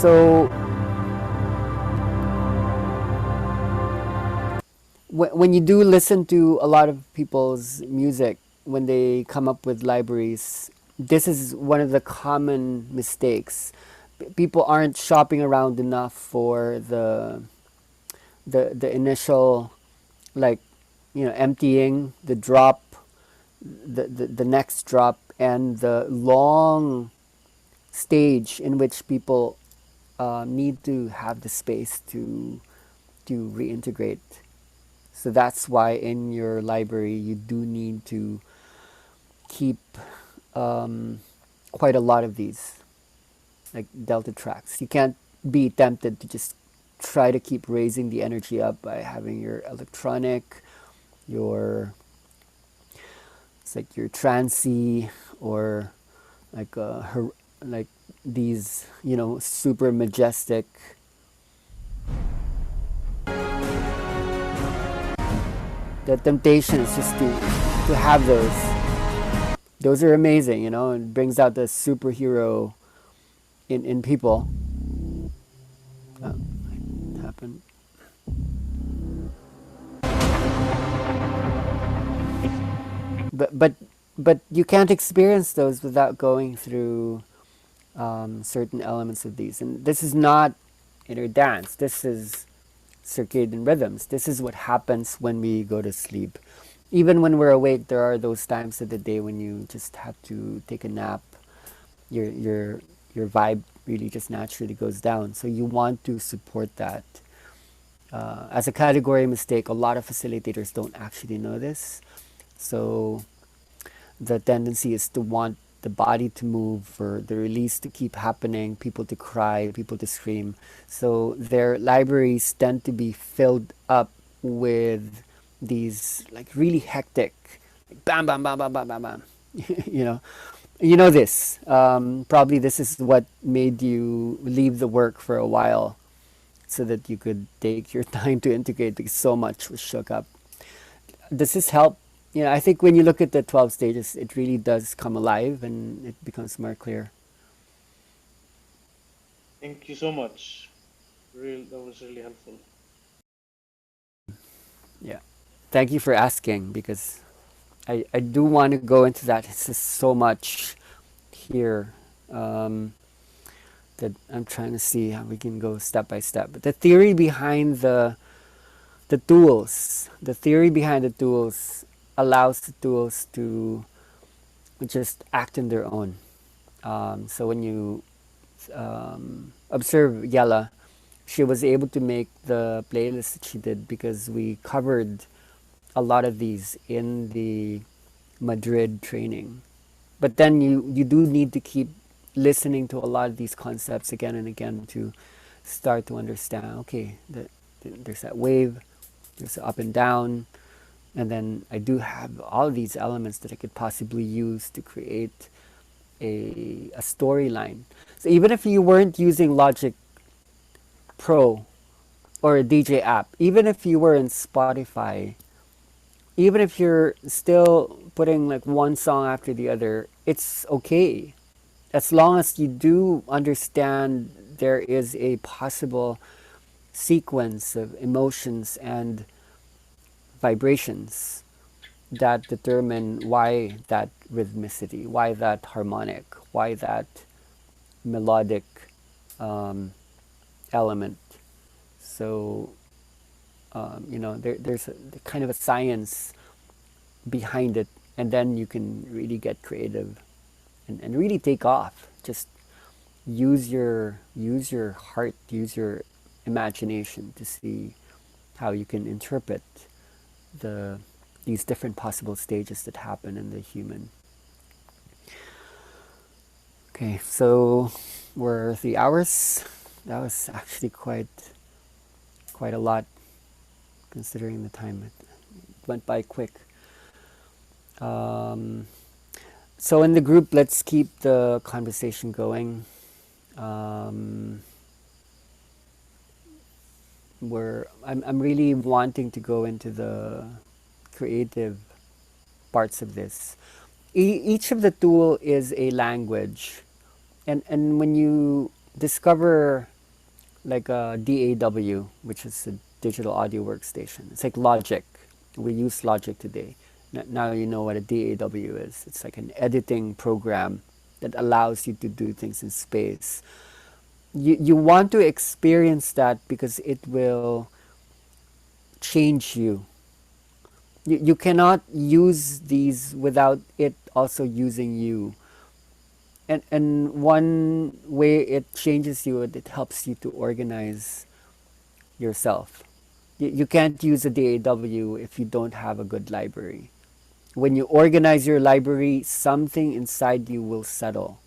So when you do listen to a lot of people's music, when they come up with libraries, this is one of the common mistakes. People aren't shopping around enough for the initial, like, you know, emptying, the drop, the next drop, and the long stage in which people need to have the space to reintegrate. So that's why in your library you do need to keep quite a lot of these, like delta tracks. You can't be tempted to just try to keep raising the energy up by having your electronic, your, it's like your trancey, or like like these, you know, super majestic the temptation is just to have those. Those are amazing, you know, and brings out the superhero in people. What happened? but you can't experience those without going through certain elements of these. And this is not inner dance. This is circadian rhythms. This is what happens when we go to sleep. Even when we're awake, there are those times of the day when you just have to take a nap. Your vibe really just naturally goes down. So you want to support that. As a category mistake, a lot of facilitators don't actually know this. So the tendency is to want the body to move, for the release to keep happening, people to cry, people to scream. So their libraries tend to be filled up with these like really hectic, like bam, bam, bam, bam, bam, bam, bam. you know, you know this. Probably this is what made you leave the work for a while, so that you could take your time to integrate, because so much was shook up. Does this help? I think when you look at the 12 stages, it really does come alive and it becomes more clear. Thank you so much. That was really helpful. Yeah. Thank you for asking, because I do want to go into that. It's just so much here that I'm trying to see how we can go step by step. But the theory behind the tools, allows the tools to just act on their own. So when you observe Yella, she was able to make the playlist that she did because we covered a lot of these in the Madrid training. But then you do need to keep listening to a lot of these concepts again and again to start to understand, okay, there's that wave, there's the up and down, and then I do have all of these elements that I could possibly use to create a storyline. So even if you weren't using Logic Pro or a DJ app, even if you were in Spotify, even if you're still putting like one song after the other, it's okay. As long as you do understand there is a possible sequence of emotions and vibrations that determine why that rhythmicity, why that harmonic, why that melodic element. So, there's kind of a science behind it, and then you can really get creative and really take off. Just use your heart, use your imagination to see how you can interpret these different possible stages that happen in the human. Okay, so we're 3 hours. That was actually quite a lot, considering the time. It went by quick. So in the group, let's keep the conversation going. I'm really wanting to go into the creative parts of this. Each of the tool is a language, and when you discover like a DAW, which is a digital audio workstation, it's like Logic. We use Logic today. Now you know what a DAW is. It's like an editing program that allows you to do things in space. You want to experience that because it will change you. You cannot use these without it also using you. And one way it changes you, it helps you to organize yourself. You can't use a DAW if you don't have a good library. When you organize your library, something inside you will settle.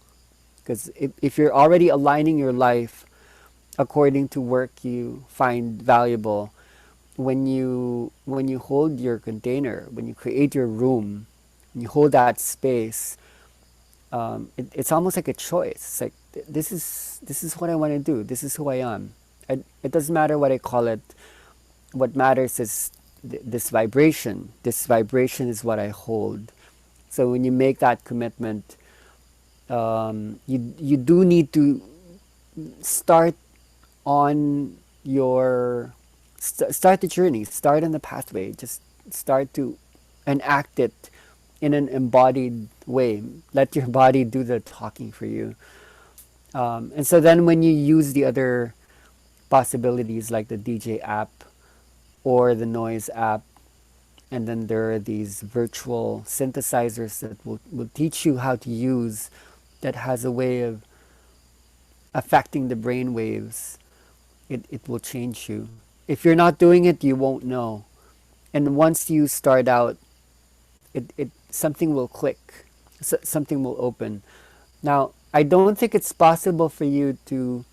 Because if you're already aligning your life according to work you find valuable, when you hold your container, when you create your room, when you hold that space, it's almost like a choice. It's like this is what I want to do. This is who I am. It doesn't matter what I call it. What matters is this vibration. This vibration is what I hold. So when you make that commitment, you do need to start on your start the journey, start on the pathway, just start to enact it in an embodied way. Let your body do the talking for you. And so then when you use the other possibilities like the DJ app or the noise app, and then there are these virtual synthesizers that will teach you how to use, that has a way of affecting the brain waves. It will change you. If you're not doing it, you won't know. And once you start out, something will click, something will open. Now, I don't think it's possible for you to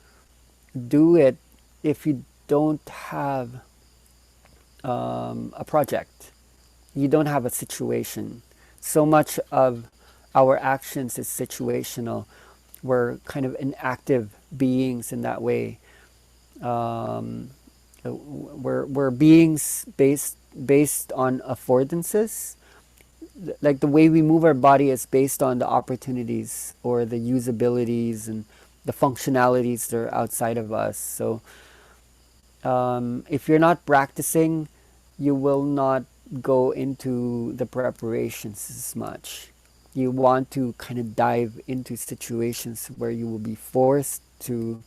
do it if you don't have a project. You don't have a situation. So much of our actions is situational. We're kind of inactive beings in that way. Um, we're beings based on affordances. Like the way we move our body is based on the opportunities or the usabilities and the functionalities that are outside of us. So if you're not practicing, you will not go into the preparations as much. You want to kind of dive into situations where you will be forced to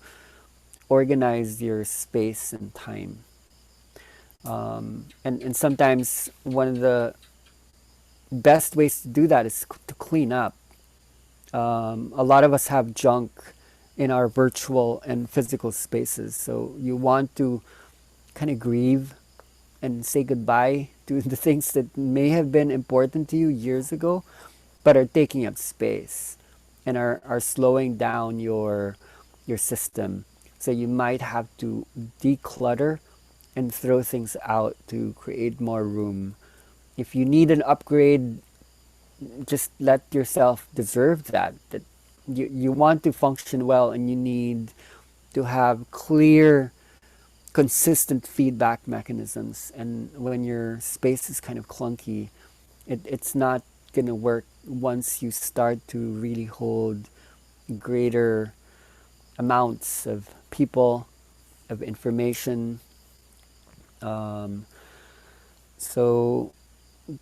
organize your space and time. And sometimes one of the best ways to do that is to clean up. A lot of us have junk in our virtual and physical spaces, so you want to kind of grieve and say goodbye to the things that may have been important to you years ago, but are taking up space and are slowing down your system. So you might have to declutter and throw things out to create more room. If you need an upgrade, just let yourself deserve that. That you want to function well, and you need to have clear, consistent feedback mechanisms. And when your space is kind of clunky, it's not going to work once you start to really hold greater amounts of people, of information. Um, so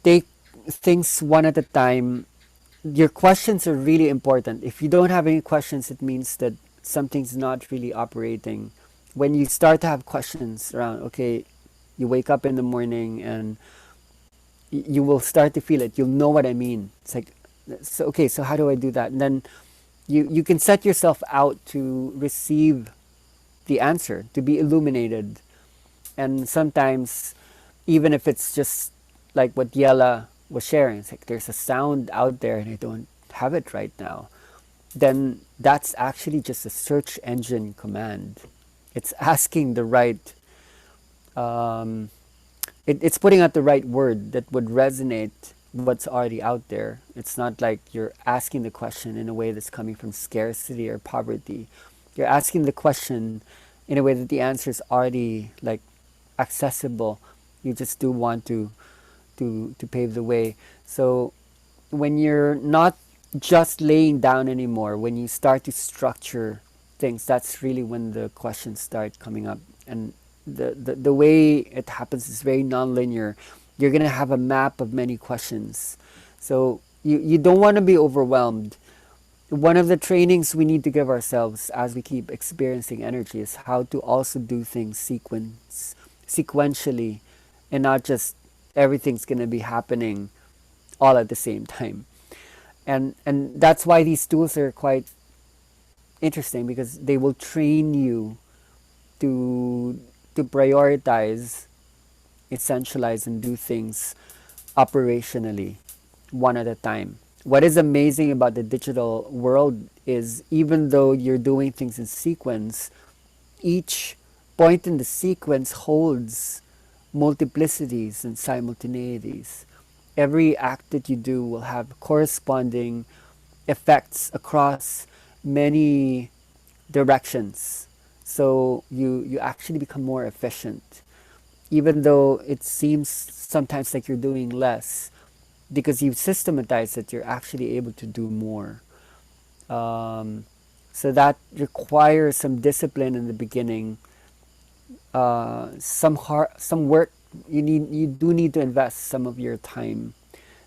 take things one at a time. Your questions are really important. If you don't have any questions, it means that something's not really operating. When you start to have questions around, okay, you wake up in the morning and you will start to feel it. You'll know what I mean. It's like, so okay, so how do I do that? And then you can set yourself out to receive the answer, to be illuminated. And sometimes, even if it's just like what Yella was sharing, it's like there's a sound out there and I don't have it right now, then that's actually just a search engine command. It's asking the right, um, it's putting out the right word that would resonate what's already out there. It's not like you're asking the question in a way that's coming from scarcity or poverty. You're asking the question in a way that the answer is already like accessible. You just do want to pave the way. So when you're not just laying down anymore, when you start to structure things, that's really when the questions start coming up. And the way it happens is very nonlinear. You're going to have a map of many questions. So you don't want to be overwhelmed. One of the trainings we need to give ourselves as we keep experiencing energy is how to also do things sequentially, and not just everything's going to be happening all at the same time. And that's why these tools are quite interesting, because they will train you to prioritize, essentialize, and do things operationally, one at a time. What is amazing about the digital world is, even though you're doing things in sequence, each point in the sequence holds multiplicities and simultaneities. Every act that you do will have corresponding effects across many directions. So you actually become more efficient, even though it seems sometimes like you're doing less. Because you've systematized it, you're actually able to do more. So that requires some discipline in the beginning, some work. You do need to invest some of your time,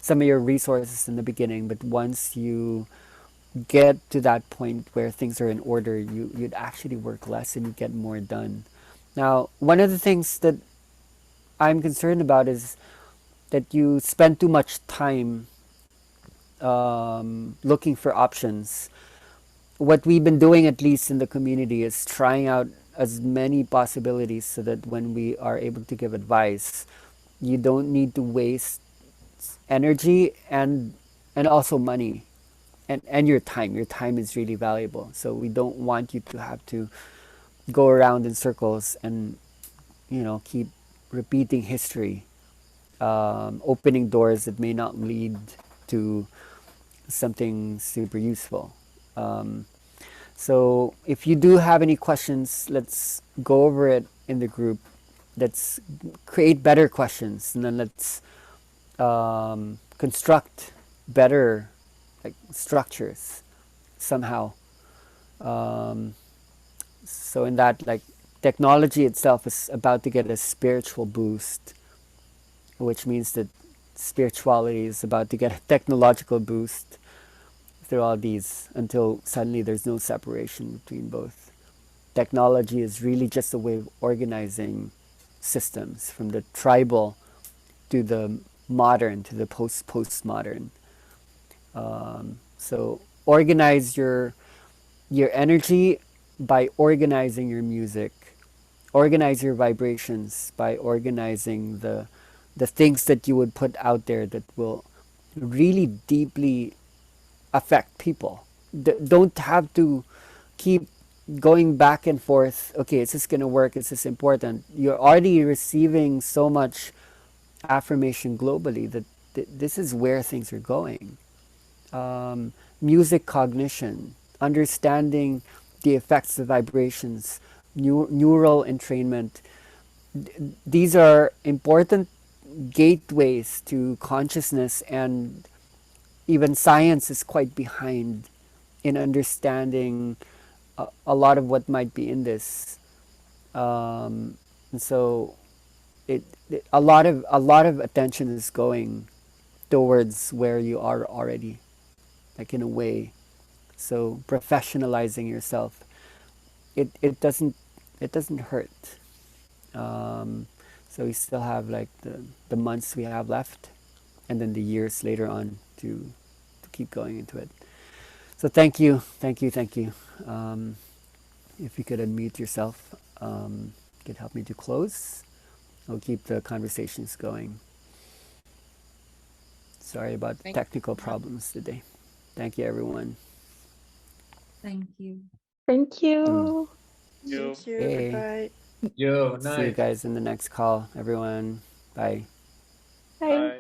some of your resources in the beginning, but once you get to that point where things are in order, you'd actually work less and you get more done. Now, one of the things that I'm concerned about is that you spend too much time looking for options. What we've been doing, at least in the community, is trying out as many possibilities so that when we are able to give advice, you don't need to waste energy and also money and your time. Your time is really valuable. So we don't want you to have to go around in circles and keep repeating history, opening doors that may not lead to something super useful. So if you do have any questions, let's go over it in the group. Let's create better questions, and then let's construct better structures somehow. So in that, technology itself is about to get a spiritual boost, which means that spirituality is about to get a technological boost through all these until suddenly there's no separation between both. Technology is really just a way of organizing systems from the tribal to the modern to the postmodern. So organize your energy by organizing your music. Organize your vibrations by organizing the things that you would put out there that will really deeply affect people. Don't have to keep going back and forth. Okay, is this going to work? Is this important? You're already receiving so much affirmation globally that this is where things are going. Music cognition, understanding the effects of vibrations, neural entrainment. These are important gateways to consciousness, and even science is quite behind in understanding a lot of what might be in this. And so a lot of attention is going towards where you are already, in a way. So professionalizing yourself, it doesn't hurt. So we still have the months we have left, and then the years later on to keep going into it. So thank you. If you could unmute yourself, could help me to close. I'll keep the conversations going. Sorry about technical problems today. Thank you, everyone. Thank you. Thank you. Thank you. Hey. Goodbye. Yo, See you night. guys in the next call, everyone. Bye. Bye.